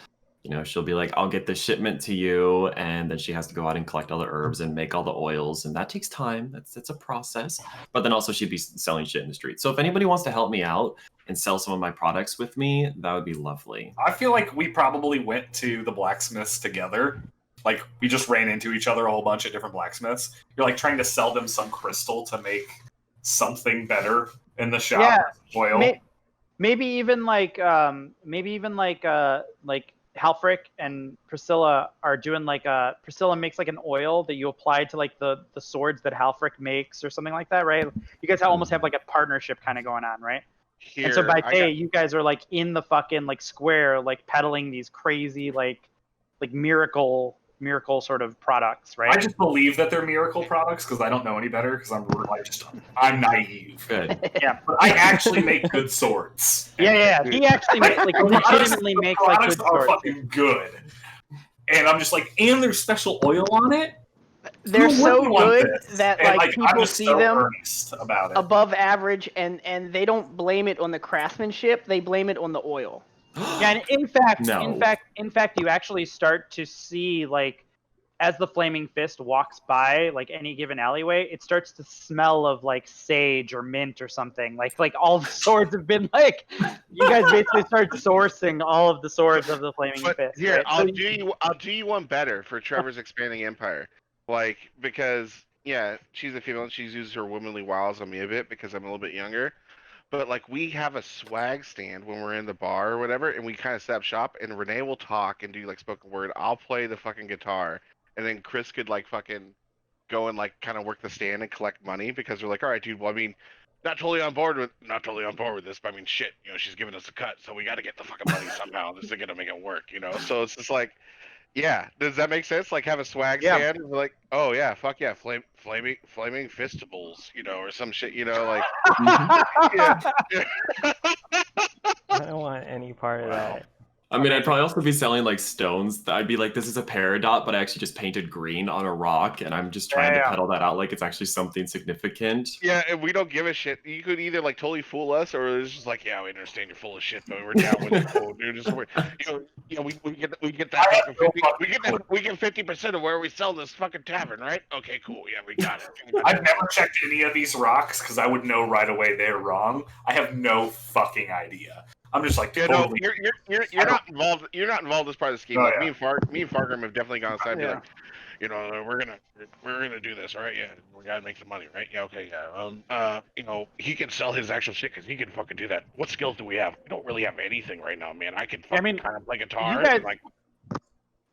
She'll be like, I'll get the shipment to you, and then she has to go out and collect all the herbs and make all the oils, and that takes time. That's a process. But then also she'd be selling shit in the street. So if anybody wants to help me out and sell some of my products with me, that would be lovely. I feel like we probably went to the blacksmiths together. Like we just ran into each other, a whole bunch of different blacksmiths. You're like trying to sell them some crystal to make something better in the shop. Yeah, oil. Maybe even like Halfric and Priscilla are doing Priscilla makes like an oil that you apply to like the swords that Halfric makes or something like that, right? You guys almost have like a partnership kind of going on, right? And so by day, you guys are like in the fucking like square, like peddling these crazy like miracle sort of products, right? I just believe that they're miracle products because I don't know any better because I'm naive. Good. Yeah. But I actually make good swords. Yeah. He actually legitimately makes like good swords. Are swords. fucking good. And I'm just like, and there's special oil on it? They're so good that and, like people see them about it. above average and they don't blame it on the craftsmanship, they blame it on the oil. Yeah, and in fact, you actually start to see like as the Flaming Fist walks by like any given alleyway, it starts to smell of like sage or mint or something. Like all the swords have been like you guys basically start sourcing all of the swords of the Flaming Fist. Here, right? I'll do you one better for Trevor's expanding empire. Like because she's a female and she's used her womanly wiles on me a bit because I'm a little bit younger. But like we have a swag stand when we're in the bar or whatever, and we kind of set up shop. And Renee will talk and do like spoken word. I'll play the fucking guitar, and then Chris could like fucking go and like kind of work the stand and collect money because we're like, all right, dude. Well, I mean, not totally on board with this, but I mean, shit, she's giving us a cut, so we got to get the fucking money somehow. This is gonna make it work, So it's just like, yeah. Does that make sense? Like have a swag stand, and like, oh yeah, fuck yeah, flaming fistables, or some shit, like. I don't want any part of that. I mean, I'd probably also be selling like stones. I'd be like, this is a peridot, but I actually just painted green on a rock, and I'm just trying to peddle that out like it's actually something significant. Yeah, and we don't give a shit. You could either like totally fool us, or it's just like, yeah, we understand you're full of shit, but we're down with it. Cool, dude. Just we get that fucking 50, we get 50% of where we sell this fucking tavern, right? Okay, cool. Yeah, we got it. I've never checked any of these rocks because I would know right away they're wrong. I have no fucking idea. I'm just like, totally. You're not involved. You're not involved as part of the scheme. Like me and Fargrim have definitely gone aside and be like, you know, we're gonna do this, all right? Yeah, we gotta make some money, right? Yeah, okay, yeah. You know, he can sell his actual shit because he can fucking do that. What skills do we have? We don't really have anything right now, man. I can fucking kind of play guitar.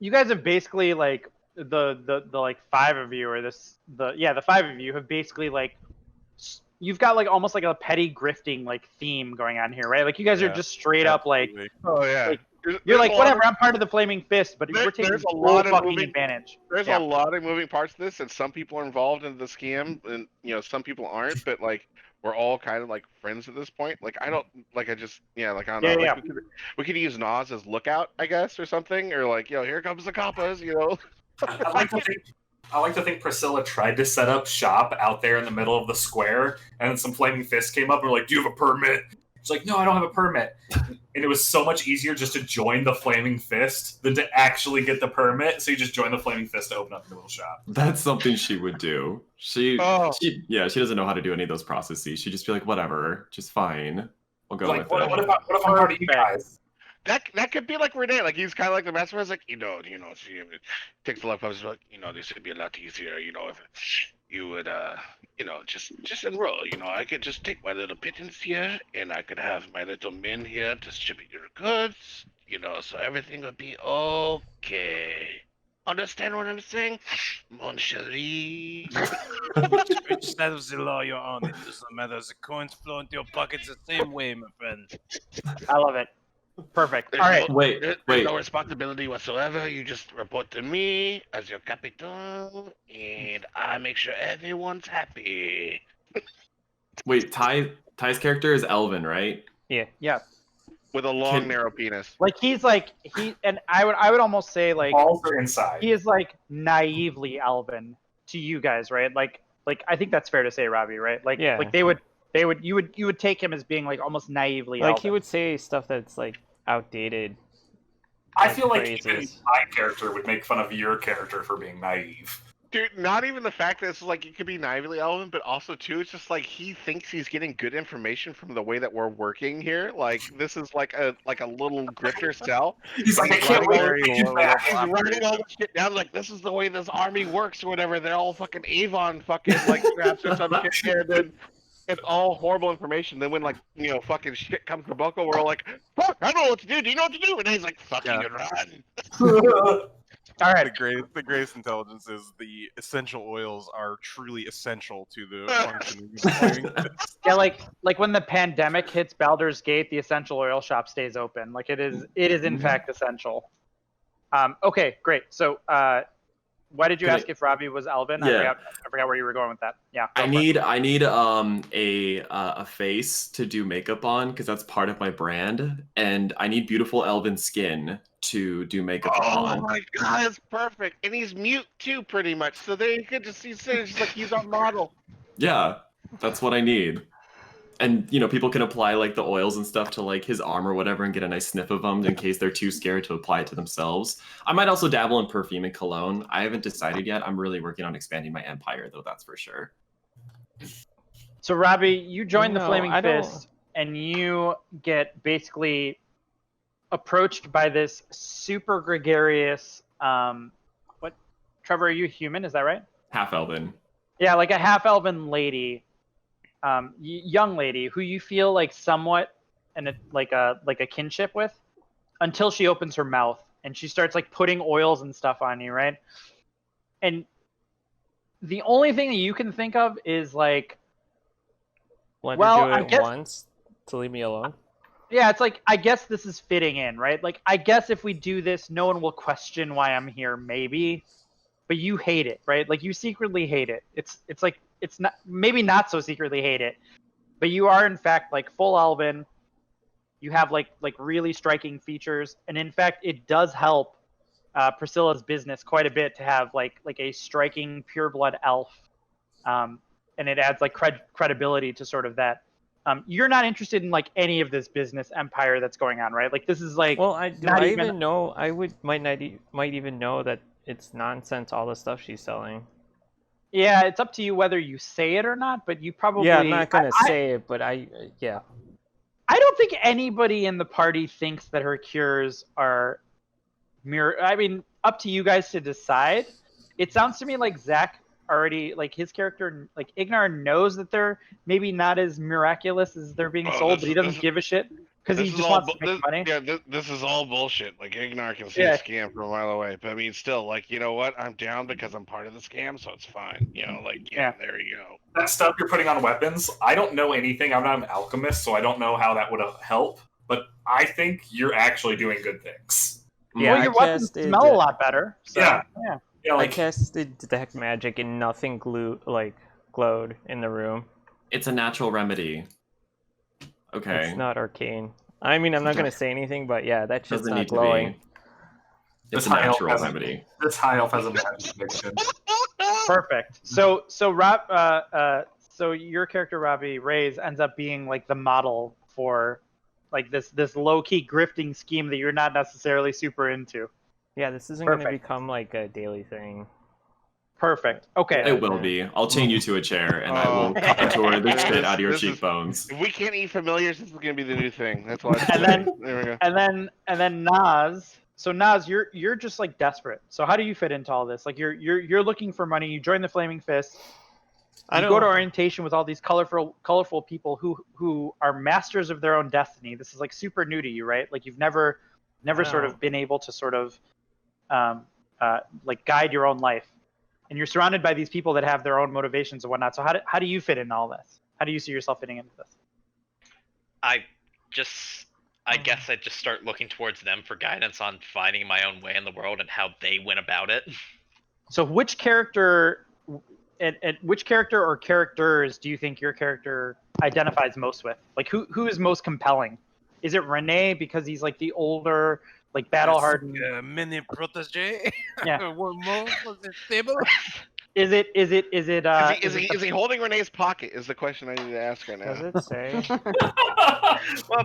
You guys have basically like the like 5 of you, or the 5 of you have basically like. You've got like almost like a petty grifting like theme going on here, right? Like you guys are just straight up like, oh yeah, like, you're like whatever. I'm part of the Flaming Fist, but we're taking full fucking advantage. There's a lot of moving parts to this, and some people are involved in the scam, and you know some people aren't. But like we're all kind of like friends at this point. Like I don't like I just I don't know. Like, we could use Nas as lookout, I guess, or something, or like here comes the coppers, you know. I like to think Priscilla tried to set up shop out there in the middle of the square, and then some flaming fists came up and were like, "Do you have a permit?" She's like, "No, I don't have a permit." And it was so much easier just to join the flaming fist than to actually get the permit. So you just join the flaming fist to open up the little shop. That's something she would do. She doesn't know how to do any of those processes. She'd just be like, whatever, just fine. I'll go with it. What if I'm part of you guys? That could be like Renee, like he's kind of like the mastermind. Like she takes a look. I was like, this would be a lot easier. If you would, just enroll. I could just take my little pittance here, and I could have my little men here distribute your goods. So everything would be okay. Understand what I'm saying, mon chéri? Which side of the law you're on? It doesn't matter. The coins flow into your pockets the same way, my friend. I love it. Perfect. There's all right. There's no responsibility whatsoever. You just report to me as your capitan, and I make sure everyone's happy. Wait, Ty's character is Elvin, right? Yeah. Yeah. With a long, narrow penis. Like and I would almost say like balls are inside. He is like naively Elvin to you guys, right? Like I think that's fair to say, Robbie, right? Like like you would take him as being like almost naively like Elvin. He would say stuff that's like outdated. I feel like even my character would make fun of your character for being naive. Dude, not even the fact that it's like it could be naively Elvin, but also too, it's just like he thinks he's getting good information from the way that we're working here. Like this is like a little grifter cell. He's like, I can't wait. He's writing all this shit down. Like this is the way this army works or whatever. They're all fucking Avon fucking like straps or some shit, and then it's all horrible information. Then when fucking shit comes to buckle, we're all like, fuck, I don't know what to do. Do you know what to do? And he's like, fucking run. All right. The greatest intelligence is the essential oils are truly essential to the functioning of the Flaming Fist. Yeah, like when the pandemic hits Baldur's Gate, the essential oil shop stays open. Like it is in fact essential. Okay, great. So why did you ask if Robbie was Elvin? Yeah. I forgot where you were going with that. Yeah. I need a face to do makeup on because that's part of my brand, and I need beautiful elven skin to do makeup on. Oh my god, that's perfect. And he's mute too, pretty much. So there you could just see it's like he's our model. Yeah, that's what I need. And people can apply like the oils and stuff to like his arm or whatever and get a nice sniff of them in case they're too scared to apply it to themselves. I might also dabble in perfume and cologne. I haven't decided yet. I'm really working on expanding my empire though, that's for sure. So Robbie, you join the Flaming Fist and you get basically approached by this super gregarious Trevor, are you human? Is that right? Half elven. Yeah, like a half elven lady. Young lady who you feel like somewhat like a kinship with until she opens her mouth and she starts like putting oils and stuff on you, right? And the only thing that you can think of is like, I guess once to leave me alone. Yeah, it's like, I guess this is fitting in, right? Like, I guess if we do this, no one will question why I'm here, maybe. But you hate it, right? Like, you secretly hate it. It's like, it's not, maybe not so secretly hate it, but you are in fact like full elven, You have like really striking features, and in fact, it does help Priscilla's business quite a bit to have like a striking pureblood elf, and it adds like credibility to sort of that. You're not interested in like any of this business empire that's going on, right? Like this is like. Well, I even know might even know that it's nonsense, all the stuff she's selling. Yeah, it's up to you whether you say it or not, but you probably. Yeah, I'm not gonna say it, but yeah. I don't think anybody in the party thinks that her cures are I mean, up to you guys to decide. It sounds to me like Zach already, like his character, like Ignar knows that they're maybe not as miraculous as they're being sold, but he doesn't give a shit because he just wants to make money. Yeah, this is all bullshit. Like Ignar can see a scam from a mile away, but I mean, still, like, you know what? I'm down because I'm part of the scam, so it's fine. You know, like, there you go. That stuff you're putting on weapons, I don't know anything. I'm not an alchemist, so I don't know how that would help. But I think you're actually doing good things. Yeah, well, your weapons smell a lot better. So, yeah. Yeah, like, I casted detect magic and nothing glowed in the room. It's a natural remedy. Okay. It's not arcane. I mean, I'm not going to say anything, but yeah, that shit's not glowing. It's a natural remedy. This high elf has a magic addiction. Perfect. So Rob, so your character Robbie Reyes ends up being like the model for like this low key grifting scheme that you're not necessarily super into. Yeah, this isn't going to become like a daily thing. Perfect. Okay. It will be. I'll chain you to a chair and I will contour the shit out of your cheekbones. If we can't eat familiars, this is gonna be the new thing. That's why. There we go. And then Naz. So Naz, you're just like desperate. So how do you fit into all this? Like you're looking for money. You join the Flaming Fist. You go to orientation with all these colorful people who are masters of their own destiny. This is like super new to you, right? Like you've never sort of been able to sort of like guide your own life. And you're surrounded by these people that have their own motivations and whatnot. So how do you fit in all this? How do you see yourself fitting into this? I guess I'd just start looking towards them for guidance on finding my own way in the world and how they went about it. So which character or characters do you think your character identifies most with? Like who is most compelling? Is it Renee because he's like the older, like battle-hardened mini protege? Yeah. One more was it stable? Is he holding Renee's pocket? Is the question I need to ask right now. Does it say? Well,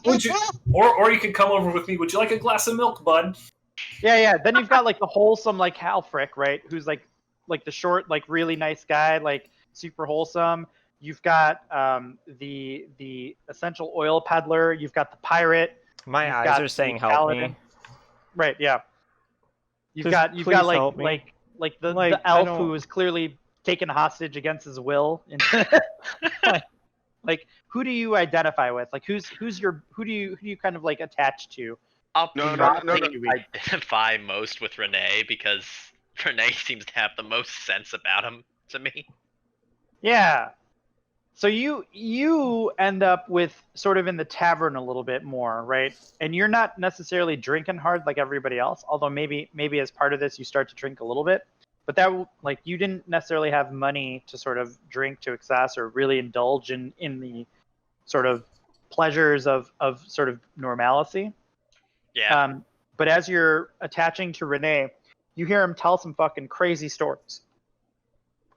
would you, or you could come over with me. Would you like a glass of milk, bud? Yeah. Then you've got like the wholesome like Halfrick, right? Who's like the short, like really nice guy, like super wholesome. You've got the essential oil peddler. You've got the pirate. My eyes are saying help me. Right. Yeah. You've got like the elf who is clearly taken hostage against his will. Like who do you identify with? Like who do you kind of like attach to? I'll identify most with Renee because Renee seems to have the most sense about him to me. Yeah. So you end up with sort of in the tavern a little bit more, right? And you're not necessarily drinking hard like everybody else, although maybe as part of this you start to drink a little bit. But that like you didn't necessarily have money to sort of drink to excess or really indulge in the sort of pleasures of sort of normalcy. Yeah. But as you're attaching to Renee, you hear him tell some fucking crazy stories.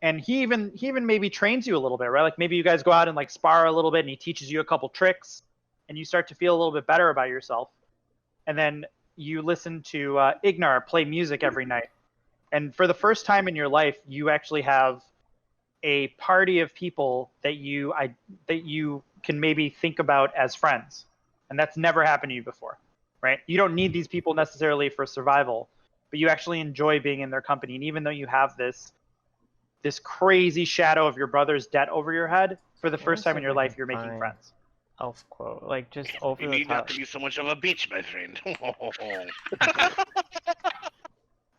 And he even maybe trains you a little bit, right? Like maybe you guys go out and like spar a little bit and he teaches you a couple tricks and you start to feel a little bit better about yourself. And then you listen to Ignar play music every night. And for the first time in your life, you actually have a party of people that you can maybe think about as friends. And that's never happened to you before, right? You don't need these people necessarily for survival, but you actually enjoy being in their company. And even though you have this crazy shadow of your brother's debt over your head, for the first time in your life, you're making friends. Elf quote, like just over you the need top. not to be so much of a bitch, my friend.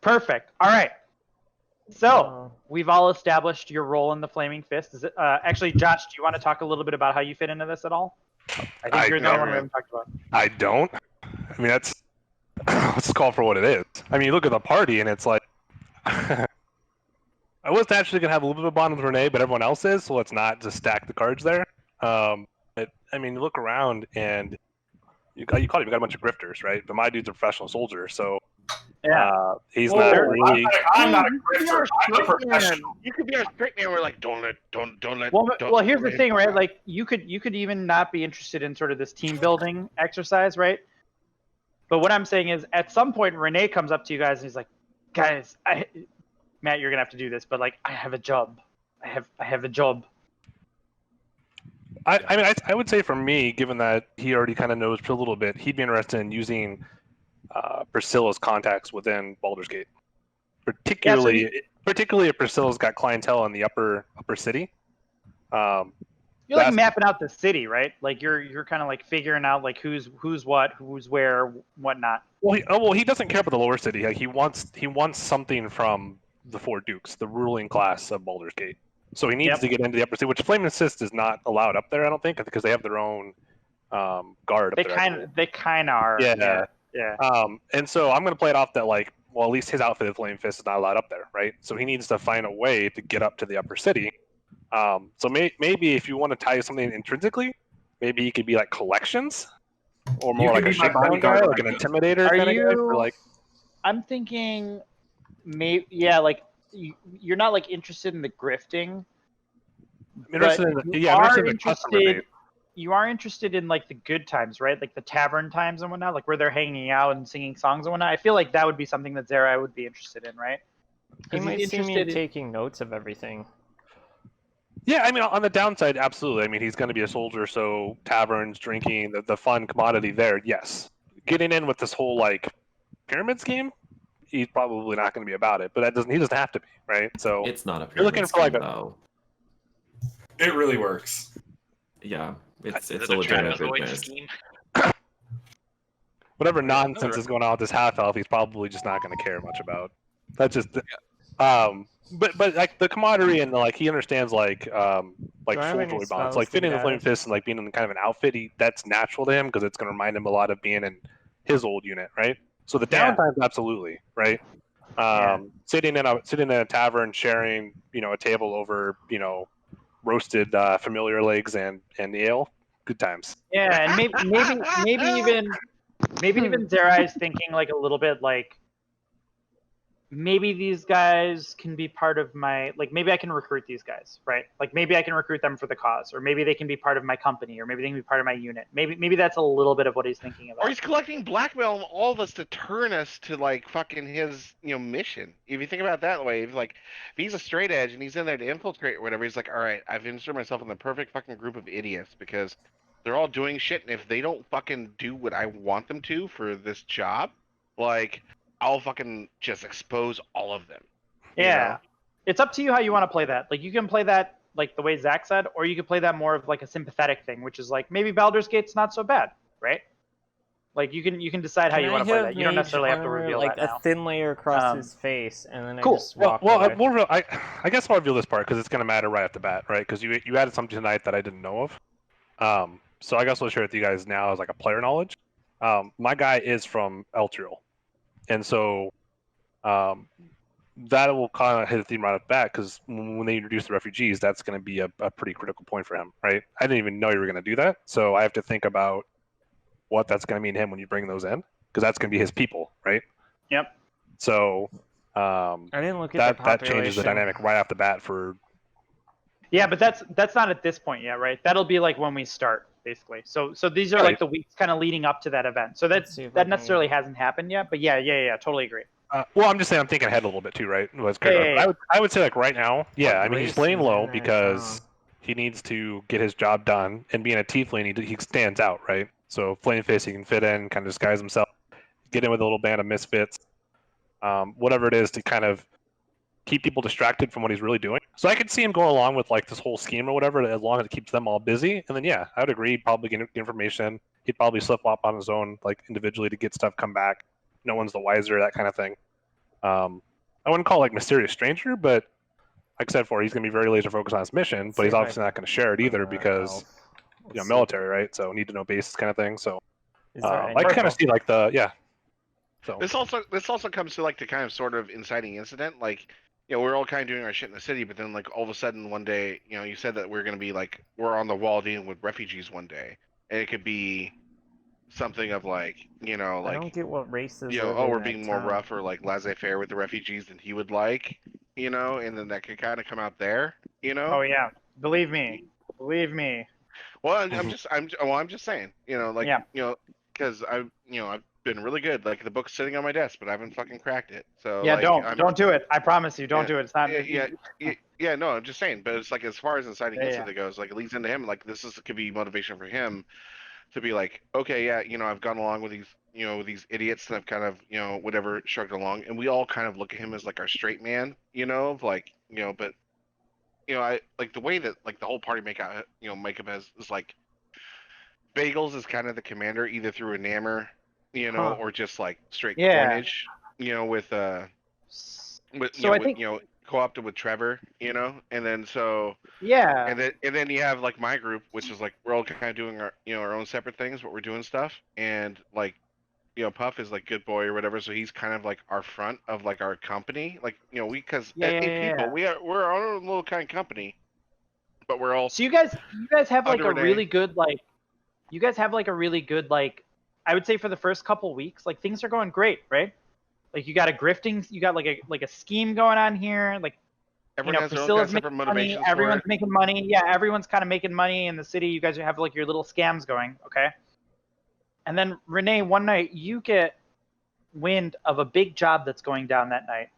Perfect. All right. So we've all established your role in the Flaming Fist. Is it actually, Josh? Do you want to talk a little bit about how you fit into this at all? I think you're the only one we haven't talked about. I don't. I mean, that's let's call for what it is. I mean, you look at the party and it's like. I was actually gonna have a little bit of a bond with Renee, but everyone else is, so let's not just stack the cards there. I mean, you look around and you got a bunch of grifters, right? But my dude's a professional soldier, so he's not really. I'm not a grifter. I'm a professional. You could be our straight man. We're like, don't let. Well, here's the thing, right? Like, you could even not be interested in sort of this team building exercise, right? But what I'm saying is, at some point, Renee comes up to you guys and he's like, "Guys, Matt, you're gonna have to do this, but like, I have a job. I have a job." I mean, I would say for me, given that he already kind of knows a little bit, he'd be interested in using Priscilla's contacts within Baldur's Gate, particularly if Priscilla's got clientele in the upper city. You're like mapping out the city, right? Like you're kind of like figuring out like who's what, who's where, whatnot. Well, he doesn't care about the lower city. Like he wants something from the Four Dukes, the ruling class of Baldur's Gate. So he needs to get into the upper city, which Flame and Assist is not allowed up there, I don't think, because they have their own guard up there. They kind of are. Yeah. And so I'm going to play it off that, like, well, at least his outfit of Flame Fist is not allowed up there, right? So he needs to find a way to get up to the upper city. So maybe if you want to tie something intrinsically, maybe he could be like collections, or more like a shakedown guy, like an intimidator kind of guy. For like, I'm thinking, like you're not like interested in the grifting. You are interested in like the good times, right? Like the tavern times and whatnot, like where they're hanging out and singing songs and whatnot. I feel like that would be something that Zerai would be interested in, right? He might see me taking notes of everything. Yeah, I mean, on the downside, absolutely. I mean, he's going to be a soldier, so taverns, drinking, the fun commodity there, yes. Getting in with this whole like pyramid scheme, he's probably not going to be about it. But he doesn't have to be, right? So it's not a pyramid you're looking for like though. It really works. Yeah, it's a legitimate business. Whatever nonsense is going on with this half elf, he's probably just not going to care much about. That's just. But like the camaraderie and like he understands like soldierly bonds, like fitting the Flame Fist and like being in kind of an outfit. That's natural to him because it's going to remind him a lot of being in his old unit, right? So the downtime, absolutely, right? Sitting in a tavern, sharing a table over roasted familiar legs and ale, good times. Yeah, and maybe even Zerai's thinking like a little bit like. Maybe these guys can be part of my, like, maybe I can recruit these guys, right? Like, maybe I can recruit them for the cause, or maybe they can be part of my company, or maybe they can be part of my unit. Maybe that's a little bit of what he's thinking about. Or he's collecting blackmail on all of us to turn us to, like, fucking his, mission. If you think about it that way, if he's a straight edge and he's in there to infiltrate or whatever, he's like, all right, I've inserted myself in the perfect fucking group of idiots because they're all doing shit, and if they don't fucking do what I want them to for this job, like... I'll fucking just expose all of them. Yeah. It's up to you how you want to play that. Like, you can play that like the way Zach said, or you could play that more of like a sympathetic thing, which is like maybe Baldur's Gate's not so bad, right? Like you can decide how you want to play that. You don't necessarily have to reveal like that now. a thin layer across his face, and then cool. I just walk away. I guess I'll reveal this part because it's going to matter right off the bat, right? Because you added something tonight that I didn't know of. So I guess I'll share with you guys now as like a player knowledge. My guy is from Elturel. And so that will kind of hit a theme right off the bat because when they introduce the refugees, that's going to be a pretty critical point for him, right? I didn't even know you were going to do that. So I have to think about what that's going to mean to him when you bring those in because that's going to be his people, right? Yep. So I didn't look at that changes the dynamic right off the bat for... Yeah, but that's not at this point yet, right? That'll be like when we start. Basically, so these are like the weeks kind of leading up to that event. So that necessarily hasn't happened yet, but yeah, totally agree. Well, I'm just saying I'm thinking ahead a little bit too, right? I would say like right now, I mean he's laying low because he needs to get his job done, and being a tiefling, he stands out, right? So Flame Face, he can fit in, kind of disguise himself, get in with a little band of misfits, whatever it is to kind of keep people distracted from what he's really doing. So I could see him going along with like this whole scheme or whatever, as long as it keeps them all busy. And then I would agree, he'd probably get information. He'd probably slip up on his own, like individually, to get stuff come back. No one's the wiser, that kind of thing. I wouldn't call it like mysterious stranger, but like I said before, he's going to be very laser focused on his mission. But he's obviously not going to share it either because military, right? So need to know basis kind of thing. So I kind of see like So this also comes to like the kind of sort of inciting incident, like. we're all kind of doing our shit in the city, but then like all of a sudden one day, you said that we're gonna be like we're on the wall dealing with refugees one day, and it could be something of like, I don't get what races oh, we're being more rough or like laissez-faire with the refugees than he would like, and then that could kind of come out there, Oh yeah, believe me. Well, I'm just saying, because I've been really good. Like the book's sitting on my desk, but I haven't fucking cracked it. So yeah, like, don't do it. I promise you, don't do it. It's not. Yeah. No, I'm just saying. But it's like as far as inciting incident goes, like it leads into him. Like could be motivation for him to be like, okay, yeah, I've gone along with these idiots, and I've kind of whatever shrugged along, and we all kind of look at him as like our straight man, of like but. I like the way that like the whole party makeup is like Bagels is kind of the commander either through a Nammer, or just like straight coinage, with co-opted with Trevor, and then and then you have like my group, which is like we're all kind of doing our own separate things, but we're doing stuff, and like Puff is like good boy or whatever, so he's kind of like our front of like our company, like because we're our own little kind of company, but we're all. So you guys have like a really good like, I would say for the first couple weeks, like things are going great, right? Like you got a scheme going on here, like everyone has Priscilla's their own making money, everyone's making money, everyone's kind of making money in the city. You guys have like your little scams going, okay? And then, Renee, one night you get wind of a big job that's going down that night.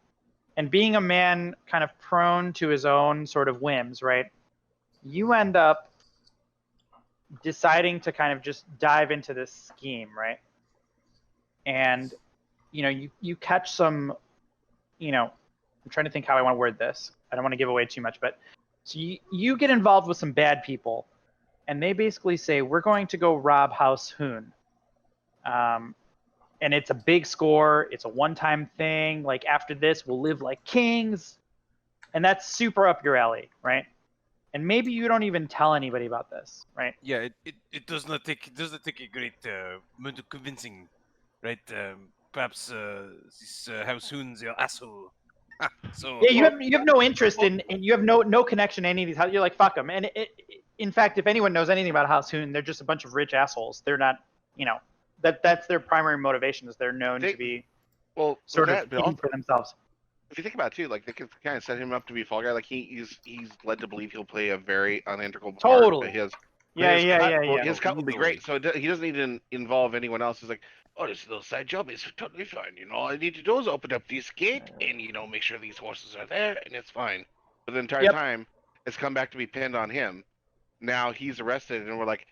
And being a man kind of prone to his own sort of whims, right? You end up deciding to kind of just dive into this scheme, right? And, you catch some, I'm trying to think how I want to word this. I don't want to give away too much, but so you get involved with some bad people. And they basically say, we're going to go rob House Hoon. And it's a big score. It's a one-time thing. Like after this, we'll live like kings, and that's super up your alley, right? And maybe you don't even tell anybody about this, right? Yeah, it does not take a great amount of convincing, right? Perhaps this House Hoon's your asshole. So yeah, you have no interest in, and you have no connection to any of these. You're like fuck them. And in fact, if anyone knows anything about House Hoon, they're just a bunch of rich assholes. They're not, that's their primary motivation, is they're known to be sort of thinking for themselves. If you think about it too, like they could kind of set him up to be a fall guy. Like he's led to believe he'll play a very unintegral part. Totally. His cut will be great, so he doesn't need to involve anyone else. He's like, oh, this little side job is totally fine. All I need to do is open up this gate and make sure these horses are there, and it's fine. But the entire time, it's come back to be pinned on him. Now he's arrested, and we're like,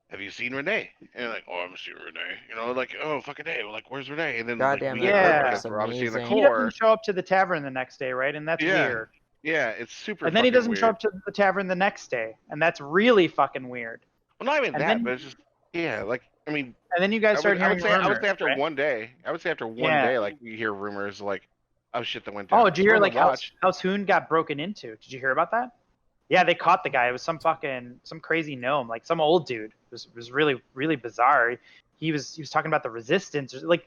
have you seen Renee? And like, oh, I'm seeing Renee. Like, oh, fucking hey. We're like, where's Renee? And then goddamn, we're obviously in the core. He doesn't show up to the tavern the next day, right? And that's weird. Yeah, it's super. And then he doesn't show up to the tavern the next day, and that's really fucking weird. Well, not even that, but it's just like I mean. And then you guys start hearing rumors. I would say after one day. I would say after one day, like you hear rumors like, oh shit, that went down. Oh, did you hear like House Hoon got broken into? Did you hear about that? Yeah, they caught the guy. It was some crazy gnome, like some old dude. It was really, really bizarre. He was talking about the resistance. Like,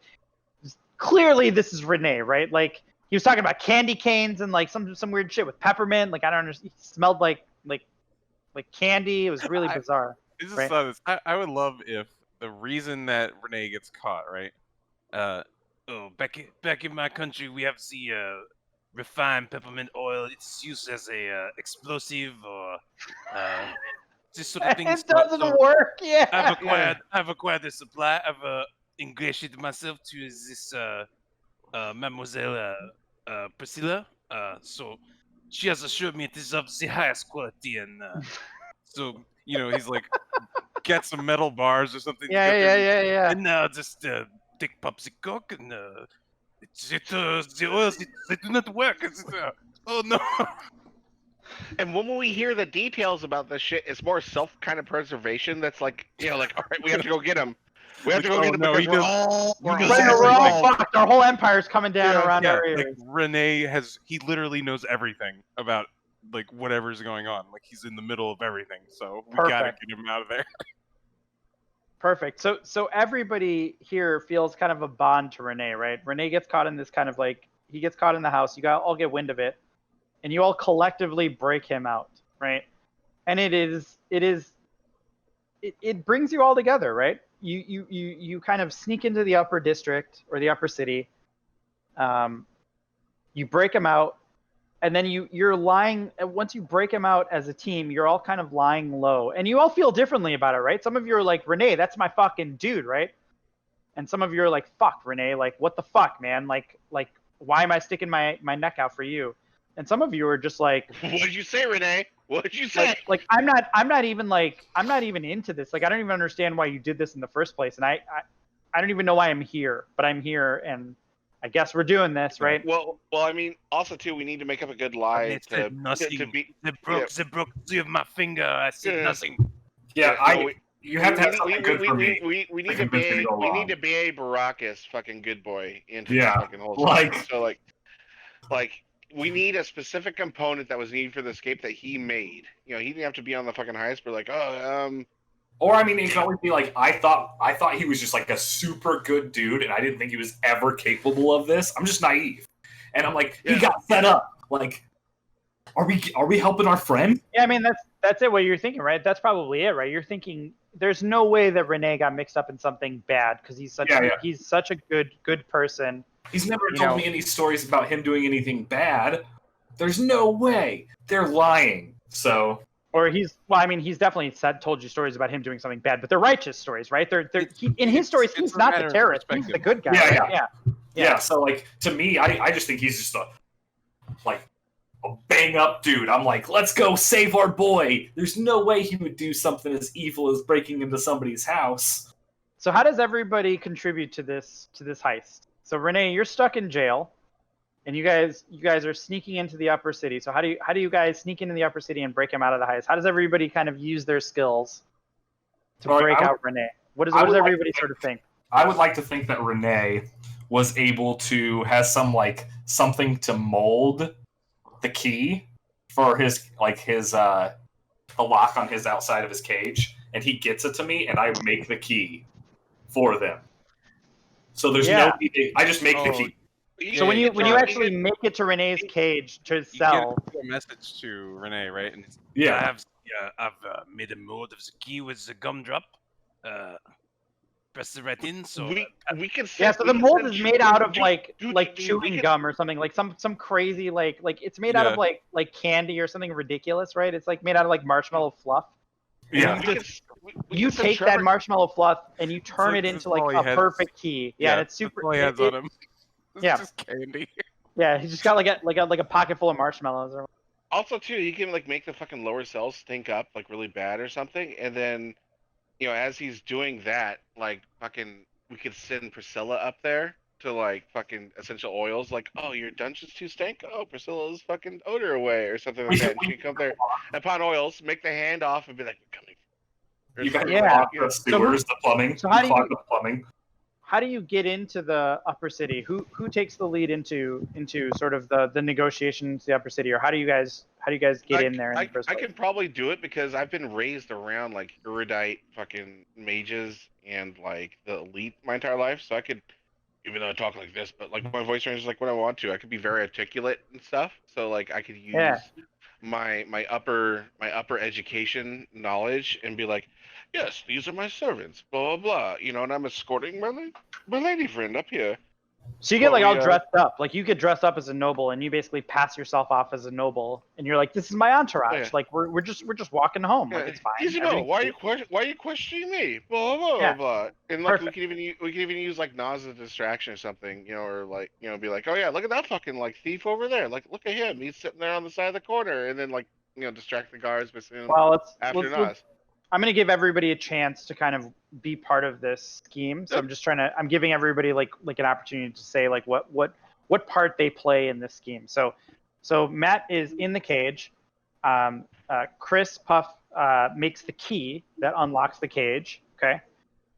clearly this is Renee, right? Like, he was talking about candy canes and like some weird shit with peppermint. Like, I don't understand. He smelled like candy. It was really bizarre. I just thought this. I would love if the reason that Renee gets caught, right? Back in my country, we have the refined peppermint oil. It's used as a explosive or this sort of thing. It doesn't work. Yeah. I've acquired the supply. I've ingratiated myself to this Mademoiselle Priscilla. So she has assured me it is of the highest quality, and so he's like, get some metal bars or something. Yeah. And now just take Popsy Coke and the oils they do not work. Oh no. And when we hear the details about this shit, it's more self kind of preservation. That's like, like, all right, we have to go get him. We have to go get him because we're all fucked. Our whole empire's coming down around our ears. Like Renee he literally knows everything about like whatever's going on. Like he's in the middle of everything. So we gotta get him out of there. Perfect. So everybody here feels kind of a bond to Renee, right? Renee gets caught in this kind of like, he gets caught in the house. You all get wind of it. and you all collectively break him out, right? And it brings you all together, right? You kind of sneak into the upper district or the upper city. You break him out, and then you're lying. Once you break him out as a team, you're all kind of lying low, and you all feel differently about it, right? Some of you are like, Renee, that's my fucking dude, right? And some of you are like, fuck, Renee, like, what the fuck, man? Like, why am I sticking my neck out for you? And some of you are just like, what did you say, Renee? What did you say? Like I'm not even into this. Like, I don't even understand why you did this in the first place. And I don't even know why I'm here, but I'm here, and I guess we're doing this, right? Well, I mean, also too, we need to make up a good lie to be. They broke through of my finger. I said nothing. Yeah, you have to have something good for me. We need to be a Baracus fucking good boy into the fucking whole like so like we need a specific component that was needed for the escape that he made. You know, he didn't have to be on the fucking heist, but like, or I mean, it can always be like, I thought he was just like a super good dude, and I didn't think he was ever capable of this. I'm just naive, and I'm like, he got set up. Like, are we helping our friend? Yeah, I mean that's it. What you're thinking, right? That's probably it, right? You're thinking there's no way that Renee got mixed up in something bad because he's such a good person. He's never told me any stories about him doing anything bad. There's no way. They're lying. So. Or he's definitely told you stories about him doing something bad, but they're righteous stories, right? In his stories, he's not the terrorist. He's the good guy. Yeah. So like, to me, I just think he's just a bang up dude. I'm like, let's go save our boy. There's no way he would do something as evil as breaking into somebody's house. So how does everybody contribute to this heist? So Renee, you're stuck in jail, and you guys are sneaking into the upper city. So how do you guys sneak into the upper city and break him out of the heist? How does everybody kind of use their skills to break out Renee? What does everybody sort of think? I would like to think that Renee was able to has something to mold the key for his the lock on his outside of his cage, and he gets it to me, and I make the key for them. So there's no need. I just make the key. So when you actually make it to Renee's cage to sell, you get a message to Renee, right? And it's, I've made a mold of the key with the gumdrop. Press it right in. So we can. So the mold is made out of like chewing gum or something, like some crazy like it's made out of like candy or something ridiculous, right? It's like made out of like marshmallow fluff. Yeah. You take that marshmallow fluff and you turn it into like a perfect key. Yeah, it's super. All he has on him. It's just candy. Yeah, he's just got like a pocket full of marshmallows. Also, too, you can like make the fucking lower cells stink up like really bad or something, and then, you know, as he's doing that, like fucking, we could send Priscilla up there to like fucking essential oils, like, oh, your dungeon's too stank. Oh, Priscilla's fucking odor away or something like that. And she can come there and upon oils, make the hand off and be like, coming. You got the sewers, the plumbing. So how do you get into the upper city? Who takes the lead into sort of the negotiations to the upper city, or how do you guys get in there? I can probably do it because I've been raised around like erudite fucking mages and like the elite my entire life, so I could, even though I talk like this, but like my voice range is like what I want to. I could be very articulate and stuff, so like I could use my upper education knowledge and be like, yes, these are my servants, blah, blah, blah. You know, and I'm escorting my lady friend up here. So you get all dressed up. Like, you get dressed up as a noble, and you basically pass yourself off as a noble, and you're like, this is my entourage. Yeah. Like, we're just walking home. Like, it's fine. Easy no. Why are you questioning me? Blah, blah, blah, blah. And like, we could even use like Nas as a distraction or something, you know, or like, you know, be like, oh yeah, look at that fucking like thief over there. Like, look at him. He's sitting there on the side of the corner, and then like, you know, distract the guards by saying after Nas. I'm going to give everybody a chance to kind of be part of this scheme. So I'm giving everybody like an opportunity to say like what part they play in this scheme. So Matt is in the cage. Chris Puff makes the key that unlocks the cage. Okay.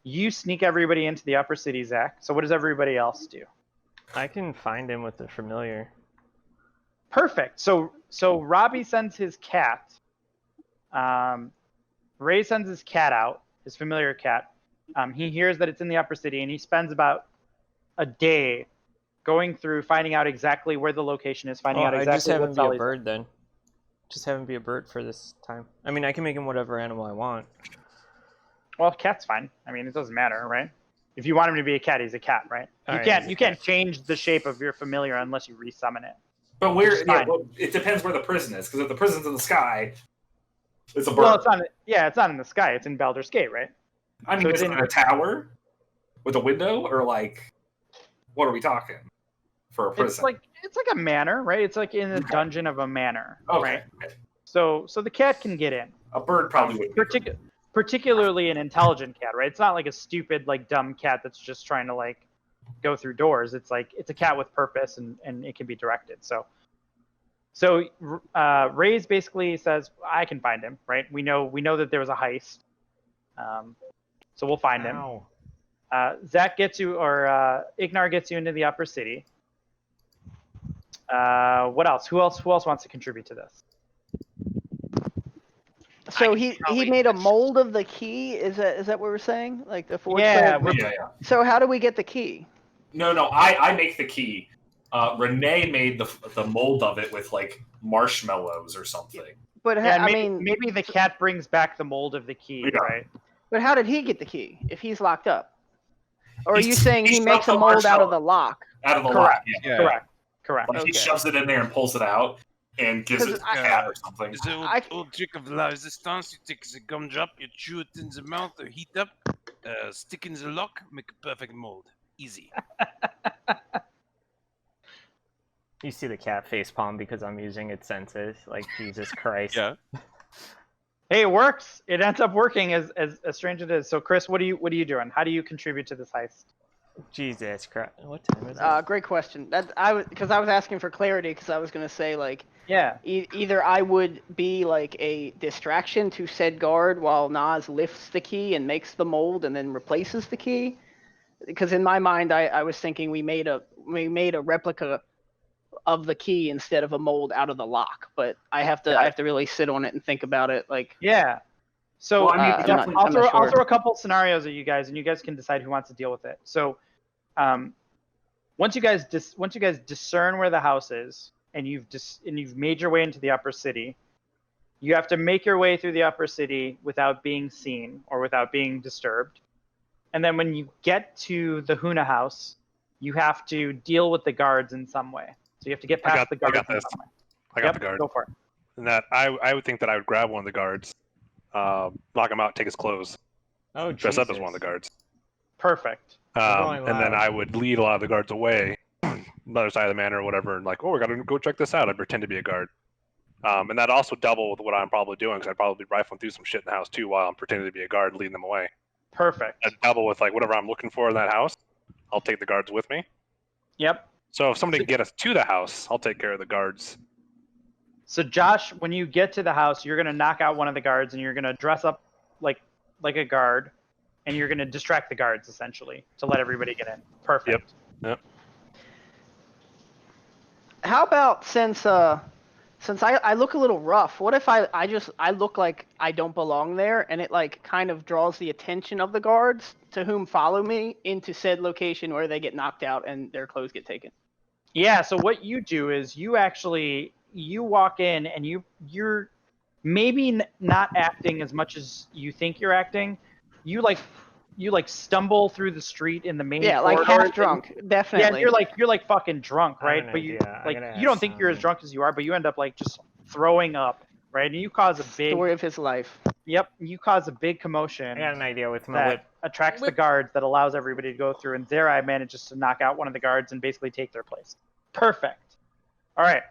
You sneak everybody into the upper city, Zach. So what does everybody else do? I can find him with the familiar. Perfect. So Robbie sends his cat. Ray sends his cat out, his familiar cat. He hears that it's in the upper city, and he spends about a day going through, finding out exactly where the location is, finding out exactly I just have him be a Sully's bird then. Just have him be a bird for this time. I mean, I can make him whatever animal I want. Well, cat's fine. I mean, it doesn't matter, right? If you want him to be a cat, he's a cat, right? You can't change the shape of your familiar unless you resummon it. But it depends where the prison is, because if the prison's in the sky, it's a bird. Well, it's not in the sky. It's in Baldur's Gate, right? I mean, is it in a tower with a window, or like, what are we talking for a prison? It's like a manor, right? It's like in the dungeon of a manor, okay. right? So the cat can get in. A bird probably would. Particularly an intelligent cat, right? It's not like a stupid, like dumb cat that's just trying to like go through doors. It's like it's a cat with purpose and it can be directed. So Ray's basically says, I can find him, right? We know that there was a heist, so we'll find him. Zach gets you, or Ignar gets you into the upper city. What else? Who else wants to contribute to this? So he made a mold of the key. Is that what we're saying? Like the fourth? Yeah. So how do we get the key? No. I make the key. Renee made the mold of it with like marshmallows or something. But maybe the cat brings back the mold of the key, right? But how did he get the key if he's locked up? Or are you saying he makes a mold out of the lock? Out of the lock, yeah. Correct. Like he shoves it in there and pulls it out and gives it to the cat or something. It's the old trick of la resistance. You take the gumdrop, you chew it in the mouth, heat up, stick in the lock, make a perfect mold. Easy. You see the cat face palm because I'm using its senses. Like, Jesus Christ. Yeah. Hey, it works. It ends up working as strange as it is. So, Chris, what are you doing? How do you contribute to this heist? Jesus Christ. What time is it? Great question. Because I was asking for clarity, because I was going to say, like, yeah, either I would be like a distraction to said guard while Nas lifts the key and makes the mold and then replaces the key. Because in my mind, I was thinking we made a replica of the key instead of a mold out of the lock. But I have to really sit on it and think about it. Like, yeah. So well, I mean, I'll throw a couple scenarios at you guys, and you guys can decide who wants to deal with it. So, once you guys discern where the house is, and you've made your way into the upper city, you have to make your way through the upper city without being seen or without being disturbed. And then when you get to the Huna house, you have to deal with the guards in some way. So you have to get past the guards. I got this. I got the guard. Go for it. And that I would think that I would grab one of the guards, knock him out, take his clothes, dress up as one of the guards. Perfect. And then I would lead a lot of the guards away, another side of the manor or whatever, and like, we got to go check this out. I'd pretend to be a guard. And that'd also double with what I'm probably doing, because I'd probably be rifling through some shit in the house too while I'm pretending to be a guard, leading them away. Perfect. I'd double with like whatever I'm looking for in that house. I'll take the guards with me. Yep. So if somebody can get us to the house, I'll take care of the guards. So Josh, when you get to the house, you're gonna knock out one of the guards, and you're gonna dress up like a guard, and you're gonna distract the guards essentially to let everybody get in. Perfect. Yep. How about since I look a little rough, what if I look like I don't belong there, and it like kind of draws the attention of the guards to whom follow me into said location where they get knocked out and their clothes get taken? Yeah, so what you do is you walk in, and you're maybe not acting as much as you think you're acting. You stumble through the street in the main corridor, like half drunk, definitely. Yeah, you're like fucking drunk, right? But you don't think you're as drunk as you are, but you end up like just throwing up, right? And you cause a big story of his life. Yep, you cause a big commotion. I got an idea with my whip. Attracts the guards, that allows everybody to go through, and Zerai manages to knock out one of the guards and basically take their place. Perfect. All right.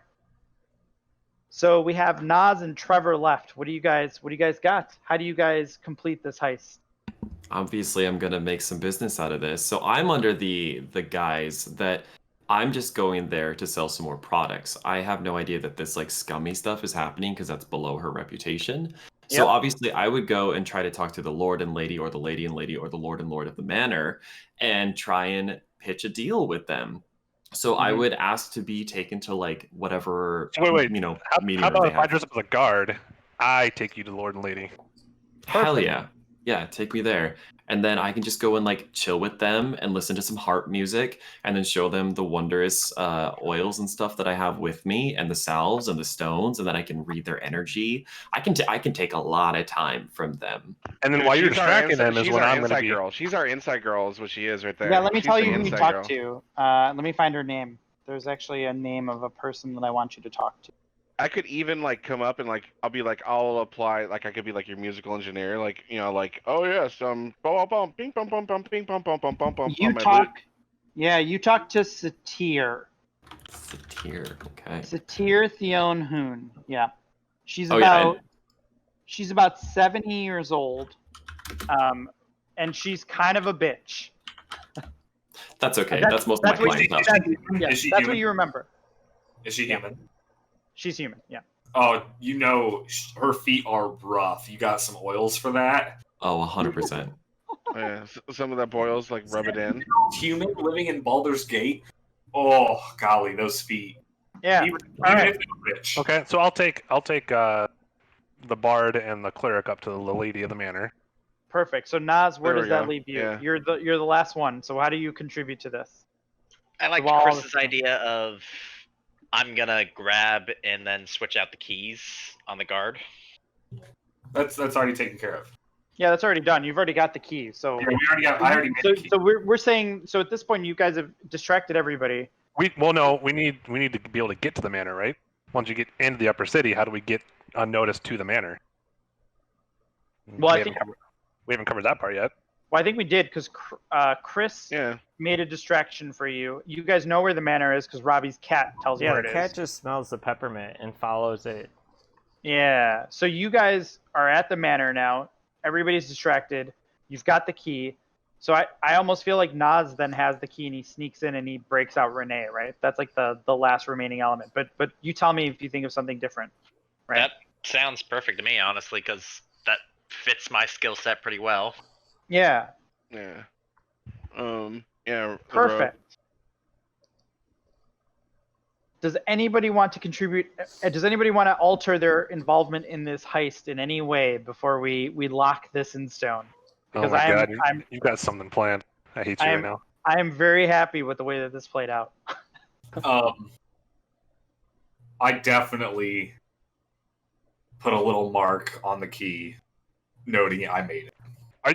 So we have Nas and Trevor left. What do you guys got? How do you guys complete this heist? Obviously, I'm gonna make some business out of this. So I'm under the guise that I'm just going there to sell some more products. I have no idea that this like scummy stuff is happening, because that's below her reputation. So Yep. obviously I would go and try to talk to the Lord and Lady, or the Lady and Lady, or the Lord and Lord of the Manor, and try and pitch a deal with them. So I would ask to be taken to like whatever Wait. meeting How about they if I have. dress up as a guard? I take you to the Lord and Lady. Hell yeah. Yeah, take me there. And then I can just go and like chill with them and listen to some harp music and then show them the wondrous oils and stuff that I have with me and the salves and the stones, and then I can read their energy. I can take a lot of time from them. And then while you're distracting them is when I'm going to be... girl. She's our inside girl is what she is right there. Yeah, let me She's tell the you who you inside talked girl. to. Let me find her name. There's actually a name of a person that I want you to talk to. I could even like come up and like I'll apply like I could be like your musical engineer, like like oh yes, bum bum ping bum bum bum ping bum bum bum bum bum. You talk, yeah, you talk to Satir. Satir, okay. Satir Theon Hoon, yeah. She's she's about 70 years old, and she's kind of a bitch. That's okay. That's most of my clients. That's what you remember. Is she human? She's human, yeah. Oh, her feet are rough. You got some oils for that? Oh, 100%. Yeah, some of that boils like rub it in. Human living in Baldur's Gate? Oh, golly, those feet. Yeah. Even if they're rich. Okay, so I'll take the bard and the cleric up to the lady of the manor. Perfect. So Naz, where does that leave you? Yeah. You're the last one. So how do you contribute to this? I like Chris's idea of I'm gonna grab and then switch out the keys on the guard. That's already taken care of. Yeah, that's already done. You've already got the key. So yeah, I already made the key. So we're saying, so at this point you guys have distracted everybody. We need to be able to get to the manor, right? Once you get into the upper city, how do we get unnoticed to the manor? Well, we haven't covered that part yet. Well, I think we did because Chris made a distraction for you. You guys know where the manor is because Robbie's cat tells you where it is. Yeah, the cat just smells the peppermint and follows it. Yeah, so you guys are at the manor now. Everybody's distracted. You've got the key. So I almost feel like Naz then has the key and he sneaks in and he breaks out Renee, right? That's like the last remaining element. But you tell me if you think of something different, right? That sounds perfect to me, honestly, because that fits my skill set pretty well. Yeah. Yeah. Yeah. Perfect. Does anybody want to contribute? Does anybody want to alter their involvement in this heist in any way before we lock this in stone? Because oh my God, you've got something planned. I hate you right now. I am very happy with the way that this played out. I definitely put a little mark on the key, noting I made it. Are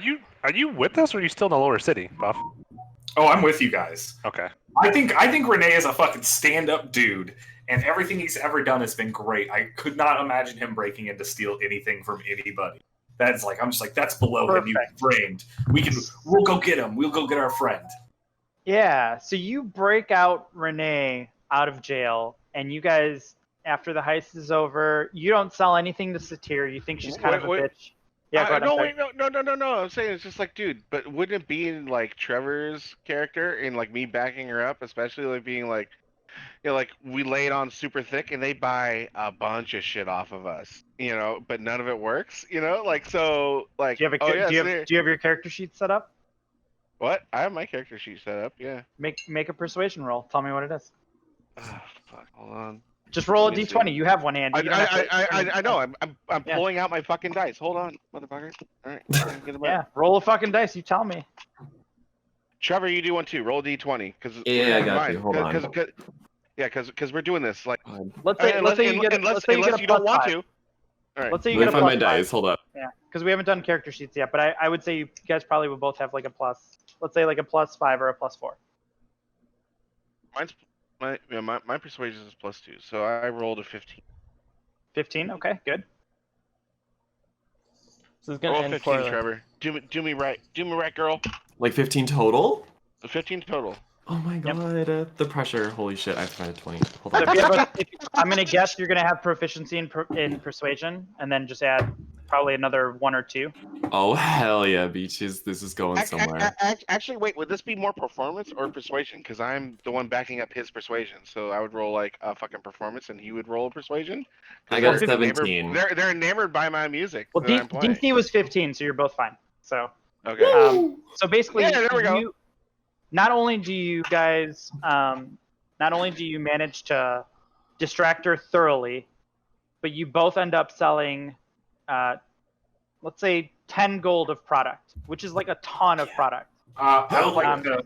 you with us, or are you still in the lower city, Buff? Oh, I'm with you guys. Okay. I think Renee is a fucking stand-up dude, and everything he's ever done has been great. I could not imagine him breaking in to steal anything from anybody. That's like, I'm just like, that's below him. You framed. We'll go get him. We'll go get our friend. Yeah. So you break out Renee out of jail, and you guys, after the heist is over, you don't sell anything to Satir. You think she's kind of a bitch. Yeah, no. I'm saying it's just like, dude, but wouldn't it be in like Trevor's character and like me backing her up, especially like being like, like we lay it on super thick and they buy a bunch of shit off of us, but none of it works, like so, like. Do you have your character sheet set up? What? I have my character sheet set up. Yeah. Make a persuasion roll. Tell me what it is. Oh, fuck. Hold on. Just roll a d20. You have one, Andy. I know. I'm pulling out my fucking dice. Hold on, motherfucker. All right. Yeah. Roll a fucking dice. You tell me. Trevor, you do one too. Roll a d20. I got you. Hold on. Because we're doing this. Like, let's say you don't want to. All right. Let's say you get a plus plus my dice. Hold up. Yeah, because we haven't done character sheets yet. But I would say you guys probably would both have like a plus. Let's say like a +5 or a +4. My persuasion is +2, so I rolled a 15. 15, okay, good. So it's gonna end 15, Trevor. Do me right, girl. Like 15 total? 15 total. Oh my God, the pressure! Holy shit, I have to find a 20. Hold So on. I'm gonna guess you're gonna have proficiency in persuasion, and then just add probably another 1 or 2. Oh hell yeah, Beaches! This is going somewhere. Actually, wait. Would this be more performance or persuasion? Because I'm the one backing up his persuasion, so I would roll like a fucking performance, and he would roll a persuasion. I got a 17. They're enamored by my music. Well, DC was 15, so you're both fine. So okay. So basically, yeah, there we go. Not only do you guys, manage to distract her thoroughly, but you both end up selling, let's say 10 gold of product, which is like a ton of product. I would like to.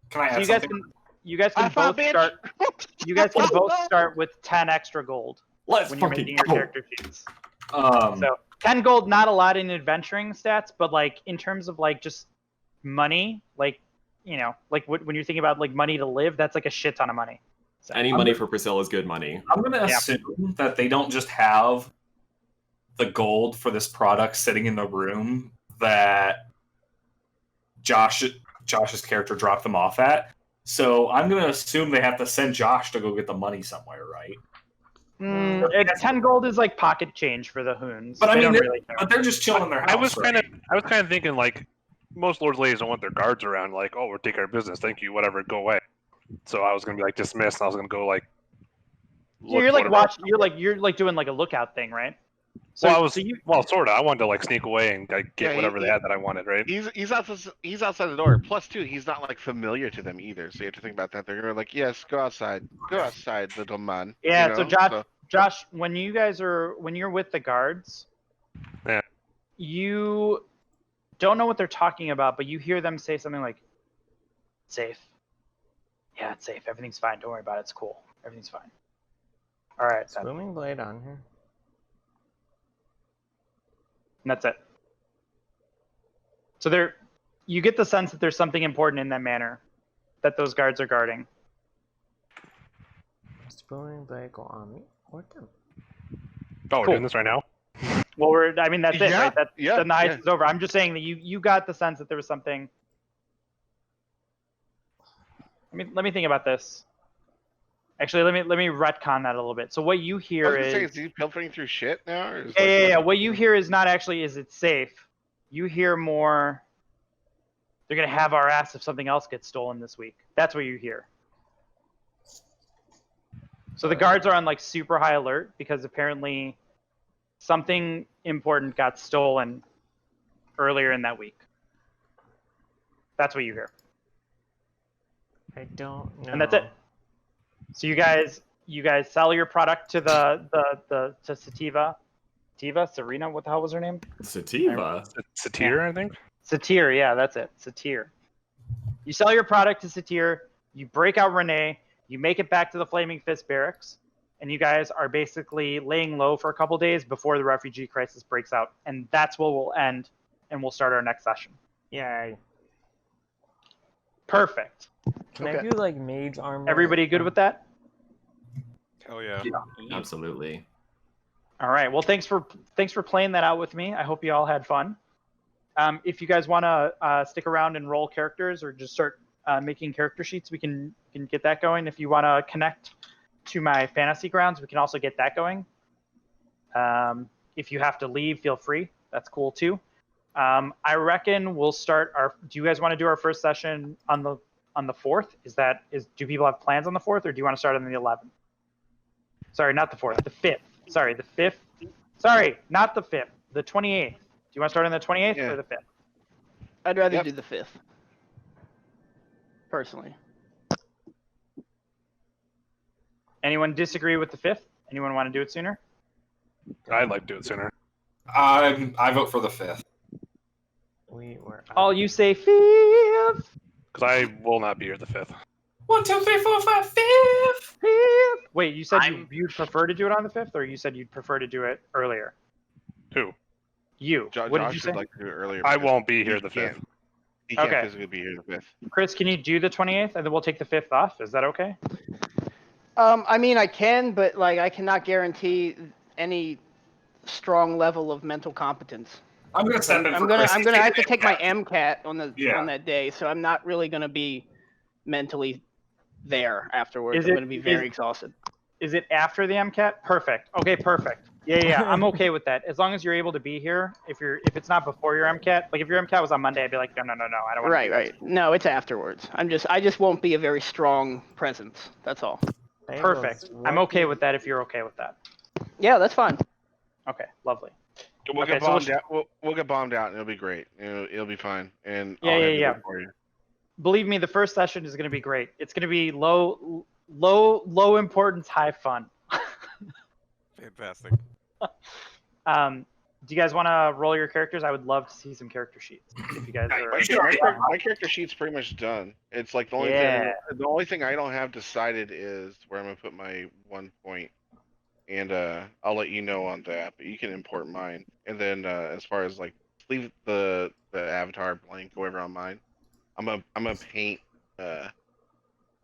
Can I add something? You guys can both start. You guys can both start with 10 extra gold when you're making your character sheets. So 10 gold, not a lot in adventuring stats, but like in terms of like just money, like like when you're thinking about like money to live, that's like a shit ton of money. So any money for Priscilla is good money. I'm gonna assume that they don't just have the gold for this product sitting in the room that Josh's character dropped them off at. So I'm going to assume they have to send Josh to go get the money somewhere, right? 10 gold is like pocket change for the Hoons. But I mean, really but they're just chilling in their house. I was kind of thinking like most lords ladies don't want their guards around. Like, oh, we'll take our business, thank you, whatever, go away. So I was going to be like dismissed, and I was going to go like. You're like watching. You're like doing like a lookout thing, right? So sort of. I wanted to like sneak away and like, get whatever they had that I wanted, right? He's outside the door. Plus, too, he's not like familiar to them either. So you have to think about that. They're gonna like, yes, go outside, little man. Yeah. So Josh, when you're with the guards, you don't know what they're talking about, but you hear them say something like, "Safe. Yeah, it's safe. Everything's fine. Don't worry about it. It's cool. Everything's fine." All right. Swimming blade on here. And that's it. So you get the sense that there's something important in that manor that those guards are guarding. Swimming blade go on me or them. Oh, we're doing this right now? Well, that's it, right? The heist is over. I'm just saying that you got the sense that there was something. Let me think about this. Actually, let me retcon that a little bit. So what you hear is he pilfering through shit now? Or yeah. What you hear is not actually is it safe. You hear more. They're gonna have our ass if something else gets stolen this week. That's what you hear. So the guards are on like super high alert because apparently something important got stolen earlier in that week. That's what you hear. I don't know. And that's it. So you guys sell your product to to Sativa, Serena. What the hell was her name? Sativa. Satir, I think. Satir, yeah, that's it. Satir. You sell your product to Satir. You break out Renee. You make it back to the Flaming Fist barracks, and you guys are basically laying low for a couple days before the refugee crisis breaks out, and that's where we'll end, and we'll start our next session. Yay. Perfect. Can I do like mage armor? Everybody good with that? Hell yeah. Absolutely. All right. Well, thanks for playing that out with me. I hope you all had fun. If you guys want to stick around and roll characters or just start making character sheets, we can get that going. If you want to connect to my fantasy grounds, we can also get that going. If you have to leave, feel free. That's cool too. I reckon we'll start do you guys want to do our first session on the 4th? Do people have plans on the 4th, or do you want to start on the 11th? Sorry, not the 4th, the 5th. Sorry, the 5th. Sorry, not the 5th, the 28th. Do you want to start on the 28th or the 5th? I'd rather do the 5th. Personally. Anyone disagree with the 5th? Anyone want to do it sooner? I'd like to do it sooner. I vote for the 5th. All you say 5th. Because I will not be here the 5th. 1, 2, 3, 4, 5, 5th. Wait, you said you'd prefer to do it on the 5th, or you said you'd prefer to do it earlier? Who? You. What did you say? Would like to do it earlier. I won't be here the 5th. He can't physically be here the 5th. Chris, can you do the 28th, and then we'll take the 5th off? Is that okay? I mean, I can, but like, I cannot guarantee any strong level of mental competence. I'm gonna send him. I'm gonna have to take my MCAT on that day, so I'm not really gonna be mentally there afterwards. I'm gonna be very exhausted. Is it after the MCAT? Perfect. Okay, perfect. Yeah, I'm okay with that. As long as you're able to be here. If it's not before your MCAT, like if your MCAT was on Monday, I'd be like, no, I don't want to. Right. No, it's afterwards. I just won't be a very strong presence. That's all. Perfect. I'm okay with that if you're okay with that. Yeah, that's fine. Okay, lovely. We'll get bombed out. We'll get bombed out, and it'll be great. It'll be fine. And I'll handle it for you. Believe me, the first session is going to be great. It's going to be low importance, high fun. Fantastic. Do you guys want to roll your characters? I would love to see some character sheets. If you guys are. My character sheet's pretty much done. It's like the only thing I don't have decided is where I'm gonna put my 1 point, and I'll let you know on that. But you can import mine, and then as far as like leave the avatar blank, go over on mine. I'm gonna paint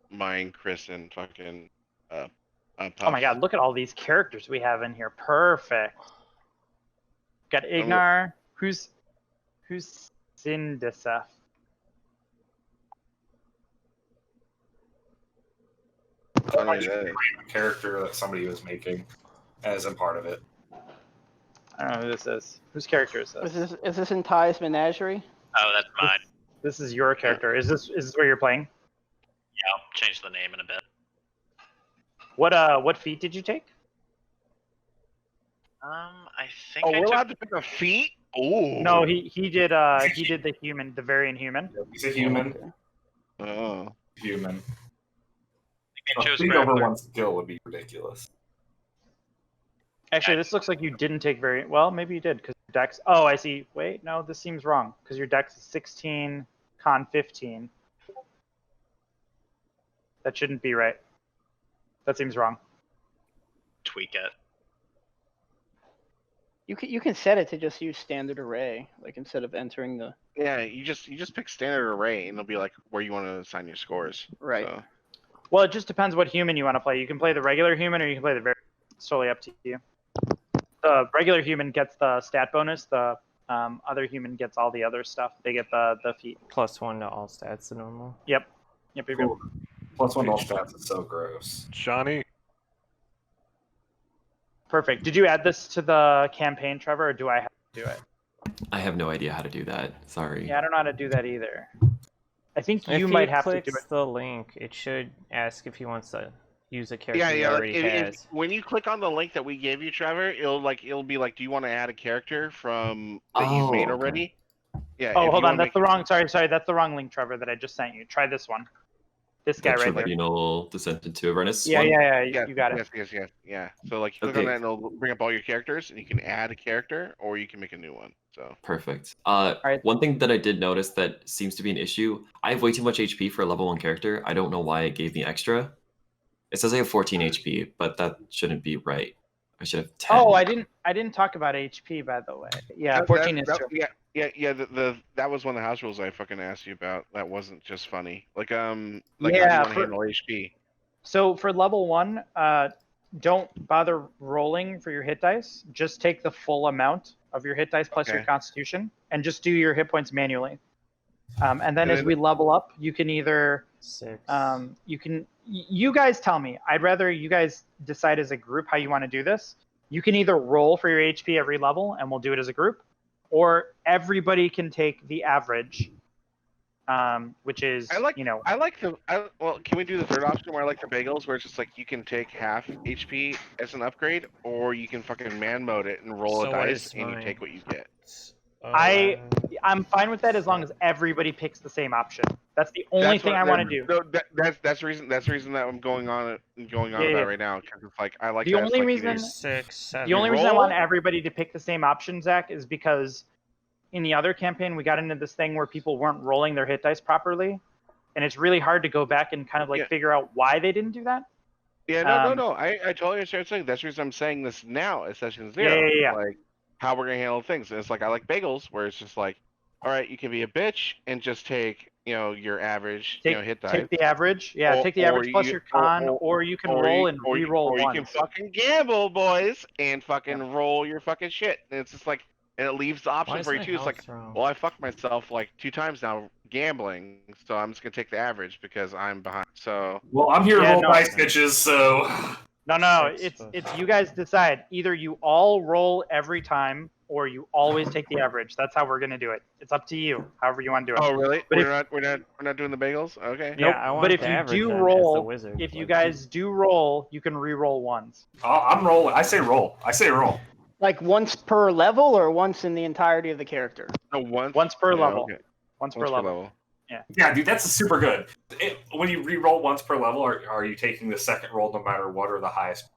mine, Chris, and fucking oh my god! Look at all these characters we have in here. Perfect. Got Ignar. Who's Sindasef? A character that somebody was making as a part of it. I don't know who this is. Whose character is this? Is this in Ty's Menagerie? Oh, that's mine. This is your character. Is this where you're playing? Yeah, I'll change the name in a bit. What feat did you take? I think. Oh, we're allowed to pick a feat? Oh. No, he did the human, the variant human. He's a human. Oh. Human. I chose over one skill would be ridiculous. Actually, this looks like you didn't take variant. Well, maybe you did because your dex. Oh, I see. Wait, no, this seems wrong because your dex is 16, con 15. That shouldn't be right. That seems wrong. Tweak it. You can set it to just use standard array, like instead of entering the. Yeah, you just pick standard array, and it'll be like where you want to assign your scores. Right. So. Well, it just depends what human you want to play. You can play the regular human, or you can play the variant. It's totally up to you. The regular human gets the stat bonus. The other human gets all the other stuff. They get the feat. +1 to all stats, the normal. Yep. Cool. +1 to all stats is so gross. Johnny. Perfect. Did you add this to the campaign, Trevor, or do I have to do it? I have no idea how to do that. Sorry. Yeah, I don't know how to do that either. I think if you might have to do it. If he clicks the link, it should ask if he wants to use a character Yeah, he already has. When you click on the link that we gave you, Trevor, it'll be like, do you want to add a character from that you've made already? Yeah. Oh, hold on. That's the wrong. Sorry. That's the wrong link, Trevor, that I just sent you. Try this one. This guy right there. Tribunal descent into Avernus. Yeah. You got it. Yes. Yeah. So like, you click on that, and it'll bring up all your characters, and you can add a character, or you can make a new one. So perfect. One thing that I did notice that seems to be an issue. I have way too much HP for a level 1 character. I don't know why it gave me extra. It says I have 14 HP, but that shouldn't be right. I should have 10. Oh, I didn't talk about HP, by the way. Yeah, 14 is true. Yeah. That was one of the house rules I fucking asked you about. That wasn't just funny. Like how do you want to handle HP? So for level 1, don't bother rolling for your hit dice. Just take the full amount of your hit dice plus your Constitution, and just do your hit points manually. And then as we level up, you can either 6. You guys tell me. I'd rather you guys decide as a group how you want to do this. You can either roll for your HP every level, and we'll do it as a group, or everybody can take the average, which is well, can we do the third option where I like the bagels, where it's just like you can take half HP as an upgrade, or you can fucking man mode it and roll a dice and you take what you get. I'm fine with that as long as everybody picks the same option. That's the only thing I want to do. No, that's the reason that I'm going on that right now, because it's like I like the only reason. 6, 7. The only reason I want everybody to pick the same option, Zach, is because in the other campaign we got into this thing where people weren't rolling their hit dice properly, and it's really hard to go back and kind of figure out why they didn't do that. Yeah, no. I totally understand what you're saying. That's the reason I'm saying this now at session 0. Yeah. Like how we're gonna handle things. And it's like I like bagels, where it's just like, all right, you can be a bitch and just take your average hit dice. Take the average, take the average plus your con, or you can roll and re-roll once. Or you can fucking gamble, boys, and fucking roll your fucking shit. And it's just like, and it leaves the option for you too. It's like, well, I fucked myself like 2 times now gambling, so I'm just gonna take the average because I'm behind. So well, I'm here to roll dice, bitches. So no, it's you guys decide. Either you all roll every time, or you always take the average. That's how we're gonna do it. It's up to you, however you want to do it. Oh, really? But we're not doing the bagels. Okay. Yeah, nope. But if you do roll, if you guys do roll, you can re-roll ones. I'm rolling. I say roll. Like once per level, or once in the entirety of the character? No, once per level. Okay. Once per level. Yeah, dude, that's super good. When you re-roll once per level, are you taking the second roll no matter what, or the highest?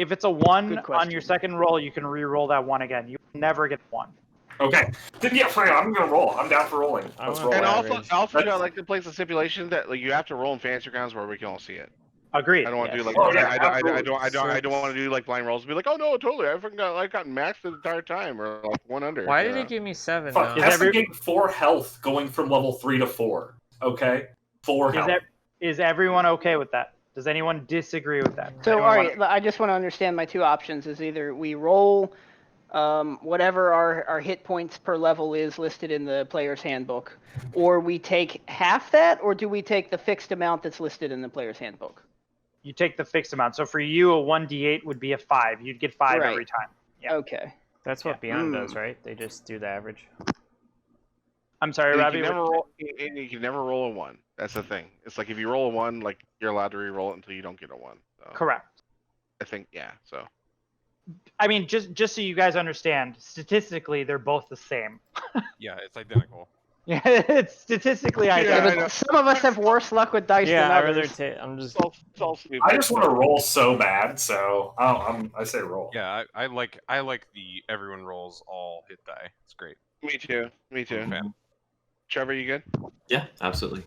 If it's a 1 on your second roll, you can re-roll that 1 again. You never get 1. Okay. Then yeah, fine. I'm gonna roll. I'm down for rolling. Let's roll. And also, you know, I like to place a stipulation that like you have to roll in fantasy grounds where we can all see it. Agreed. I don't want to do like I don't want to do like blind rolls and be like, oh no, totally, I got maxed the entire time or like 1 under. Why did it give me 7? Fuck, now? Hester getting 4 health going from level 3 to 4. Okay, 4 health. Is everyone okay with that? Does anyone disagree with that? So, all right, I just want to understand my 2 options. Is either we roll whatever our hit points per level is listed in the player's handbook, or we take half that, or do we take the fixed amount that's listed in the player's handbook? You take the fixed amount. So for you, a 1d8 would be a 5. You'd get 5 every time. Yeah. Okay. That's what Beyond does, right? They just do the average. I'm sorry, Robbie. You can never roll a 1. That's the thing. It's like if you roll a 1, like you're allowed to re-roll it until you don't get a 1. So. Correct. I think So. I mean, just so you guys understand, statistically, they're both the same. Yeah, it's identical. Yeah, it's statistically identical. Yeah, some of us have worse luck with dice than others. I'm just. I just want to roll so bad, so I say roll. Yeah, I like the everyone rolls all hit die. It's great. Me too. Fan. Trevor, you good? Yeah, absolutely.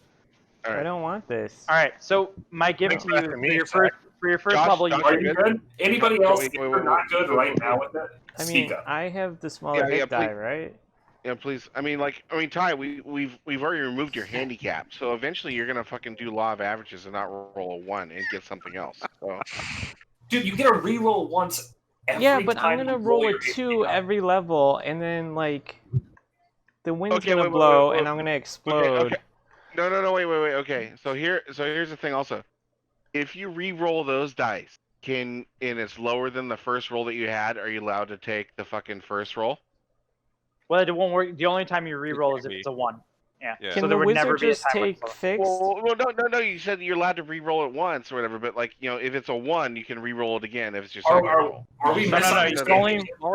All right. I don't want this. All right, so my gift to you for your first Josh, level, Are you good? Anybody else not good right now with it? I mean, I have the smaller hit die, right? Yeah, please. I mean, Ty, we've already removed your handicap, so eventually you're gonna fucking do law of averages and not roll a 1 and get something else. So. Dude, you get a reroll once. Every but I'm time gonna you roll a your 2 every level, and then like the wind's gonna blow, and I'm gonna explode. Okay. No, wait. Okay, so here's the thing. Also, if you re-roll those dice, and it's lower than the first roll that you had, are you allowed to take the fucking first roll? Well, it won't work. The only time you re-roll is if it's a 1. Yeah. Can so there the would never wizard be a just time when take it's fixed? Well, no. You said you're allowed to re-roll it once or whatever, but like if it's a 1, you can re-roll it again if it's your second roll. Are we No. You can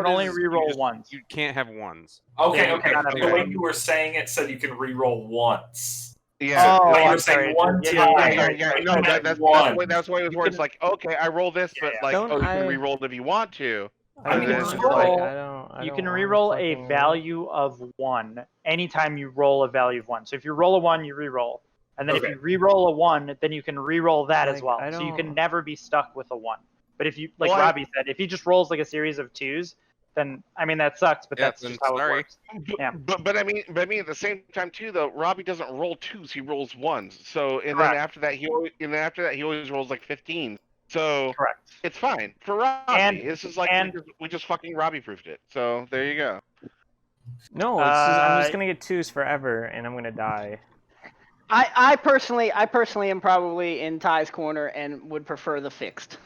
only re-roll once. You can't have 1s. Okay. The way you were saying it said you can re-roll once. Yeah. Oh, you were I'm saying sorry. 1, 2. Yeah. No, that's why it was where it's like, okay, I roll this, but like, you can re-roll it if you want to. You can re-roll a value of 1 anytime you roll a value of 1. So if you roll a 1, you re-roll. And then if you re-roll a 1, then you can re-roll that as well. So you can never be stuck with a 1. But if you, like Robbie said, if he just rolls like a series of 2s, then I mean that sucks, but that's just how it works. Yeah. But I mean at the same time too though, Robbie doesn't roll 2s, he rolls 1s. So then after that he always rolls like 15. So correct. It's fine for Robbie. This is like we just fucking Robbie proofed it. So there you go. No, I'm just gonna get 2s forever, and I'm gonna die. I personally am probably in Ty's corner and would prefer the fixed.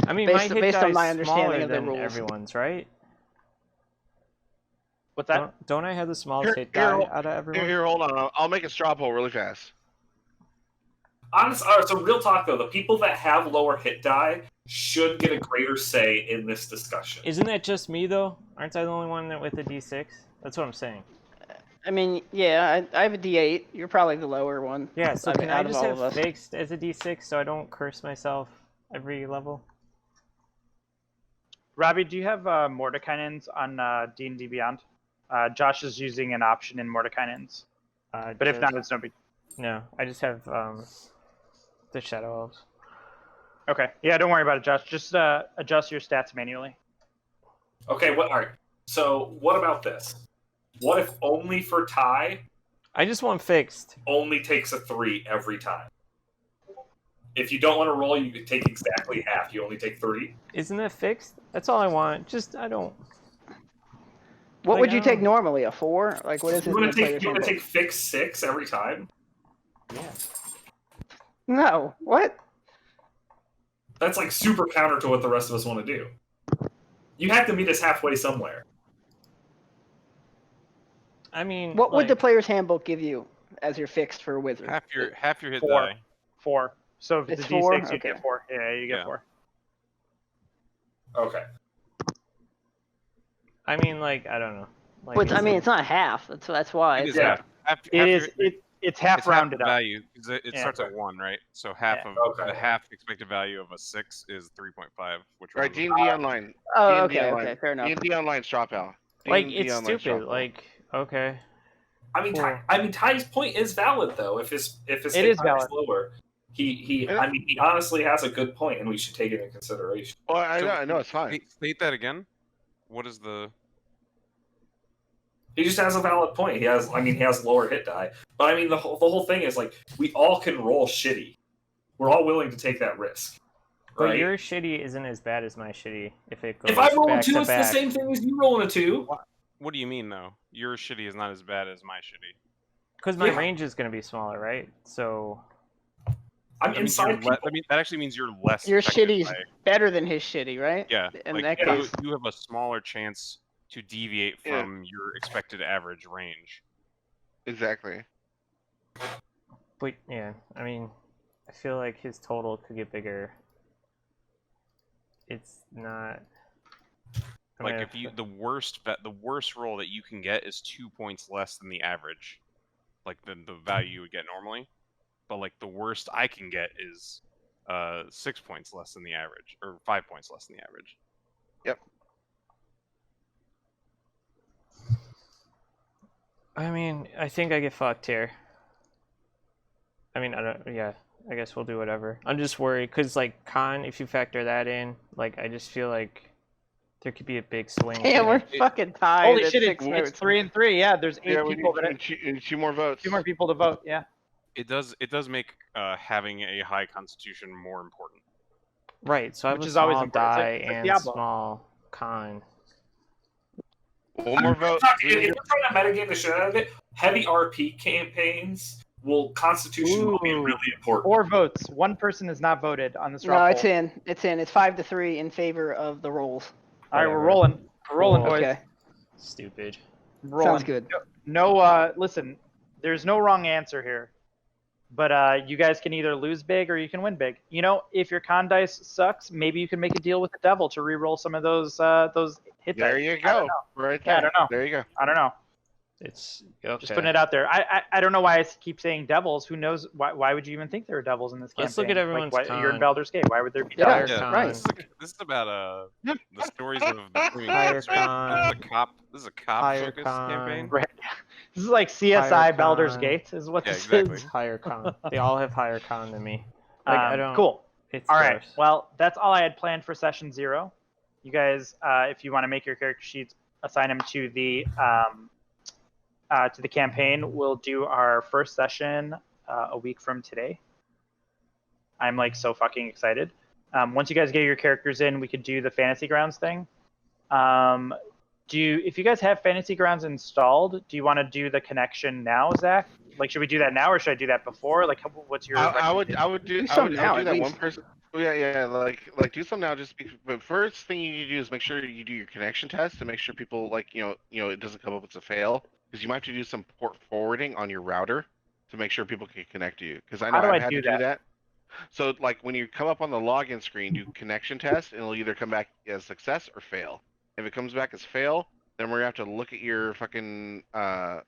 I mean, based my hit on my die is understanding smaller of the than rules. everyone's, right? What's that? Don't I have the smallest hit die out of everyone? Here, hold on. I'll make a straw poll really fast. Honest, so real talk though, the people that have lower hit die should get a greater say in this discussion. Isn't that just me though? Aren't I the only one with a D6? That's what I'm saying. I mean, yeah, I have a D8. You're probably the lower one. Yeah, so can I just have us. fixed as a D6 so I don't curse myself every level? Robbie, do you have Mordekainen's on D&D Beyond? Josh is using an option in Mordekainen's. But if not, it's no big. No, I just have the Shadow Elves. Okay. Yeah, don't worry about it, Josh. Just adjust your stats manually. Okay, all right. So what about this? What if only for Ty? I just want fixed. Only takes a 3 every time. If you don't want to roll, you can take exactly half. You only take 3. Isn't that fixed? That's all I want. I don't. What would you take normally? A 4? Like what is it? You want to take fixed 6 every time? Yeah. No. What? That's like super counter to what the rest of us want to do. You have to meet us halfway somewhere. I mean, what would the player's handbook give you as your fixed for a wizard? Half your hit 4. die. 4. So if it's a D6, 4? you get 4. Yeah, you get 4. Okay. I mean, like, I don't know. Like, Which I mean, it's not half. That's why. It is half. It's half rounded the up. value. It starts at 1, right? So half of the half expected value of a 6 is 3.5. Which Right, D&D Online. Oh, D&D okay, Online. okay, fair enough. D&D Online straw pal. Like, D&D it's Online straw stupid. pal. Like, okay. I mean, Ty's point is valid though. If his It hit is die is valid. lower, he honestly has a good point, and we should take it into consideration. Well, I know it's fine. State that again. What is the? He just has a valid point. He has lower hit die, but I mean the whole thing is like we all can roll shitty. We're all willing to take that risk. But right? your shitty isn't as bad as my shitty. If I roll a back 2, to it's the back. same thing as you rolling a 2. What do you mean though? Your shitty is not as bad as my shitty. Because my range is going to be smaller, right? So I'm inside. That actually means you're less. Your shitty's better than his shitty, right? Yeah. In like, that case, you have a smaller chance to deviate from your expected average range. Exactly. But yeah, I mean, I feel like his total could get bigger. It's not. Like if you the worst roll that you can get is 2 points less than the average, like the value you would get normally, but like the worst I can get is 6 points less than the average, or 5 points less than the average. Yep. I mean, I think I get fucked here. I mean, I don't. Yeah, I guess we'll do whatever. I'm just worried because, like, con, if you factor that in, like, I just feel like there could be a big swing. Yeah, we're fucking tied. Holy shit! It's 3 and 3. Yeah, there's 8 people. Two more votes. 2 more people to vote. Yeah. It does make having a high constitution more important. Right. So I have Which a is always small important. die It's like and Diablo. small con. One more vote. If we're trying to metagame the shit out of it, heavy RP campaigns Constitution will be really important. 4 votes. 1 person has not voted on this. No, it's in. It's in. It's 5-3 in favor of the rolls. All right, we're rolling. We're rolling, boys. Okay. Stupid. Rolling. Sounds good. No, listen, there's no wrong answer here. But you guys can either lose big or you can win big. You know, if your con dice sucks, maybe you can make a deal with the devil to re-roll some of those hit dice. There you go. Right there. Yeah, I don't know. There you go. I don't know. It's okay. Just putting it out there. I don't know why I keep saying devils. Who knows? Why would you even think there are devils in this campaign? Let's look at everyone's like, you're in con. Baldur's Gate. Why would there be Yeah, devils? right. This is about the stories of the Queen. Higher con. This is a cop Higher focused con. campaign. Right. This is like CSI Higher Baldur's con. Gate is what Yeah, this exactly. is. Higher con. They all have higher con than me. Like, I don't. Cool. It's All right. gross. Well, that's all I had planned for session 0. You guys, if you want to make your character sheets, assign them to the campaign. We'll do our first session a week from today. I'm like so fucking excited. Once you guys get your characters in, we could do the Fantasy Grounds thing. If you guys have Fantasy Grounds installed, do you want to do the connection now, Zach? Like, should we do that now or should I do that before? Like, what's your? I would do that one person. Yeah, like do some now. But first thing you need to do is make sure you do your connection test to make sure people it doesn't come up as a fail, because you might have to do some port forwarding on your router to make sure people can connect to you. Because I know I've had to do that. So like when you come up on the login screen, do connection test, and it'll either come back as success or fail. If it comes back as fail, then we're gonna have to look at your fucking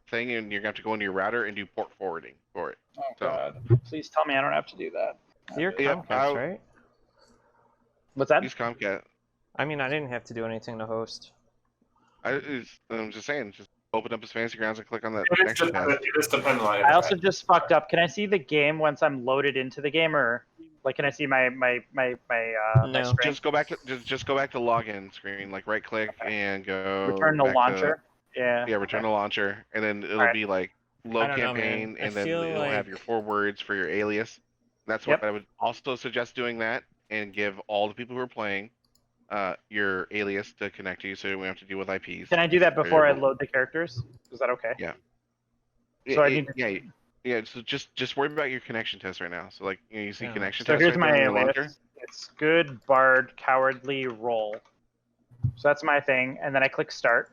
thing, and you're gonna have to go into your router and do port forwarding for it. Oh God! Please tell me I don't have to do that. You're Comcast, right? What's that? Use Comcast. I mean, I didn't have to do anything to host. I'm just saying, just open up his Fantasy Grounds and click on that It connection test. is dependent on I also just fucked up. Can I see the game once I'm loaded into the game, or like can I see my my screen? Just go back to login screen, like right click and go. Return the back launcher. Yeah, return the launcher, and then it'll be like load campaign, and then it'll have your 4 words for your alias. That's what I would also suggest doing that, and give all the people who are playing your alias to connect to you, so we don't have to deal with IPs. Can I do that before I load the characters? Is that okay? Yeah. So I need to... Yeah. So just worry about your connection test right now. So like you see connection So test. here's right my there in your launcher. alias. It's good bard cowardly roll. So that's my thing, and then I click start.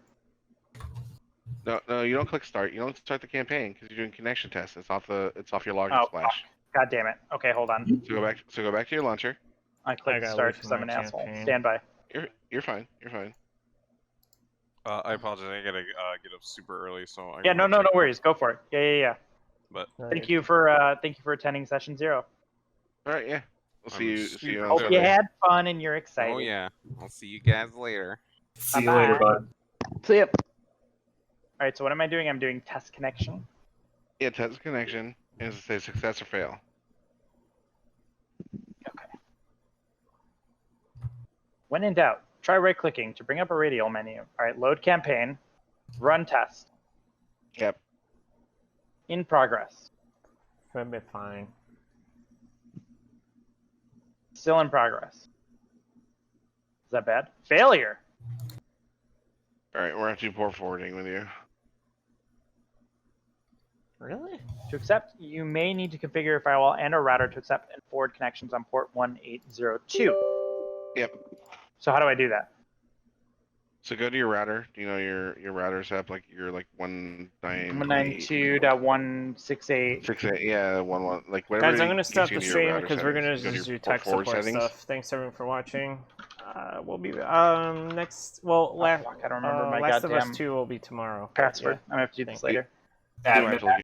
No, you don't click start. You don't start the campaign because you're doing connection tests. It's off your login splash. God damn it. Okay, hold on. So go back to your launcher. I click start because I'm an asshole. Stand by. You're fine. You're fine. I apologize. I gotta get up super early, so. No worries. Go for it. Yeah. But thank you for attending session 0. All right, yeah. We'll see you on Hope Sunday. you had fun and you're excited. Oh yeah, I'll see you guys later. See you later, bud. See ya. All right, so what am I doing? I'm doing test connection. Yeah, test connection is to say success or fail. Okay. When in doubt, try right-clicking to bring up a radial menu. All right, load campaign, run test. Yep. In progress. Should be fine. Still in progress. Is that bad? Failure. All right, we're going to do port forwarding with you. Really? To accept, you may need to configure your firewall and or router to accept and forward connections on port 1802. Yep. So how do I do that? So go to your router. Do you know your router setup? Like you're like 192.168. 68, yeah, 11, like whatever. Guys, I'm gonna stop the gets you stream your router because we're gonna settings. Go to just your do port tech forward support settings. stuff. Thanks everyone for watching. We'll be next. Well, I don't remember my Last of goddamn Us 2 will be tomorrow. password. Yeah. I'm gonna have to do this Thank you. later. Admin